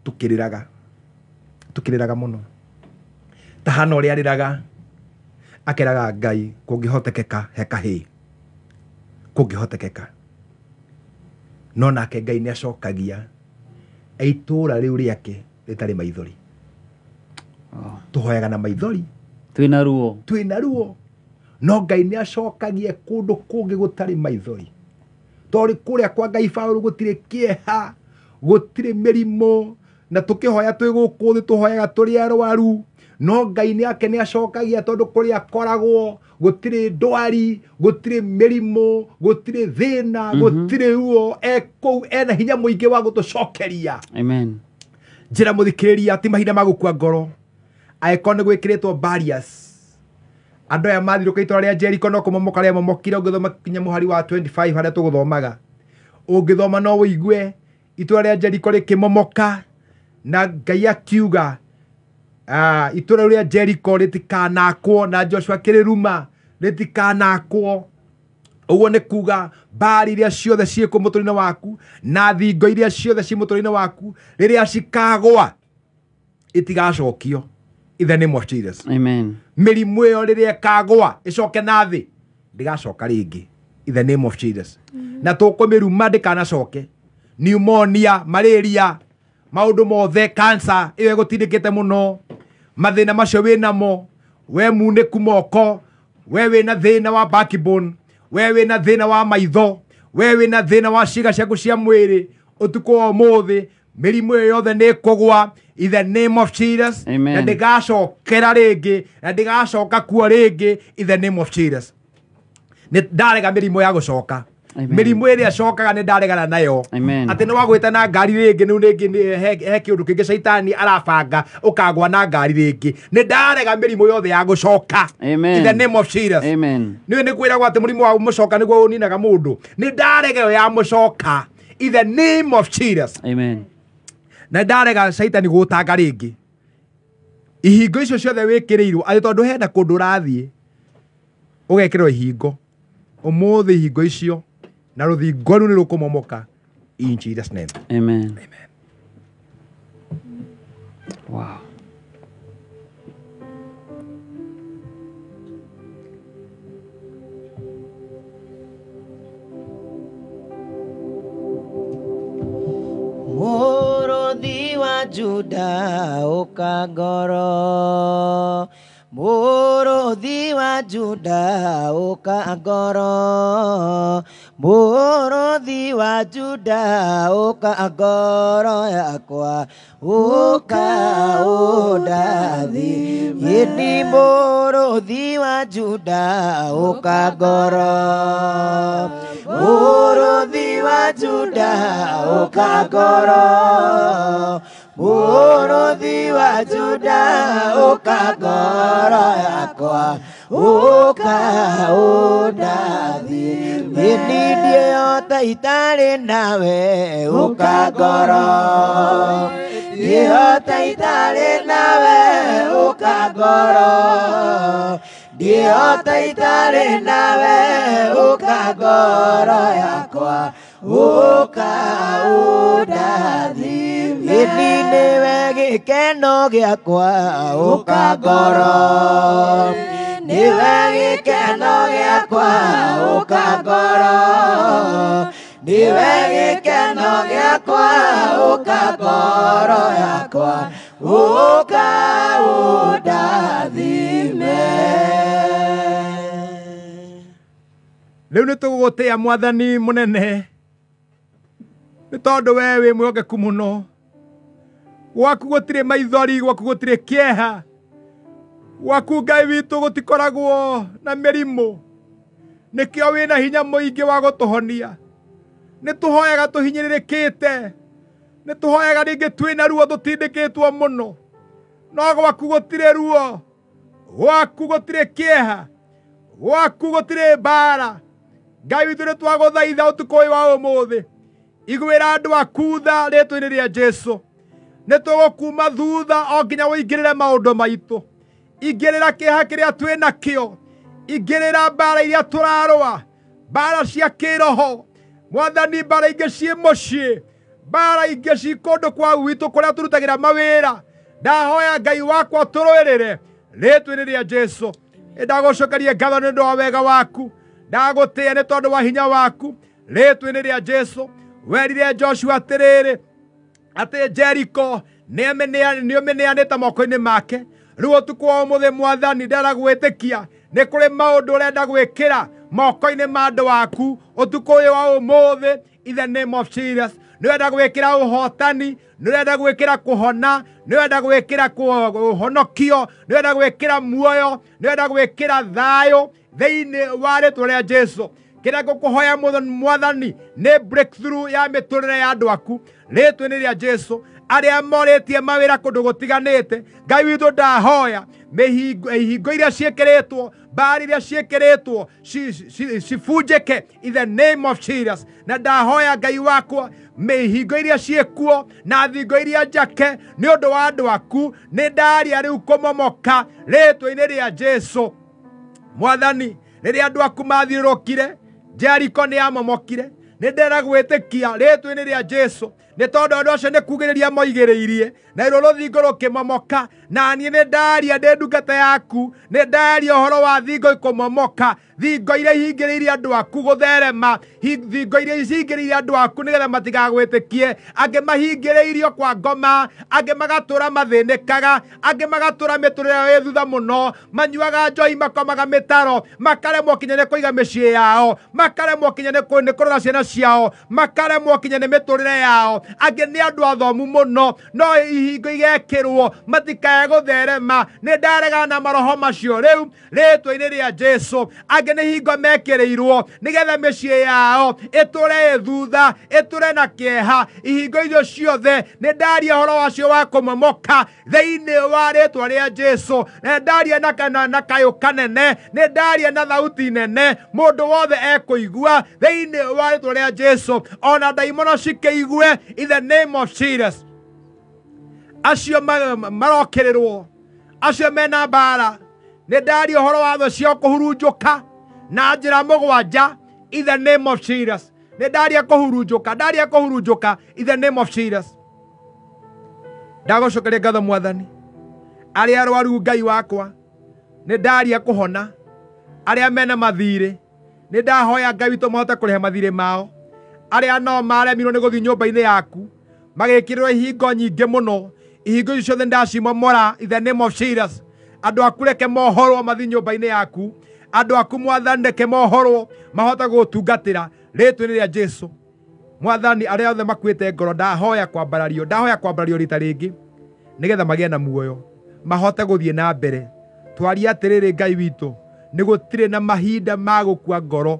tukĩrĩraga mũno. Tahana ũrĩa arĩraga akeraga Ngai, kũngĩhotekeka he kahĩĩ, kũngĩhotekeka. No nake Ngai nĩ acokagia itũra rĩu rĩake rĩtarĩ maithori. Tũhoyaga na maithori, twĩna ruo, no Ngai nĩ acokagia kũndũ kũngĩ gũtarĩ maithori. Tondũ kũrĩa kwa Ngai Paũlũ gũtirĩ kĩeha, gũtirĩ mĩrimũ, na tukihoya twi guku thi tuhoyaga turi arwaru no Ngai ni ake ni acokagia tondu kuri akoragwo gutire ndwari gutire mirimo gutire thina gutire ruo ekou ena hinya muingi wa gutucokeria. Amen. Njira muthikiriria ti mahinda magukua ngoro aiko ni gwikiritwo barriers. Andu aya mathiruka itora ria Jericho no kumomoka ria momokire ungithoma kinya muhari wa 25 haria tuguthomaga ungithoma no wigue itora ria Jericho rikimomoka na Ngai akiuga itora ria Jericho ritikanakwo na Joshua kiriruma ritikanakwo. Uguo ni kuga mbari iria ciothe ciĩkwo mũtũrĩre waku na thingo iria ciothe ci mũtũrĩre waku rĩrĩa cikagwa itigacokio in the name of Jesus. Amen. Mĩrimũ ĩyo rĩrĩa ĩkagwa ĩcoke na thĩ ndĩgacoka rĩngĩ in the name of Jesus. Na tũkũmĩruma ndĩkanacoke. Pneumonia, malaria, maũndũ mothe, cancer ĩyo ĩgũtindĩkĩte mũno, mathĩna macio wĩnamo, we munĩku moko, we wĩna thĩna wa backbone, we wĩna thĩna wa maitho, we wĩna thĩna wa ciĩga ciaku cia mwĩrĩ, ũtukũ wa ũmũthĩ mĩrimũ ĩyo yothe nĩ ĩkũgwa in the name of Jesus. Amen. Na ndĩgacokera rĩngĩ na ndĩgacoka kuo rĩngĩ in the name of Jesus. Nĩ ndarega mĩrimũ ya gũcoka. Mĩrimũ ĩrĩa acokaga nĩ ndaregana nayo. Atĩ nĩ wagwĩta na ngari rĩngĩ nĩu rĩngĩ he kĩũndũ kĩngĩ caitani arabanga ũkagwa na ngari rĩngĩ. Nĩ ndarega mĩrimũ yothe ya gũcoka in the name of Jesus. Amen. Nĩ kwĩragwo atĩ mũrimũ wa mũcoka nĩguo ũninaga mũndũ. Nĩ ndarega yo ya mũcoka in the name of Jesus. Amen. Na ndarega caitani gũtanga rĩngĩ. Ihingo icio ciothe wĩkĩrĩirwo atĩ tondũ hena kũndũ ũrathiĩ ũgekĩrwo ihingo. Ũmũthĩ ihingo icio na rũthingo rũu nĩ rũkũmomoka in Jesus name. Amen. Amen. Wow. Mũrũthi wa Juda ũkangoro, mũrũthi wa Juda ũkangoro, mũrũthi wa Juda ũkangoro yakwa ũka ũndathi. Ĩni mũrũthi wa Juda ũkangoro, mũrũthi wa Juda ũkangoro, mũrũthi wa Juda ũkangoro yakwa ũka ũndathi. Ĩni ndiĩhota itarĩ nawe ũkangoro, ndiĩhota itarĩ nawe ũkangoro, ndiĩhota itarĩ nawe ũkangoro yakwa ũka ũndathi. Ĩni nĩwe gĩkeno gĩakwa ũkangoro, nĩwe gĩkeno gĩakwa ũkangoro, nĩwe gĩkeno gĩakwa ũkangoro yakwa ũka ũndathime. Rĩu nĩ tũgũgũtĩa Mwathani mũnene nĩ tondũ we wĩ mwĩhokeku mũno. Gwaku gũtirĩ maithori, gwaku gũtirĩ kĩeha, gwaku Ngai witũ gũtikoragwo na mĩrimũ. Nĩkĩo wĩna hinya mũingĩ wa gũtũhonia. Nĩ tũhoyaga tũhinyĩrĩrĩkĩte, nĩ tũhoyaga rĩngĩ twĩna ruo tũtindĩkĩtwo mũno, no gwaku gũtirĩ ruo, gwaku gũtirĩ kĩeha, gwaku gũtirĩ mbara. Ngai witũ nĩ twagũthaitha ũtukũ ũyũ wa ũmũthĩ, iguĩra andũ aku tha rĩĩtwa-inĩ rĩa Jesũ. Nĩ tũgũkuma thutha o nginya ũingĩrĩre maũndũ maitũ, ingĩrĩra kĩeha kĩrĩa twĩ nakĩo, ingĩrĩra mbara iria tũrarũa, mbara cia kĩroho. Mwathani, mbara ingĩ ciĩ mũciĩ, mbara ingĩ ci kũndũ kwa gwitũ kũrĩa tũrutagĩra mawĩra. Ndahoya Ngai wakwa tũrũĩrĩre rĩĩtwa-inĩ rĩa Jesũ. Ndagũcokeria ngatho nĩ ũndũ wa wega waku, ndagũtĩĩa nĩ tondũ wa hinya waku rĩĩtwa-inĩ rĩa Jesũ. Werire Joshua atĩrĩrĩ atĩ Jericho nĩũmĩneanĩte moko-inĩ make. Rĩu ũtukũ wa ũmũthĩ Mwathani ndaragwĩtĩkia, nĩ kũrĩ maũndũ ũrenda gwĩkĩra moko-inĩ ma andũ waku ũtukũ ũyũ wa ũmũthĩ in the name of Jesus. nĩ wenda gwĩkĩra ũhotani, nĩ wenda gwĩkĩra kũhona, nĩ wenda gwĩkĩra kũhonokio, nĩ wenda gwĩkĩra muoyo, nĩ wenda gwĩkĩra thayũ thĩinĩ wa rĩĩtwa rĩa Jesũ. Kĩrĩa ngũkũhoya Mwathani nĩ breakthrough ya mĩtũrĩre ya andũ aku rĩĩtwa-inĩ rĩa Jesũ. Arĩa morĩtie mawĩra kũndũ gũtiganĩte, Ngai witũ ndahoya ihingo iria ciĩkĩrĩtwo, mbari iria ciĩkĩrĩtwo cibunjĩke in the name of Jesus. Na ndahoya Ngai wakwa ihingo iria ciĩkuo na thingo iria njake nĩ ũndũ wa andũ aku, nĩ ndaria rĩu kũmomoka rĩĩtwa-inĩ rĩa Jesũ. Mwathani, rĩrĩa andũ aku mathiũrũrũkire, Jeriko nĩ yamomokire. Nĩ ndĩra gwĩtĩkia rĩĩtwa-inĩ rĩa Jesũ, nĩ tondũ andũ acio nĩ kugĩrĩria moigĩrĩirie, na ruo rũthingo rũkĩmomoka, na niĩ nĩ ndaria ndĩ ndungata yaku, nĩ ndaria ũhoro wa thingo ikũmomoka, thingo iria ihingĩrĩirie andũ aku gũtherema, thingo iria ihingĩrĩirie andũ aku nĩgetha matigagwĩtĩkie, angĩ mahingĩrĩirio kwa ngoma, angĩ magatũra mathĩnĩkaga, angĩ magatũra mĩtũrĩre ĩ thutha mũno, manyuaga njohi, makomaga mĩtaro, makaremwo kinya nĩ kũiga mĩciĩ yao, makaremwo kinya nĩ kũrora ciana ciao, makaremwo kinya nĩ mĩtũrĩre yao, angĩ nĩ andũ athomu mũno, no ihingo igekĩrwo matikae gũtherema. Nĩ ndaregana na maroho macio rĩu rĩĩtwa-inĩ rĩa Jesũ. Angĩ nĩ hingo mekĩrĩirwo nĩgetha mĩciĩ yao ĩtũre thutha, ĩtũre na kĩeha. Ihingo icio ciothe nĩ ndaria ũhoro wacio wa kũmomoka thĩinĩ wa rĩĩtwa rĩa Jesũ. Nĩ ndaria na kayũ kanene, nĩ ndaria na thauti nene, mũndũ wothe ekũigua thĩinĩ wa rĩĩtwa rĩa Jesũ, ona ndaimono cikĩigue in the name of Jesus. Acio marokĩrĩrwo, acio mena mbara, nĩ ndaria ũhoro wa thũ ciao kũhurunjũka na njĩra mũgwanja in the name of Jesus. Nĩ ndaria kũhurunjũka in the name of Jesus. Ndagũcokeria ngatho Mwathani, arĩa arwaru Ngai wakwa nĩ ndaria kũhona, arĩa mena mathirĩ nĩ ndahoya Ngai witũ mahote kũrehe mathirĩ mao, arĩa no maremirwo nĩ gũthiĩ nyũmba-inĩ yaku magĩkĩrĩrwo ihingo nyingĩ mũno, ihingo icio ciothe ndacimomora in the name of Jesus. Andũ aku reke mohorwo mathiĩ nyũmba-inĩ yaku, andũ aku Mwathani reke mohorwo mahote gũtungatĩra rĩĩtwa-inĩ rĩa Jesũ. Mwathani, arĩa othe makuĩte ngoro ndahoya kwambarario rita rĩngĩ nĩgetha magĩe na muoyo, mahote gũthiĩ na mbere. Twaria atĩrĩrĩ Ngai witũ, nĩ gũtirĩ na mahinda ma gũkua ngoro,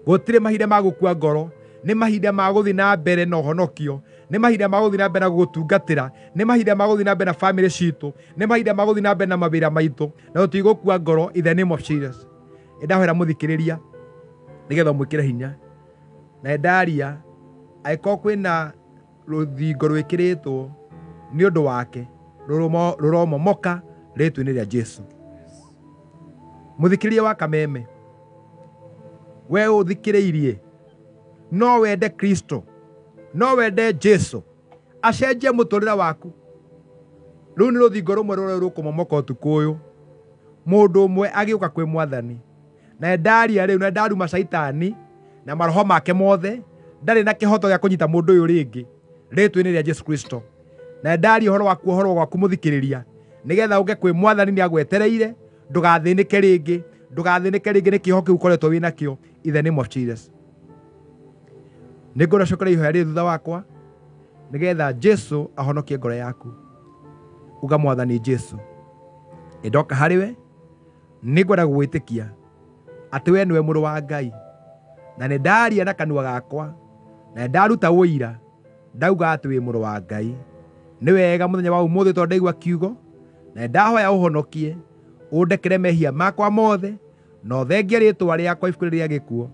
gũtirĩ mahinda ma gũkua ngoro, nĩ mahinda ma gũthiĩ na mbere na ũhonokio, nĩ mahinda ma gũthiĩ na mbere na gũtungatĩra, nĩ mahinda ma gũthiĩ na mbere na family citũ, nĩ mahinda ma gũthiĩ na mbere na mawĩra maitũ, na tũtigũkua ngoro in the name of Jesus. Ndahoera mũthikĩrĩria nĩgetha mwĩkĩre hinya, na ndaria angĩkorwo kwĩna rũthingo rwĩkĩrĩtwo nĩ ũndũ wake rũromomoka rĩĩtwa-inĩ rĩa Jesũ. Mũthikĩrĩria wa Kameme, we ũthikĩrĩirie, no wende Kristo, no wende Jesũ acenjie mũtũrĩre waku. Rĩu nĩ rũthingo rũmwe rũrĩa rũkũmomoka ũtukũ ũyũ, mũndũ ũmwe agĩũka kwĩ Mwathani, na ndaria rĩu na ndaruma Saitani na maroho make mothe, ndarĩ na kĩhoto gĩa kũnyita mũndũ ũyũ rĩngĩ rĩĩtwa-inĩ rĩa Jesũ Kristo. Na ndaria ũhoro gwaku mũthikĩrĩria, nĩgetha ũke kwĩ Mwathani nĩ agwetereire, ndũgathĩnĩke rĩngĩ nĩ kĩoho kĩu ũkoretwo wĩ nakĩo in the name of Jesus. Nĩ ngũcokeria ihoya rĩrĩ thutha wakwa nĩgetha Jesũ ahonokie ngoro yaku. Uga Mwathani Jesũ, ndoka harĩwe, nĩ ngwenda gũgwĩtĩkia atĩ we nĩwe mũrũ wa Ngai, na nĩ ndaria na kanua gakwa, na ndaruta ũira, ndauga atĩ wĩ mũrũ wa Ngai. Nĩ wega mũthenya wa ũmũthĩ tondũ ndaigua kiugo, na ndahoya ũhonokie, ũndekere mehia makwa mothe, na ũthengie rĩĩtwa rĩakwa ibuku rĩa gĩkuũ,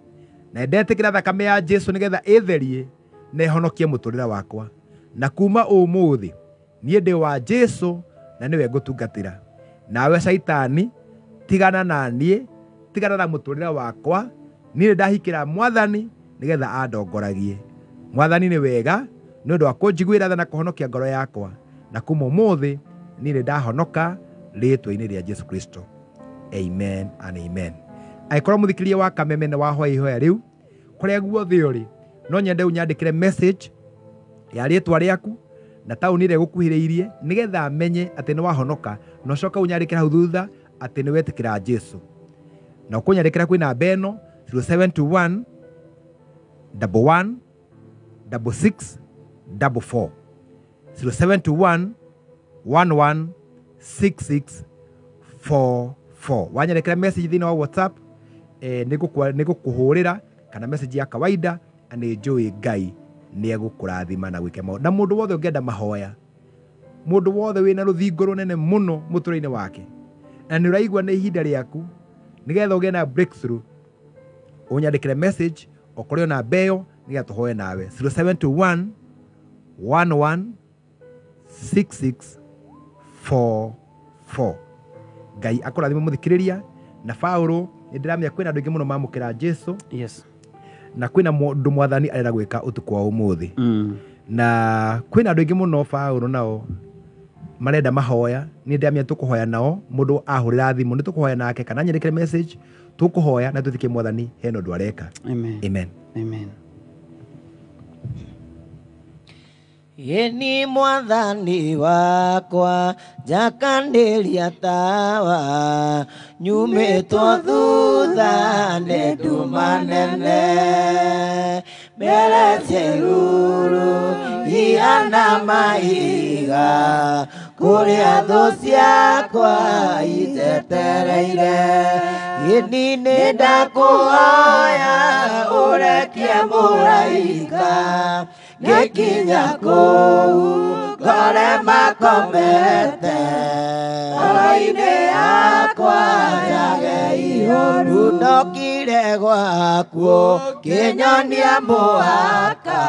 na ndetĩkĩra thakame ya Jesũ nĩgetha ĩtherie na ĩhonokie mũtũrĩre wakwa. Na kuma ũmũthĩ niĩ ndĩ wa Jesũ, na nĩwe ngũtungatĩra. Nawe Saitani, tigana na niĩ, tigana na mũtũrĩre wakwa, niĩ ndahikĩra Mwathani nĩgetha andongoragie. Mwathani nĩ wega nĩ ũndũ wa kũnjiguĩra tha na kũhonokia ngoro yakwa, na kuma ũmũthĩ niĩ ndahonoka rĩĩtwa-inĩ rĩa Jesũ Kristo. Amen and amen. Angĩkorwo mũthikĩrĩria wa Kameme nĩ wahoya ihoya rĩu, kũrĩa guothe ũrĩ, no nyende ũnyandĩkĩre message ya rĩĩtwa rĩaku na taũni ĩrĩa ĩgũkuhĩrĩirie nĩgetha amenye atĩ nĩ wahonoka, na ũcoke ũnyandĩkĩre hau thutha atĩ nĩ wetĩkĩra Jesũ. Na ũkũnyandĩkĩra kwĩ namba ĩno 0721 11 6644 0721 116644 wanyandikira message thini wa WhatsApp nigukuhurira kana message ya kawaida ani njui Ngai ni egukurathima na gwike maundu na mundu wothe ungienda mahoya mundu wothe wina ruthingo runene muno muturaini wake na ni uraigwa ni ihinda riaku nigetha ugie na breakthrough unyandikire message okorio na beyo nigetha tuhoe nawe 0721 116644 Ngai akurathima muthikiriria na Paulo ndiramya kwina andu ingi muno mamukira Jesu yes na kwina mundu mwathani arera gwika utuku wa umuthi na kwina andu ingi muno Paulo nao marenda mahoya ni ndiramya tukuhoya nao mundu ahurira thimu ni tukuhoya nake kana nyandikire message tukuhoya na tuthike mwathani heno ndu areka amen amen amen Yeni mwathani wakwa njakanĩria tawa nyumĩtwo thutha nĩ nduma nene mbere ceruru ihana mahiga kũrĩa thũ ciakwa itetereire yeni nĩ ndakũhoya ũrekie mũraika Gekinya kuu ngore makomete Oine yakwa yage ihoru Ndokire gwakuo kinyonia mũhaka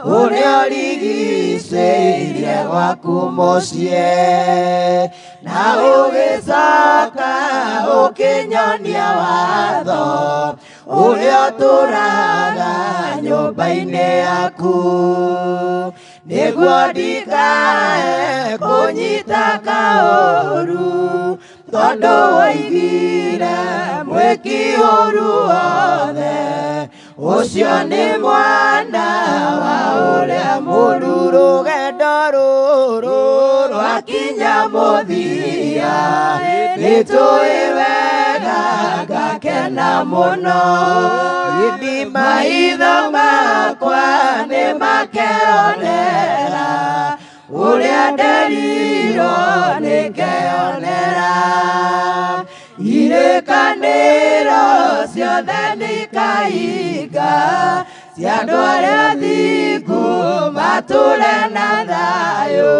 Ũrĩa ũrigicĩirie gwaku mũciĩ Na ũgĩcoka ũkĩnyonia watho Ũrĩa ũtũraga nyũmba-inĩ yaku Nĩguo ndikae kũnyita kaũru Tondũ woigire mwĩki ũru wothe Ũcio nĩ mwana wa ũrĩa mũũru Rũgendo rũrũ rwakinya mũthia Nĩtũĩ wega ngakena mũno Gĩthi maitho makwa nĩmakeonera Ũrĩa nderirwo nĩngeyonera Irĩkanĩro ciothe nĩikahinga Cia andũ arĩa athingu matũũre na thayũ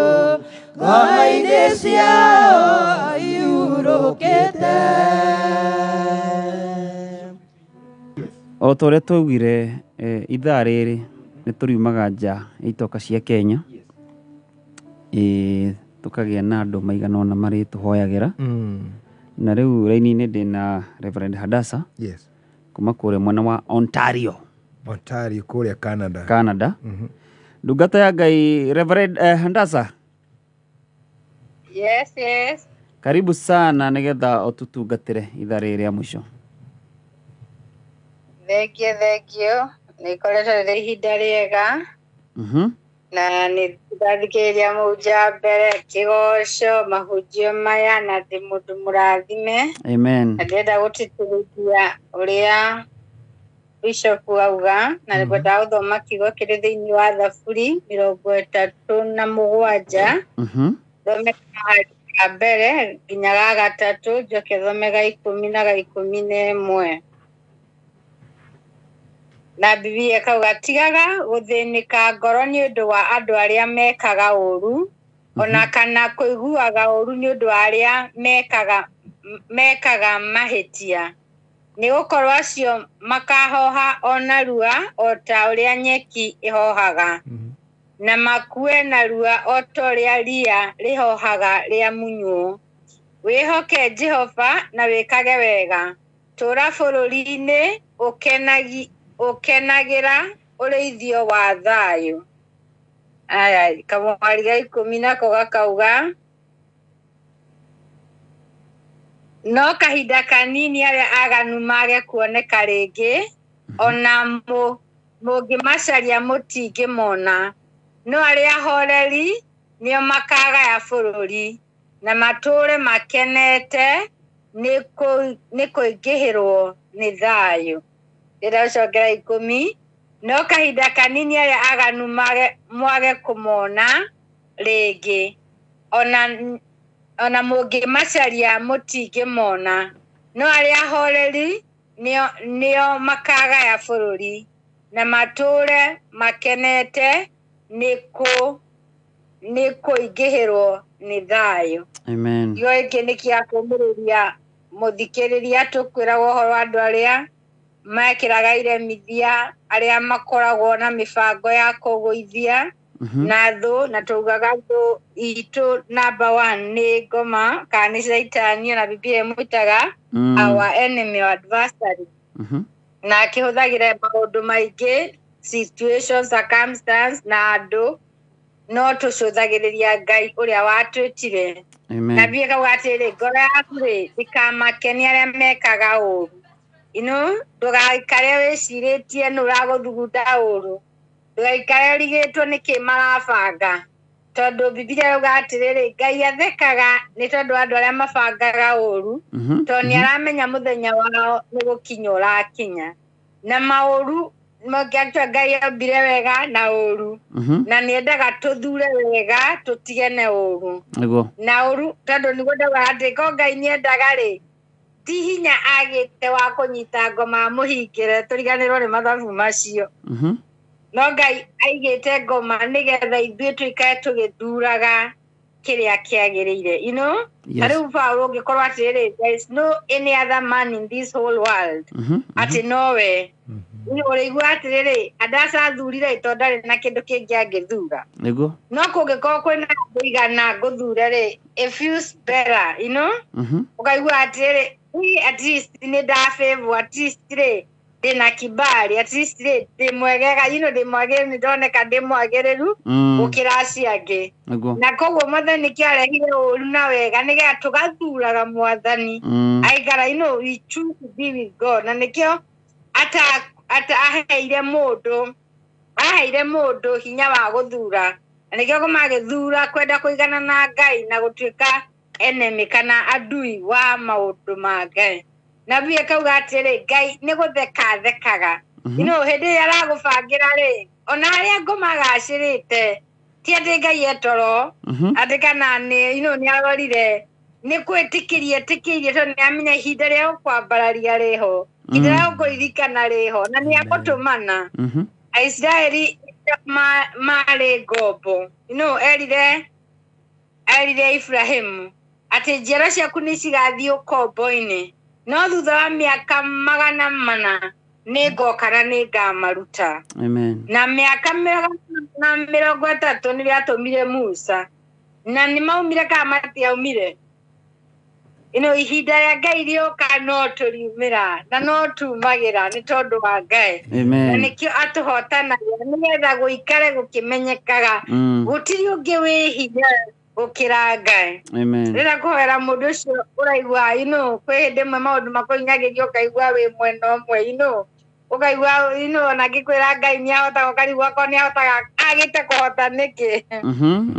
Ngoro-inĩ ciao iurũkĩte O ta ũrĩa twaugire ithaa rĩrĩ nĩ tũriumaga nja ya itoka cia Kenya tukagĩa na andũ maigana ũna marĩ tũhoyagĩra na rĩu raini-inĩ ndĩna Reverend Hadasa yes kuma kũrĩa mwena wa Ontario kũrĩa Canada ndungata ya Ngai Reverend Hadasa yes karibu sana nĩgetha ũtũtungatĩre ithaa rĩrĩ rĩa mũico Thank you. Nĩkoretwo rĩrĩ ihinda rĩega. Na nĩndathikĩrĩria mũhunjia mbere kĩgoco mahunjio maya na ndĩ mũndũ mũrathime. Amen. Na ndĩrenda gũtĩtĩrĩria ũrĩa Bishop auga na nĩngwenda gũthoma kiugo kĩrĩ thĩinĩ wa Thaburi 37. Thome ga mbere nginya ga gatatũ njoke thome ga 10 na ga 11. Na Biblia ikauga tigaga gũthĩnĩka ngoro nĩ ũndũ wa andũ arĩa mekaga ũru ona kana kũiguaga ũru nĩ ũndũ wa arĩa mekaga mahĩtia nĩ gũkorwo acio makahoha ona rua o ta ũrĩa nyeki ĩhohaga na makue na rua o ta ũrĩa ria rĩhohaga rĩa munywo wĩhoke Jehova na wĩkage wega tũũra bũrũri-inĩ ũkenagĩra ũrĩithio wa thayũ. Aya kamwari ga 10 nako gakauga no kahinda kanini arĩa aganu mage kuoneka rĩngĩ ona mũngĩmacaria mũtingĩmona no arĩa horeri nĩo makagaya bũrũri na matũũre makenete nĩ kũingĩhĩrwo nĩ thayũ. Ndĩracokera 10 no kahinda kanini aria aganu mwage kumona rĩngĩ ona mũngĩmacaria mũtingĩmona no arĩa ahoreri nĩo makagaya bũrũri na matũũre makenete nĩ kũingĩhĩrwo nĩ thayũ. Amen. Gĩo gĩkĩ nĩ kĩa kũmũrĩria mũthikĩrĩria tũkwĩraga ũhoro wa andũ arĩa mekĩraga iremithia arĩa makoragwo na mĩbango ya kũgũithia na thũ na tugaga thũ itũ number 1 nĩ ngoma kana nĩ Shaitani na Biblia ĩmwĩtaga our enemy or adversary. Na akĩhũthagĩra maũndũ maingĩ situation circumstance na andũ no tũcũthagĩrĩria Ngai ũrĩa watwĩtire. Na Biblia ĩkauga atĩrĩ ngoro yaku ndĩkamakenie arĩa mekaga ũũru. Ndũgaikare wĩcirĩtie nĩ ũragũthugunda ũũru. Ndũgaikare ũrigĩtwo nĩkĩ marabanga. Tondũ Biblia ĩrauga atĩrĩrĩ Ngai athekaga nĩ tondũ andũ arĩa mabangaga ũũru tondũ nĩaramenya mũthenya wao nĩ gũkinya ũrakinya. Na maũru mangĩatua Ngai ombire wega na ũũru na nĩendaga tũthure wega tũtigene ũũru. Na ũũru tondũ nĩguo ndauga atĩ ko Ngai nĩendaga rĩ ti hinya agĩte wa kũnyita ngoma mũhingĩre tũriganĩrwo nĩ mathabu macio. No Ngai aigĩte ngoma nĩgetha ithuĩ tũikare tũgĩthuraga kĩrĩa kĩagĩrĩire. Na rĩu Paulo ũngĩkorwo atĩrĩrĩ there is no any other man in this whole world atĩ nowe ũrĩigua atĩrĩrĩ andacathurire tondũ ndarĩ na kĩndũ kĩngĩ angĩthura. No kũngĩkorwo kwĩna andũ igana ngũthure rĩ it feels better ũkaigua atĩrĩrĩ at least nĩ ndafavor at least rĩ ndĩna kibali at least rĩ ndĩ mwegega ndĩmwagĩrĩru nĩndoneka ndĩ mwagĩrĩru gũkĩra acio angĩ. Na koguo Mwathani nĩkĩo arehire ũũru na wega nĩgetha tũgathuraga Mwathani aikara we choose to be with God. Na nĩkĩo aheire mũndũ hinya wa gũthura. Na nĩkĩo magĩthura kwenda kũigana na Ngai na gũtuĩka enemy kana adui wa maũndũ ma Ngai. Na Biblia ĩkauga atĩrĩ Ngai nĩ gũtheka thekaga. Hĩndĩ ĩrĩa aragũbangĩra rĩ ona arĩa ngũmagacĩrĩte ti atĩ Ngai etoro atĩ kana nĩarorire nĩ kwĩtĩkĩria tondũ nĩamenya ihinda rĩa gũkwambararia rĩho ihinda rĩa gũkũririkana rĩho na nĩagũtũmana. Aisiraeli marĩ ngombo erire Ibrahimu atĩ njiaro ciaku nĩcigathiĩ ũkombo-inĩ no thutha wa mĩaka 400 nĩngoka na nĩngamaruta. Na mĩaka 130 nĩrĩo atũmire Musa na nĩmaumire kana matiaumire. Ihinda rĩa Ngai rĩoka no tũriumĩra na no tumagĩra nĩ tondũ wa Ngai. Na nĩkĩo atũhotanagia nĩgetha gũikare gũkĩmenyekaga gũtirĩ ũngĩ wĩ hinya gũkĩra Ngai. Rĩrĩa kũhoera mũndũ ũcio ũraigua kwĩ hĩndĩ ĩmwe maũndũ makũhinyagĩria ũkaigua wĩ mwena ũmwe ũkaigua ona ngĩkwĩra Ngai nĩahotaga ũkarigwo akorwo nĩahotaga agĩte kũhota nĩkĩ.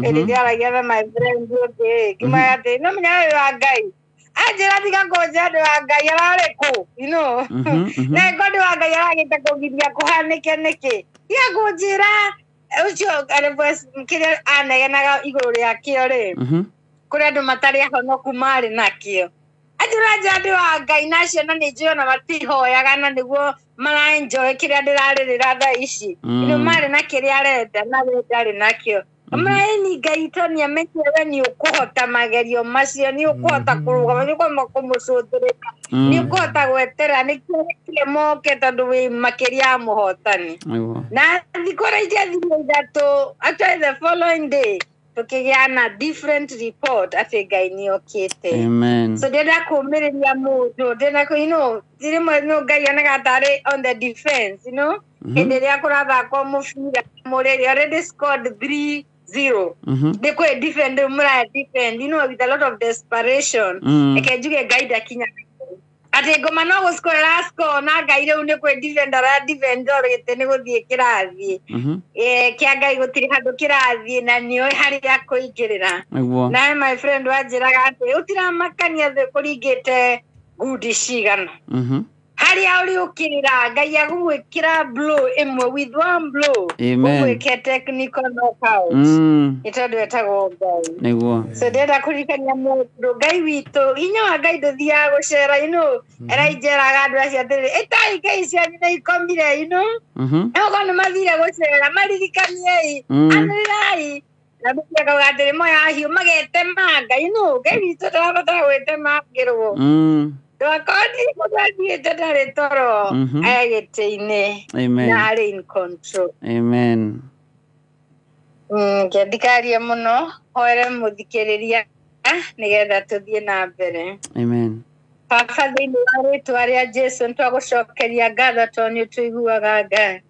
Hĩndĩ ĩrĩa aragia na my friend ũngĩ ngiumaga atĩ nĩmenya wĩ wa Ngai anjĩra tiga kũnjĩra ndĩ wa Ngai ararĩ kũ na ĩko ndĩ wa Ngai aragĩte kũgiria kũhanĩke nĩkĩ tiga kũnjĩra ũcio kĩrĩa anegenaga igũrũ rĩakĩo rĩ kũrĩ andũ matarĩ ahonoku marĩ nakĩo. Anjĩra ndĩ wa Ngai na acio na nĩnjũĩ ona matihoyaga na nĩguo mara-enjoy kĩrĩa ndĩrarĩrĩra thaa ici marĩ na kĩrĩa arenda na we ndarĩ nakĩo. Maraini Ngai tondũ nĩamenyire we nĩũkũhota magerio macio nĩũkũhota kũrũgama nĩũkũhota kũmũcũthĩrĩra nĩũkũhota gweterera nĩkĩo moke tondũ wĩ makĩria ya mũhotani. Na thikũ iria ithatũ actually the following day tukĩgĩa na different report atĩ Ngai nĩokĩte. So ndĩrenda kũũmĩrĩria mũndũ ndĩrenda rĩmwe Ngai onaga tarĩ on the defense hĩndĩ ĩrĩa kũrathakwo mũbira mũrĩrĩ already scored 3-0 nĩ kwĩ defend mũra defend with a lot of desperation reke njuge Ngai ndakinya atĩ ngoma no gũscore score na Ngai rĩu nĩ kwĩ defend ara defend orĩte nĩ gũthiĩ kĩrathiĩ kĩa Ngai gũtirĩ handũ kĩrathiĩ na nĩoĩ harĩa kũingĩrĩra. Na my friend wanjĩraga atĩ ũtiramakania thĩ kũringĩte ngundi cigana haria uri ukirira ngai agugwikira blow imwe with one blow Amen. ugwike technical knockout itondu etagwo ngai niguo so ndenda kuririkania mundu ngai witũ hinya wa ngai ndũthiaga gũcera erainjeraga andũ acio atĩrĩrĩ ĩtai ngai cianyu nĩ ikomire okorwo nĩ mathire gũcera maririkaniei anĩrĩrai na ndũkiaga atĩrĩ moya ahiũ magetemanga ngai witũ ndarabatara gwĩtemangĩrwo ndakoni mũthiĩte ndarĩ toro agĩtĩ-inĩ na arĩ in control. Amen. Ngĩthikaria mũno hoere mũthikĩrĩria nĩgetha tũthiĩ na mbere. Amen. Baba thĩinĩ wa rĩĩtwa rĩa Jesũ nĩtwagũcokeria ngatho tondũ nĩũtũiguaga Ngai.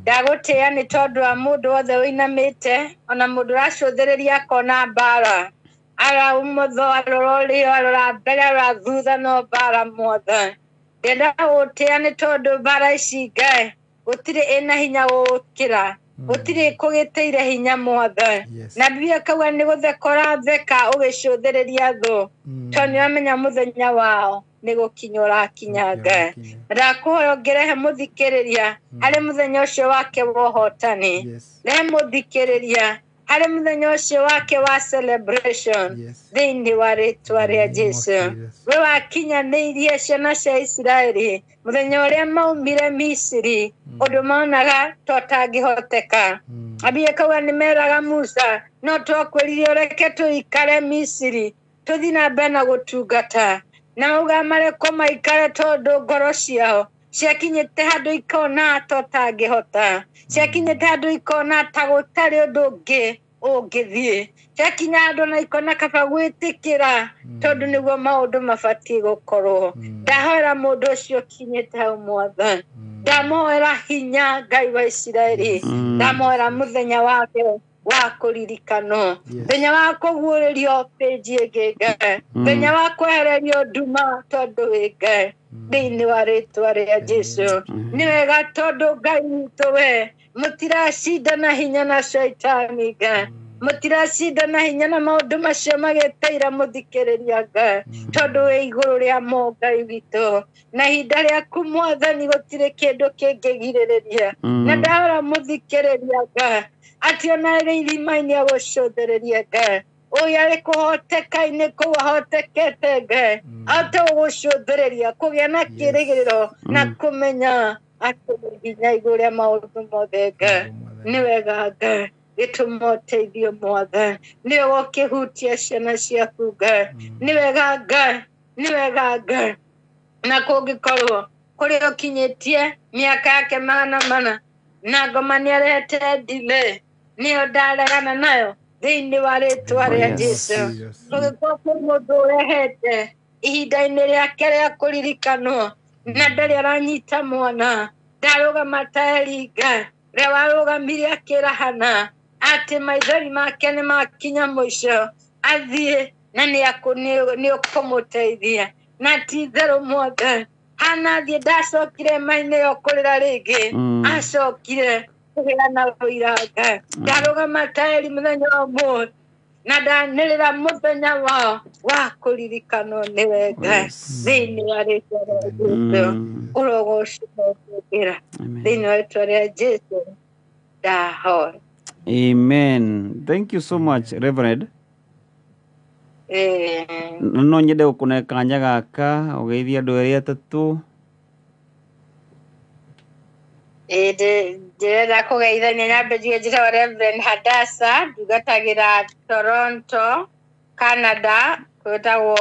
Ndagũtĩĩa nĩ tondũ wa mũndũ wothe wĩinamĩte ona mũndũ ũracũthĩrĩria akona mbara ara umotho arora ũrĩo arora mbere arora thutha no mbara mothe. Ndenda gũtĩĩa nĩ tondũ mbara ici Ngai gũtirĩ ĩna hinya gũkĩra gũtirĩ kũgĩtĩire hinya mothe na Biblia ĩkauga nĩ gũtheka ũratheka ũgĩcũthĩrĩria thũ tondũ nĩwamenya mũthenya wao nĩ gũkinya ũrakinya Ngai. Ndakũhoya ũngĩrehe mũthikĩrĩria harĩ mũthenya ũcio wake wa ũhotani, rehe mũthikĩrĩria harĩ mũthenya ũcio wake wa celebration thĩinĩ wa rĩĩtwa rĩa Jesũ. We wakinyanĩirie ciana cia Isiraeli mũthenya ũrĩa maumire Misiri ũndũ monaga totangĩhoteka. Biblia ĩkauga nĩmeraga Musa no twakwĩrire ũreke tũikare Misiri tũthiĩ na mbere na gũtungata na mauga marekwo maikare tondũ ngoro ciao ciakinyĩte handũ ikona totangĩhota, ciakinyĩte handũ ikona ta gũtarĩ ũndũ ũngĩ ũngĩthiĩ, ciakinya handũ na ikona kaba gwĩtĩkĩra tondũ nĩguo maũndũ mabatiĩ gũkorwo. Ndahoera mũndũ ũcio ũkinyĩte hau Mwathani, ndamoera hinya Ngai wa Isiraeli, ndamoera mũthenya wake wa kũririkanwo, mũthenya wa kũguũrĩrio pĩnji ĩngĩ Ngai, mũthenya wa kwehererio nduma tondũ wĩ Ngai thĩinĩ wa rĩĩtwa rĩa Jesũ. Nĩ wega tondũ Ngai witũ we mũtiracindana hinya na caitani Ngai, mũtiracindana hinya na maũndũ macio magĩteira mũthikĩrĩria Ngai tondũ wĩ igũrũ rĩa mo Ngai witũ na ihinda rĩaku Mwathani gũtirĩ kĩndũ kĩngĩgirĩrĩria. Na ndahoera mũthikĩrĩria Ngai atĩ ona rĩ irima-inĩ agũcũthĩrĩria Ngai ũyũ arĩ kũhoteka-inĩ kũu ahotekete Ngai ahote gũgũcũthĩrĩria kũgĩa na kĩĩrĩgĩrĩro na kũmenya atĩ nginya igũrũ rĩa maũndũ mothe Ngai nĩ wega Ngai gĩtũma ũteithio Mwathani, nĩ wega ũkĩhutia ciana ciaku Ngai, nĩ wega Ngai, nĩ wega Ngai na kũngĩkorwo kũrĩa ũkinyĩtie mĩaka yake 400 na ngoma nĩarehete delay nĩyo ndaregana nayo thĩinĩ wa rĩĩtwa rĩa Jesũ. Kũngĩkorwo kwĩ mũndũ ũrehete ihinda-inĩ rĩake rĩa kũririkanwo na ndarĩ aranyita mwana, ndarũgama ta Eli Ngai rĩrĩa warũgamire akĩrahana atĩ maithori make nĩ makinya mũico athiĩ na nĩ ũkũmũteithia na ti itherũ Mwathani hana thiĩ ndacokire maĩ-inĩ yo kũrĩra rĩngĩ acokire kũheana ũira Ngai. Ndarũgama ta Eli mũthenya wa ũmũthĩ na ndanĩrĩra mũthenya wao wa kũririkanwo nĩwe Ngai thĩinĩ wa rĩĩtwa rĩa Jesũ. Ũrogocũkĩra thĩinĩ wa rĩĩtwa rĩa Jesũ ndahoya. Amen. Thank you so much, Reverend. No nyende gũkũne kanya gaka ũgeithia andũ erĩ atatũ. Ndĩrenda kũgeithania nyambĩrĩrie njĩra Reverend Hadasa ndugatagĩra Toronto, Canada, kwĩtagwo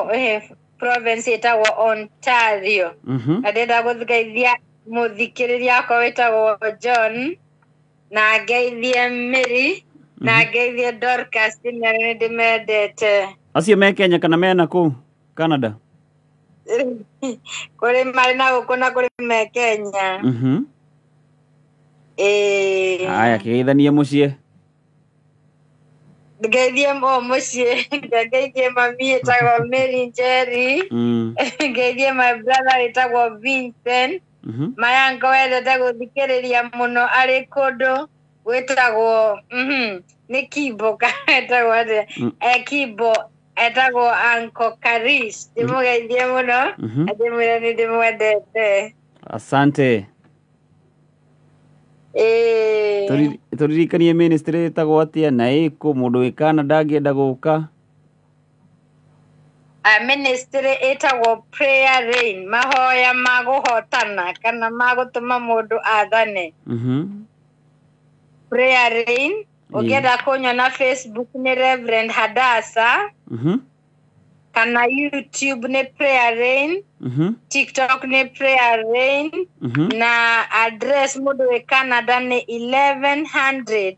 province ĩtagwo Ontario. Na ndĩrenda gũgeithia mũthikĩrĩria wakwa wĩtagwo John na ngeithie Mary na ngeithie Dorcas na nĩ ndĩmendete. Acio me Kenya kana me nakũu Canada? Kũrĩ marĩ na gũkũ na kũrĩ me Kenya. Aya kĩgeithanie mũciĩ. Ngeithie mũciĩ, ngeithie mami ĩtagwo Mary Njeri, ngeithie my brother ĩtagwo Vincent, mayango wendete gũthikĩrĩria mũno arĩ kũndũ gwĩtagwo nĩ Kibo etagwo atĩa Kibo etagwo Uncle Karis, ndĩmũgeithie mũno ndĩmwĩre nĩ ndĩmwendete. Asante. Turirikanie ministry ĩtagwo atĩa na ĩkũ mũndũ wĩ Canada angĩenda gũka? Ministry ĩtagwo Prayer Rain, mahoya ma gũhotana kana ma gũtũma mũndũ athane. Prayer Rain, ũngĩenda kũnyona Facebook nĩ Reverend Hadasa, kana YouTube nĩ Prayer Rain, TikTok nĩ Prayer Rain, na address mũndũ wĩ Canada nĩ 1100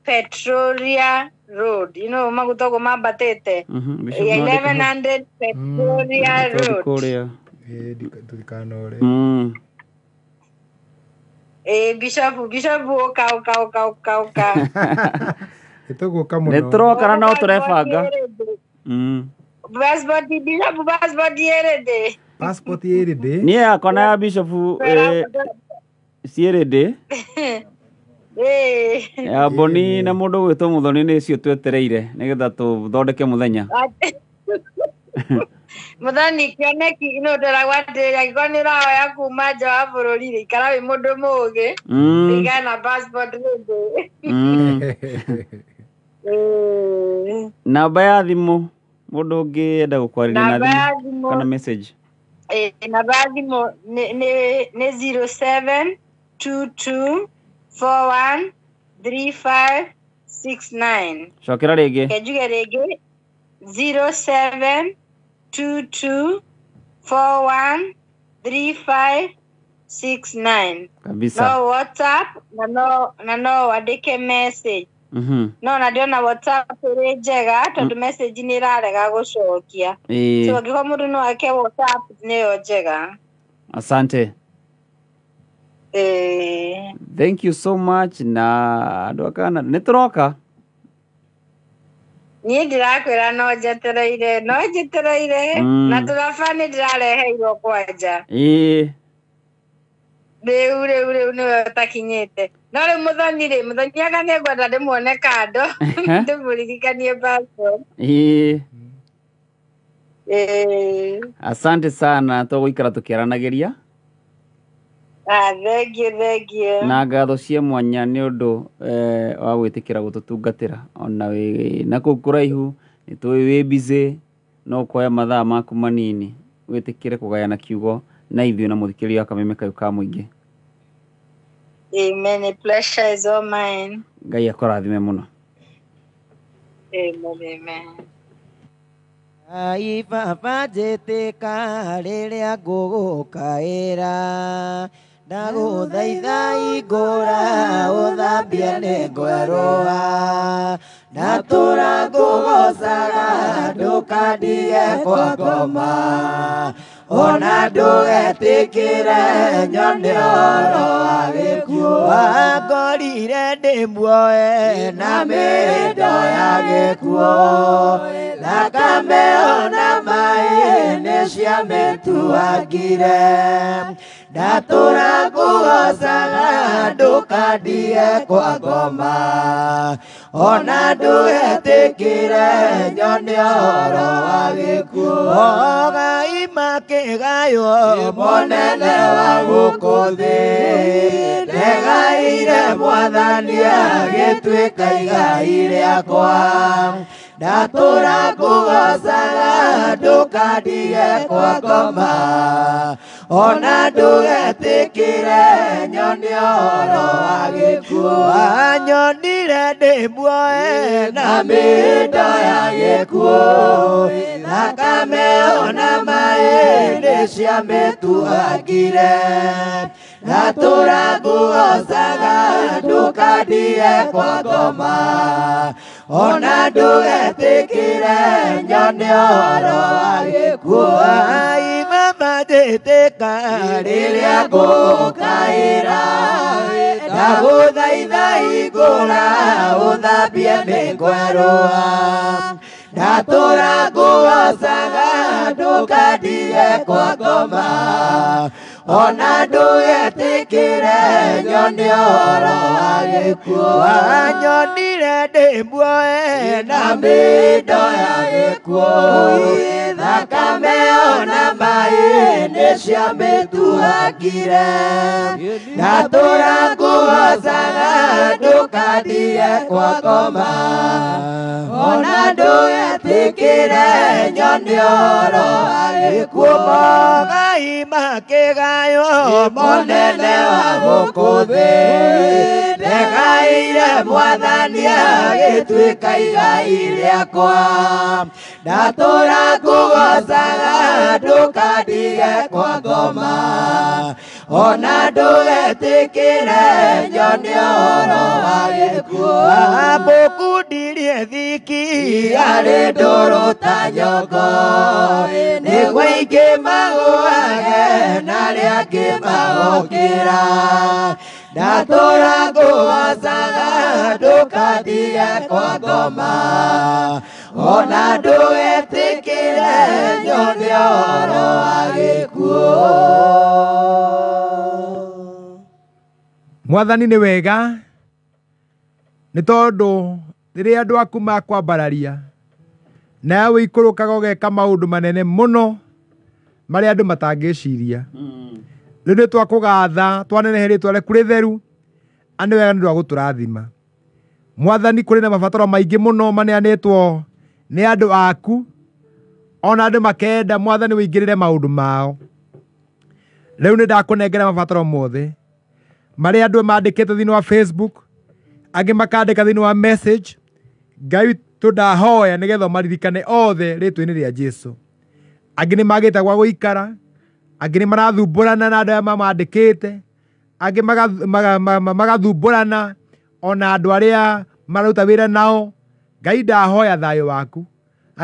Petrolia Road. You know, magutogo mabatete. 1100 Petrolia Road. Bishop oka. Ituguka muno. Nĩtũroka na no tũrebanga. Passport yerede. Niĩ yakwa na ya Bishop cierede. Ya Boni na mũndũ gwĩtwo Mũthoni nĩcio twetereire nĩgetha tũthondeke mũthenya. Muthani kioneki ino ndaragwatĩrĩria gĩko nĩ ũrahoya kuma nja wa bũrũri rĩ ikara wĩ mũndũ mũũgĩ igana passport rĩndĩ. Namba ya thimũ mũndũ ũngĩenda gũkwarĩria na thimũ kana message. Namba ya thimũ nĩ 0722413569. Cokera rĩngĩ. Kenjuge rĩngĩ 0722413569. Kabisa. No WhatsApp na no andike message. No na ndiona WhatsApp ĩrĩ njega tondũ message nĩ ĩrarega gũcokia. So angĩkorwo mũndũ no ake WhatsApp nĩyo njega. Asante. Thank you so much na andũ akana nĩtũroka. Niĩ ndĩrakwĩra no njetereire na tũraba nĩ ndĩrareheirwo kwanja. Rĩu nĩwe ũtakinyĩte. No rĩu Mũthoni aga nĩngwenda ndĩmuone kando ndĩmũririkanie passport. Asante sana tũgũikara tũkĩaranagĩria. Thank you. Na ngatho cia mwanya nĩ ũndũ wa gwĩtĩkĩra gũtũtungatĩra ona na kũu kũraihu nĩtũĩ wĩ busy no kuoya mathaa maku manini wĩtĩkĩre kũgayana kiugo na ithuĩ na mũthikĩria wa Kameme Kayũ ka Mũingĩ. Amen. The pleasure is all mine. Ngai akũrathime mũno. Amen. Ai baba njĩtĩka rĩrĩa ngũgũkaĩra ndagũthaitha igũra ũthambie nĩ ngwerũa na tũra ngũgocaga ndũkandige kwa ngoma ona ndũgetĩkĩre nyone ũhoro wa gĩkuũ wangorire ndĩmuoe na mĩndo ya gĩkuũ thakame ona maĩ nĩ ciamĩtuangire ndatũra ngũgocaga ndũkandige kwa ngoma ona ndũgetĩkĩre nyone ũhoro wa gĩkuũ Ngai makĩgaywo mũnene wa gũkũ thĩ ndegaire Mwathani agĩtuĩka igai rĩakwa ndatũra ngũgocaga ndũkandige kwa ngoma ona ndũgetĩkĩre nyone ũhoro wa gĩkuũ wanyonire ndĩmuoe na mĩndo ya gĩkuũ thakame ona maĩ nĩ ciamĩtuangire ndatũra ngũgocaga ndũkandige kwa ngoma ona ndũgetĩkĩre nyone ũhoro wa gĩkuũ ai mama njĩtĩka rĩrĩa ngũgũkaĩra ndagũthaitha igũra ũthambie nĩ ngwerũa ndatũra ngũgocaga ndũkandige kwa ngoma ona ndũgetĩkĩre nyone ũhoro wa gĩkuũ wanyonire ndĩmuoe na mĩndo ya gĩkuũ thakame ona maĩ nĩ cia mĩtuakire na tũrakũgocaga ndũkathiĩ kwa ngoma ona ndũgetĩkĩre nyone ũhoro wa gĩkuũ Ngai makĩgayo mũnene wa gũkũ thĩ ndegaĩire mwathani agĩtuĩka igai rĩakwa ndatũra ngũgocaga ndũkandige kwa ngoma ona ndũgetĩkĩre nyone ũhoro wa gĩkuũ mbũkundirie thiki arĩ ndũrũ ta nyongo nĩguo ingĩ magũage na arĩa angĩ magokĩra ndatũra ngũgocaga ndũkandige kwa ngoma ona ndũgetĩkĩre nyone ũhoro wa gĩkuũ. Mwathani nĩ wega nĩ tondũ rĩrĩa andũ aku makwambararia nawe ikũrũkaga ũgeka maũndũ manene mũno marĩa andũ matangĩciria. Rĩu nĩ twakũgatha twanenehe rĩtwa rĩaku rĩtheru na nĩ wega nĩ ũndũ wa gũtũrathima. Mwathani, kũrĩ na mabataro maingĩ mũno maneanĩtwo nĩ andũ aku, ona andũ makenda Mwathani wĩingĩrĩre maũndũ mao. Rĩu nĩ ndakũnengera mabataro mothe marĩa andũ mandĩkĩte thĩinĩ wa Facebook, angĩ makandĩka thĩinĩ wa message. Ngai tũndahoya nĩgetha maririkane othe rĩtwa-inĩ rĩa Jesũ. Angĩ nĩ magĩte gwa gũikara, angĩ nĩ marathumbũrana na andũ arĩa mamandĩkĩte, angĩ magathumburana ona andũ arĩa maruta wĩra nao. Ngai ndahoya thayũ waku,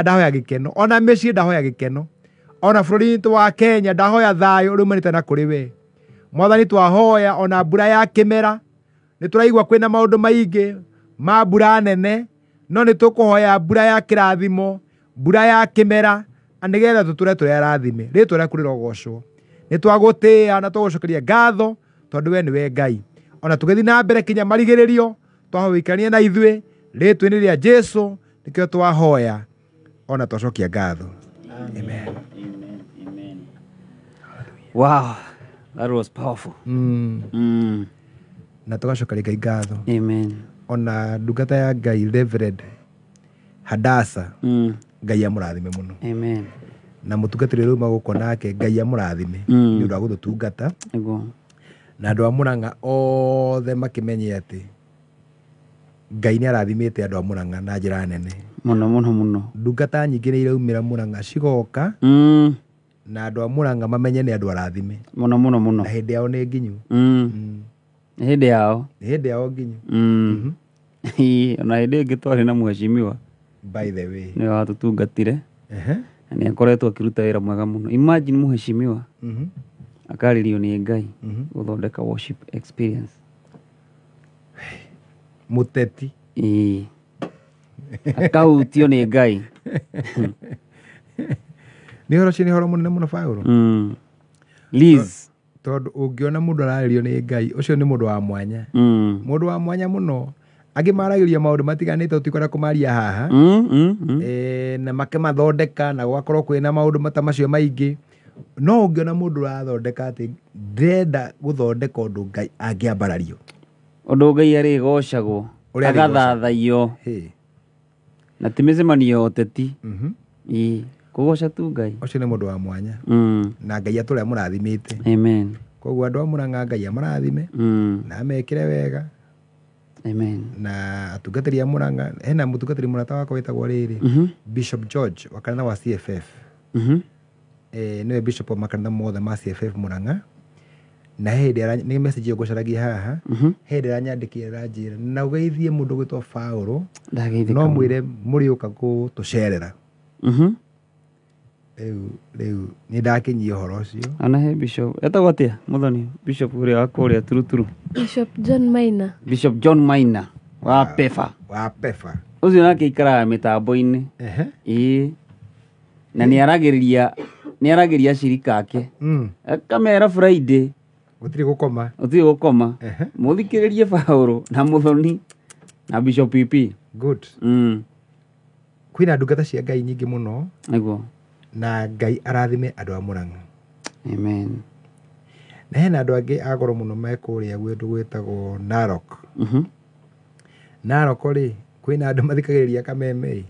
ndahoya gĩkeno, ona mĩciĩ ndahoya gĩkeno, ona bũrũri witũ wa Kenya ndahoya thayũ ũrĩa umanĩte na kũrĩ we. Mwathani, twahoya ona mbura ya kĩmera, nĩ tũraigua kwĩna maũndũ maingĩ ma mbura nene, no nĩ tũkũhoya mbura ya kĩrathimo, mbura ya kĩmera, na nĩgetha tũtũre tũrĩ arathime. Rĩtwa rĩaku rĩrogocwo. Nĩ twagũtĩĩa na twagũcokeria ngatho tondũ we nĩwe Ngai. Ona tũgĩthiĩ na mbere kinya marigĩrĩrio twahoya ũikaranie na ithuĩ rĩtwa-inĩ rĩa Jesũ nĩkĩo twahoya ona twacokia ngatho. Amen. Wow, that was powerful. Na tũgacokeria Ngai ngatho. Amen. Ona ndungata ya Ngai Reverend Hadasa, Ngai amũrathime mũno. Amen. Na mũtungatĩri rĩu magũkwo nake Ngai amũrathime nĩ ũndũ wa gũtũtungata. Na andũ a Mũrang'a othe makĩmenye atĩ Ngai nĩ arathimĩte andũ a Mũrang'a na njĩra nene mũno mũno mũno. Ndungata nyingĩ nĩ iraumĩra Mũrang'a cigoka na andũ a Mũrang'a mamenye nĩ andũ arathime mũno mũno mũno. Na hĩndĩ yao nĩ nginyu. Nĩ hĩndĩ yao. Nĩ hĩndĩ yao nginyu. Ona hĩndĩ ĩngĩ twarĩ na mheshimiwa, by the way, nĩ watũtungatire na nĩ akoretwo akĩruta wĩra mwega mũno. Imagine mheshimiwa akaririo nĩ Ngai gũthondeka worship experience. Mũteti akahutio nĩ Ngai. Nĩ horo ci nĩ horo mũnene mũno Paulo. Liz, tondũ ũngĩona mũndũ ararĩrio nĩ Ngai, ũcio nĩ mũndũ wa mwanya. Mũndũ wa mwanya mũno. Angĩ maragĩria maũndũ matiganĩte ũtikwenda kũmaria haha, na makĩmathondeka na gũgakorwo kwĩna maũndũ ta macio maingĩ. No ũngĩona mũndũ ũrathondeka atĩ ndĩrenda gũthondeka ũndũ Ngai angĩambarario, ũndũ Ngai arĩgocagwo, agathathaiyo, na ti mĩcemanio ya ũteti, kũgoca tu Ngai. Ũcio nĩ mũndũ wa mwanya, na Ngai atũre amũrathimĩte. Amen. Koguo andũ a Mũrang'a Ngai amũrathime na amekĩre wega. Amen. Na atungatĩri a Mũrang'a, hena mũtungatĩri mũrata wakwa wĩtagwo rĩrĩ Bishop George wa kanitha wa CFF. Nĩwe bishop wa makanitha mothe ma CFF Mũrang'a. Na hĩndĩ nĩ message ngũcaragia haha, hĩndĩ aranyandĩkĩra aranjĩra na ũgeithie mũndũ gwĩtwo Paulo, no mwĩre mũrĩũka gũtũcerera. Rĩu nĩ ndakinyia ũhoro ũcio. Ona he bishop etagwo atĩa mũthoni, bishop ũrĩa wa kũrĩa Turuturu? Bishop John Maina. Bishop John Maina wa Pefa. Wa Pefa. Ũcio nake ikaraga mĩtambo-inĩ. Na nĩ aragĩria shirika ake. Akamera Friday gũtirĩ gũkoma. Gũtirĩ gũkoma. Mũthikĩrĩrie Paulo na mũthoni na Bishop PP. Good. Kwĩna ndungata cia Ngai nyingĩ mũno. Nĩguo. Na Ngai arathime andũ a Mũrang'a. Amen. Na hena andũ angĩ agoro mũno me kũrĩa gwĩtũ gwĩtagwo Narok. Narok rĩ, kwĩna andũ mathikagĩrĩria kameme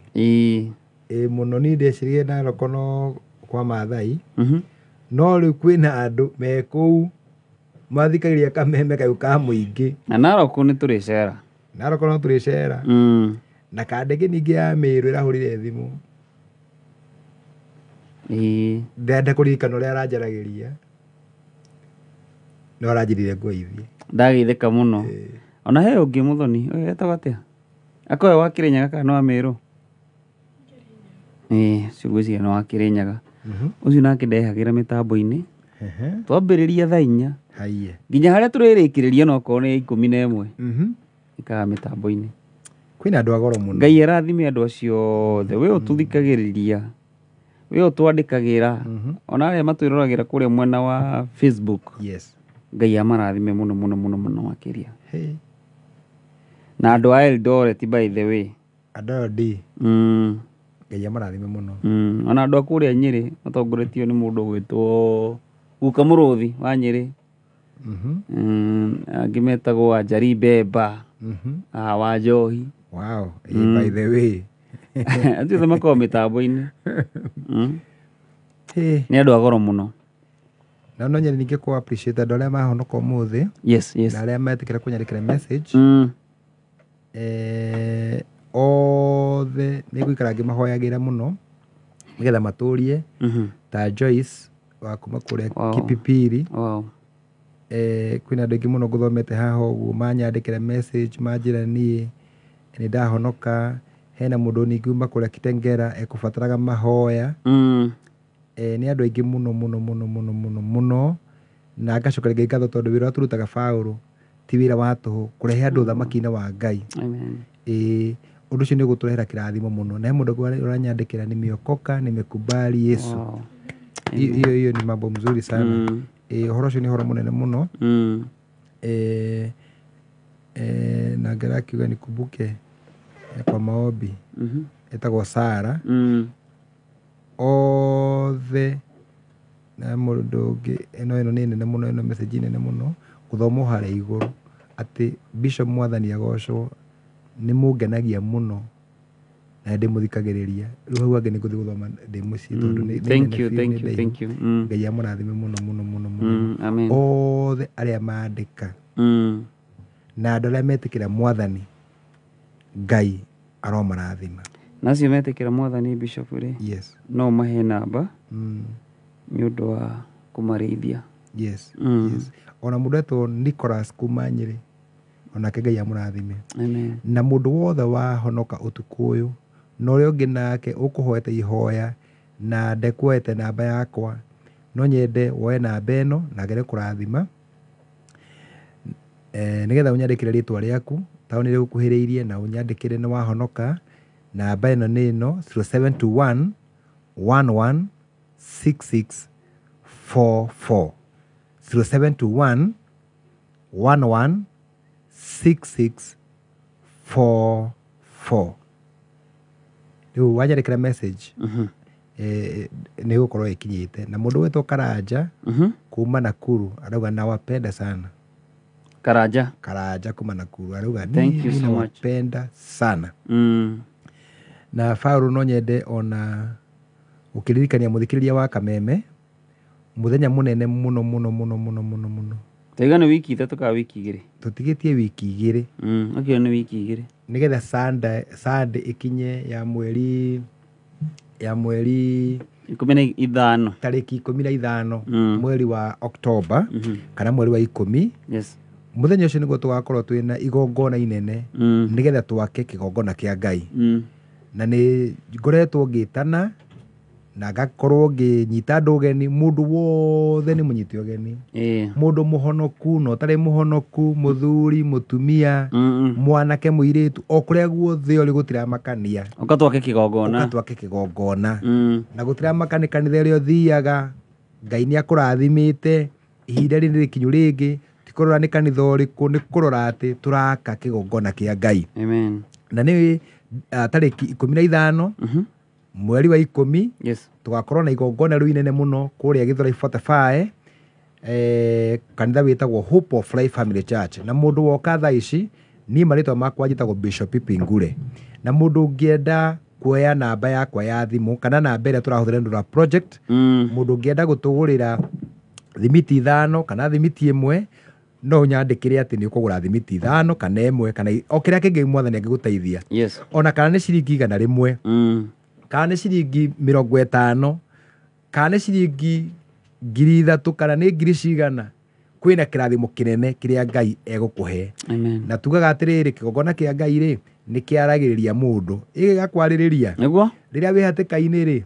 mũno. Niĩ ndecirie Narok no kwa Maathai, no rĩu kwĩna andũ me kũu mathikagĩrĩria kameme kau ka mũingĩ. Na Narok nĩ tũrĩcera. Narok no tũrĩcera. Na kandege ningĩ ya Mĩrũ ĩrahũrire thimũ. Ndenda kũririkana ũrĩa aranjaragĩria, no aranjĩrire ngũithie. Ndageithĩka mũno. Ona he ũngĩ Mũthoni, ũyũ etagwo atĩa? Akoya wa Kĩrĩnyaga kana no wa Mĩrũ? Cigwĩciria no wa Kĩrĩnyaga. Ũcio nake ndehagĩra mĩtambo-inĩ. Twambĩrĩria thaa 4 nginya harĩa tũrĩrĩkĩrĩria no korwo nĩ 11 ikaga mĩtambo-inĩ. Kwĩna andũ agoro mũno. Ngai arathime andũ acio othe. We ũtũthikagĩrĩria, we ũtwandĩkagĩra, ona arĩa matwĩroragĩra kũrĩa mwena wa Facebook. Ngai amarathime mũno mũno mũno mũno makĩria. Na andũ a Eldoret by the way. Andũ D. Ngai amarathime mũno. Ona andũ a kũrĩa Nyĩrĩ matongoretio nĩ mũndũ gwĩtwo Guka Mũrũthi wa Nyĩrĩ. Angĩ metagwo wa Njari Mbemba, wa Njohi. Wow, by the way. Acio othe makoragwo mĩtambo-inĩ. Nĩ andũ agoro mũno. Na no nyende ningĩ kũ appreciate andũ arĩa mahonoka ũmũthĩ. Na arĩa metĩkĩra kũnyandĩkĩra message. Othe nĩ gũikara ngĩmahoyagĩra mũno nĩgetha matũrie. Ta Joyce wa kuma kũrĩa Kipipiri. Kwĩna andũ aingĩ mũno ngũthomete haha ũguo manyandĩkĩra message manjĩra niĩ nĩ ndahonoka. Hena mũndũ ningĩ uma kũrĩa Kitengera ekũbataraga mahoya. Nĩ andũ aingĩ mũno mũno mũno mũno mũno mũno, na ngacokeria ngatho tondũ wĩra ũrĩa tũrutaga Paulo ti wĩra wa tũhũ, kũrehe andũ ũthamaki-inĩ wa Ngai. Ũndũ ũcio nĩ ũgũtũrehera kĩrathimo mũno. Na he mũndũ ũranyandĩkĩra nimeokoka, nimekubali Yesu. Hiyo ni mambo mzuri sana. Ũhoro ũcio nĩ ũhoro mũnene mũno. Na ngera akiuga nikumbuke kwa maombi etagwo Sara. Othe na mũndũ ũngĩ ĩno nĩ nene mũno, ĩno message nene mũno gũthomwo harĩa igũrũ atĩ Bishop Mwathani agocwo nĩ mũngenagia mũno na ndĩmũthikagĩrĩria. Rĩu hau angĩ nĩ ngũthiĩ gũthoma ndĩ mũciĩ tondũ nĩ thank you. Ngai amũrathime mũno mũno mũno mũno. Othe arĩa mandĩka na andũ arĩa metĩkĩra Mwathani, Ngai aromarathima. Nacio metĩkĩra Mwathani Bishop rĩ, no mahe namba nĩ ũndũ wa kũmarĩithia. Ona mũndũ etwo Nicholas kuma Nyĩrĩ, onake Ngai amũrathime. Na mũndũ wothe wahonoka ũtukũ ũyũ, na ũrĩa ũngĩ nake ũkũhoete ihoya na ndekuoete namba yakwa, no nyende woe namba ĩno na ngere kũrathima nĩgetha ũnyandĩkĩre rĩtwa rĩaku, taũni ĩrĩa ũkuhĩrĩirie na ũnyandĩkĩre nĩ wahonoka. Namba ĩno nĩ ĩno 0721 11 6644. 0721 11 6644. Rĩu wanyandĩkĩra message nĩ gũkorwo ĩkinyĩte. Na mũndũ wetwo Karanja kuma Nakuru arauga nawapenda sana. Karanja kuma Nakuru arauga nawapenda sana. Na Paulo no nyende ona ũkĩririkania mũthikĩrĩria wa Kameme mũthenya mũnene mũno mũno mũno mũno mũno mũno. Taiga nĩ wiki 3 kana wiki 2? Tũtigĩtie wiki 2. Okay, nĩ wiki 2. Nĩgetha Sunday ikinye ya mweri 15 tarĩki 15 mweri wa Oktoba kana mweri wa 10. Mũthenya ũcio nĩguo tũgakorwo twĩna igongona inene nĩgetha twake kĩgongona kĩa Ngai. Na nĩ ngoretwo ngĩtana na ngakorwo ngĩnyita andũ ũgeni. Mũndũ wothe nĩ mũnyite ũgeni. Mũndũ mũhonoku na ũtarĩ mũhonoku, mũthuri, mũtumia, mwanake, mũirĩtu, o kũrĩa guothe ũrĩ gũtiramakania. Ũgatwake kĩgongona. Na gũtiramakania kanitha ũrĩa ũthiaga. Ngai nĩ akũrathimĩte. Ihinda rĩrĩ rĩkinyu rĩngĩ ti kũrora nĩ kanitha ũrĩkũ, nĩ kũrora atĩ tũraka kĩgongona kĩa Ngai. Na nĩ tarĩki 15 mweri wa 10 yes tugakorwo na igongona riu inene muno kuria Githurai 45 kanitha witagwo Hope of Life Family Church, na mundu woka thaa ici ni maritwa makwa njitagwo Bishop Pipingure, na mundu ungienda kuoya namba yakwa ya thimu kana namba ĩrĩa tũrahũthĩra ndũra project mundu ungienda gũtũgũrĩra thimiti 5 kana thimiti 1 no nyandĩkĩre atĩ nĩ ũkũgũra thimiti 5 kana 1 kana o kĩrĩa kĩngĩ mwathani angĩgũteithia. Yes. Ona kana nĩ ciringi 100 kana nĩ ciringi 50 kana nĩ ciringi 3,000 kana nĩ 1,000 kwĩna kĩrathimo kĩnene kĩrĩa Ngai egũkũhe. Amen. Na tugaga atĩrĩrĩ kĩgongona kĩa Ngai rĩ nĩ kĩaragĩrĩria mũndũ gĩgakwarĩrĩria nĩguo rĩrĩa wĩ hatĩka-inĩ rĩ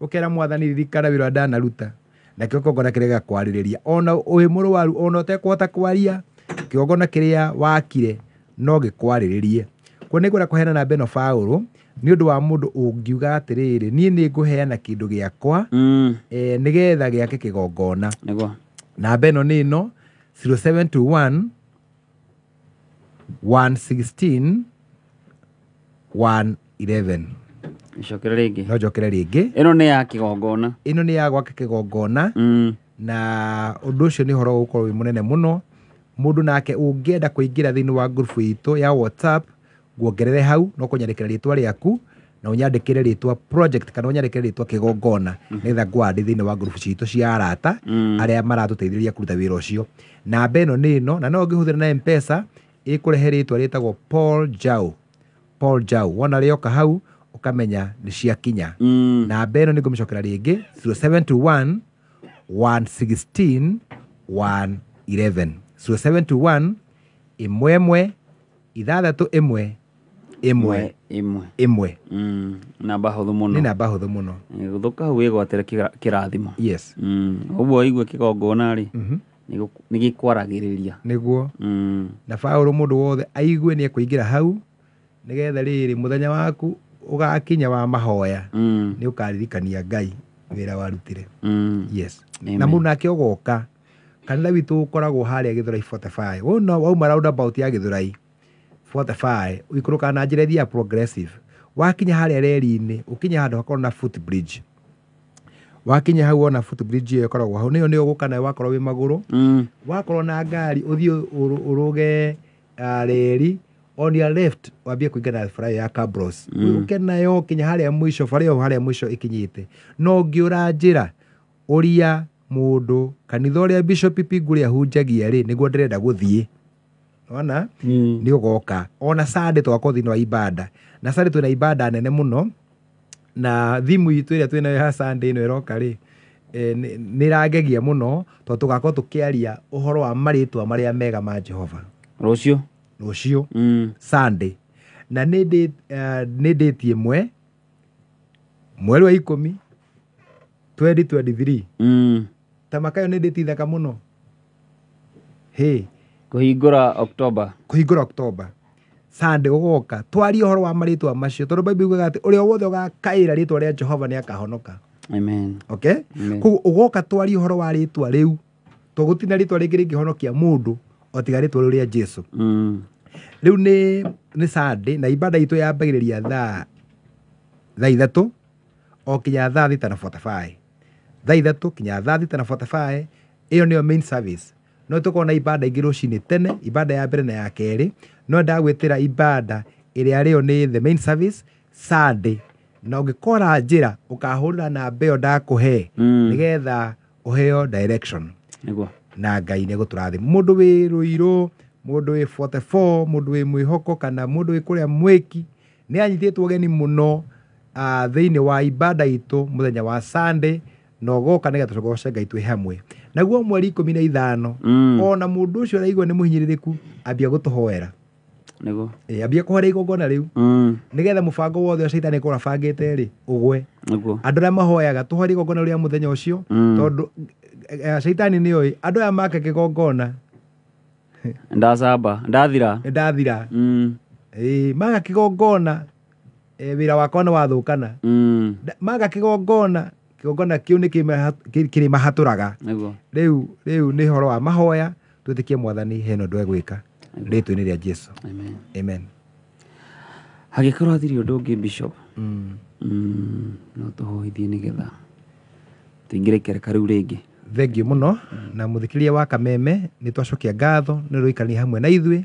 ũkera mwathani ririkana wĩra ndanaruta na kĩgongona kĩrĩa gĩakwarĩrĩria ona wĩ mũrwaru ona ũtekũhota kwaria kĩgongona kĩrĩa wakire no gĩkwarĩrĩrie. Kwa nĩ ngwenda kũheana namba ĩno Paũlũ nĩ ũndũ wa mũndũ ũngiuga atĩrĩrĩ niĩ nĩ ngũheana kĩndũ gĩakwa nĩgetha gĩake kĩgongona. Nĩguo. Namba ĩno nĩ ĩno 0721 116 111. Icokere rĩngĩ. No njokere rĩngĩ. Ĩno nĩ ya kĩgongona. Ĩno nĩ ya gwaka kĩgongona. Na ũndũ ũcio nĩ ũhoro ũgũkorwo wĩ mũnene mũno. Mũndũ nake ũngĩenda kũingĩra thĩinĩ wa group itũ ya WhatsApp nguongerere hau no kũnyandĩkĩra rĩtwa rĩaku na ũnyandĩkĩre rĩtwa project kana ũnyandĩkĩre rĩtwa kĩgongona nĩgetha ngwandĩ thĩinĩ wa group citũ cia arata arĩa maratũteithĩrĩria kũruta wĩra ũcio. Namba ĩno nĩ ĩno na no ũngĩhũthĩra na M-Pesa ĩkũrehe rĩtwa rĩtagwo Paul Jau. Paul Jau wona rĩoka hau ũkamenya nĩ ciakinya. Namba ĩno nĩ ngũmĩcokera rĩngĩ 0721 116 111. 0721 11 6 1 namba hũthũ mũno. Nĩ namba hũthũ mũno. Gũthũka hau wĩgwatĩre kĩrathimo. Yes. Ũguo igue kĩgongona rĩ nĩ gĩkwaragĩrĩria. Nĩguo. Na Paũlũ mũndũ wothe aigue nĩ ekũingĩra hau nĩgetha rĩrĩ mũthenya waku ũgakinya wa mahoya nĩ ũkaririkania Ngai wĩra warutire. Yes. Na mũndũ nake ũgoka kanitha witũ ũkoragwo harĩa Githurai 45 wauma roundabout ya Githurai 45 ũikũrũka na njĩra ya progressive wakinya harĩa reri-inĩ ũkinya handũ hakorwo na footbridge. Wakinya hau ona footbridge ĩyo ĩkoragwo hau nĩyo nĩ ũgũka nayo wakorwo wĩ magũrũ wakorwo na ngari ũthiĩ ũrũge reri on your left wambie kũingana na bara ya Cabros ũke nayo kinya harĩa mũico bara ĩyo harĩa mũico ĩkinyĩte no ngĩũra njĩra ũria mũndũ kanitha ũrĩa Bishop Pipingure ahunjagia rĩ nĩguo ndĩrenda gũthiĩ. Ona nĩ ũgoka ona Sunday twakorwo thĩinĩ wa ibada na Sunday twĩna ibada nene mũno na thimu itũ ĩrĩa twĩnayo ya Sunday ĩno ĩroka rĩ nĩ ĩrangegia mũno tondũ tũgakorwo tũkĩaria ũhoro wa marĩtwa marĩa mega ma Jehova rũciũ Sunday na nĩ date ĩmwe mweri wa 10 2023 tamakayo nĩ date thaka mũno kũhingũra October Sunday ũgoka twarie ũhoro wa marĩtwa macio tondũ Bible yugaga atĩ ũrĩa wothe ũgakaĩra rĩtwa rĩa Jehova nĩ akahonoka. Amen. Okay? Koguo ũgoka twarie ũhoro wa rĩtwa rĩu tondũ gũtirĩ rĩtwa rĩngĩ rĩngĩhonokia mũndũ o tiga rĩtwa rĩu rĩa Jesu. Rĩu nĩ Sunday na ibada itũ yambagĩrĩria thaa 3 o kinya thaa 6:45. Thaa 3 kinya thaa 6:45 ĩyo nĩyo main service. No tũkorwo na ibada ingĩ rũcinĩ tene, ibada ya mbere na ya kerĩ, no ndagwĩtĩra ibada ĩrĩa rĩyo nĩ the main service Sunday. Na ũngĩkora njĩra ũkahũrĩra namba ĩyo ndakũhe nĩgetha ũheo direction. Na Ngai nĩ gũtũrathima. Mũndũ wĩ Rũirũ, mũndũ wĩ 44, mũndũ wĩ Mwĩhoko kana mũndũ wĩ kũrĩa Mwĩki nĩ anyitĩtwo ũgeni mũno thĩinĩ wa ibada itũ mũthenya wa Sunday na ũgoka nĩgetha tũgoce Ngai twĩ hamwe. Naguo mweri 15 ona mũndũ ũcio araigua nĩ mũhinyĩrĩrĩku ambia gũtũhoera. Ambia kũhoera igongona rĩu nĩgetha mũbango wothe wa Shaitani kũrabangĩte rĩ ũgwe. Andũ arĩa mahoyaga tũhoere igongona rĩa mũthenya ũcio tondũ Shaitani nĩ oĩ andũ aya make kĩgongona ndathira maga kĩgongona wĩra wakwa nĩ wathũkana maga kĩgongona kĩu nĩ kĩrĩ mahatũraga. Rĩu nĩ horo wa mahoya twĩtĩkie Mwathani heno ndwe gwĩka rĩtwa-inĩ rĩa Jesu. Amen. Hagĩkorwo hatirĩ ũndũ ũngĩ Bishop. No tũhoithie nĩgetha tũingĩre ikereka rĩu rĩngĩ. Thengiũ mũno na mũthikĩrĩria wa Kameme nĩ twacokia ngatho nĩ rũikarania hamwe na ithuĩ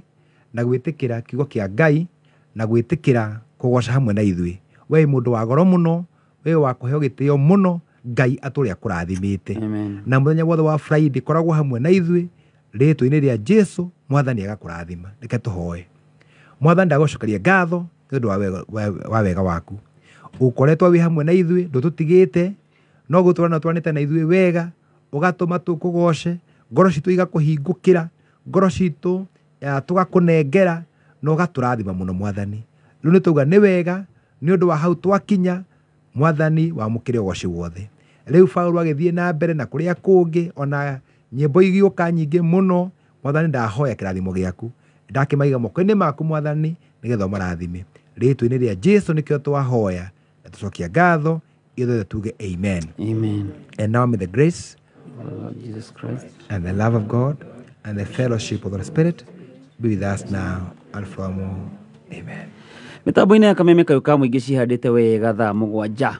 na gwĩtĩkĩra kiugo kĩa Ngai na gwĩtĩkĩra kũgoca hamwe na ithuĩ. We mũndũ wa goro mũno, we wa kũheo gĩtĩo mũno, Ngai atũrĩa kũrathimĩte. Na mũthenya wothe wa Friday koragwo hamwe na ithuĩ rĩtwa-inĩ rĩa Jesu, Mwathani agakũrathima. Reke tũhoe. Mwathani ndagũcokeria ngatho nĩ ũndũ wa wega waku. Ũkoretwo wĩ hamwe na ithuĩ, ndũtũtigĩte, no gũtũrana twanĩte na ithuĩ wega, ũgatũma tũkũgoce, ngoro citũ igakũhingũkĩra, ngoro citũ tũgakũnengera na ũgatũrathima mũno Mwathani. Rĩu nĩ tauga nĩ wega nĩ ũndũ wa hau twakinya, Mwathani wamũkĩre ũgoci wothe. Rĩu Paulo agĩthiĩ na mbere na kũrĩa kũngĩ ona nyĩmbo igĩũka nyingĩ mũno, Mwathani ndahoya kĩrathimo gĩaku, ndakĩmaiga moko-inĩ maku Mwathani nĩgetha ũmarathime. Rĩtwa-inĩ rĩa Jesu nĩkĩo twahoya na tũcokia ngatho, ithuothe tuge amen. Amen. And now may the grace of our Lord Jesus Christ and the love of God and the fellowship of the Spirit be with us now and forevermore. Amen. Mĩtambo-inĩ ya Kameme kayũ ka mũingĩ cihandĩte wega thaa 7.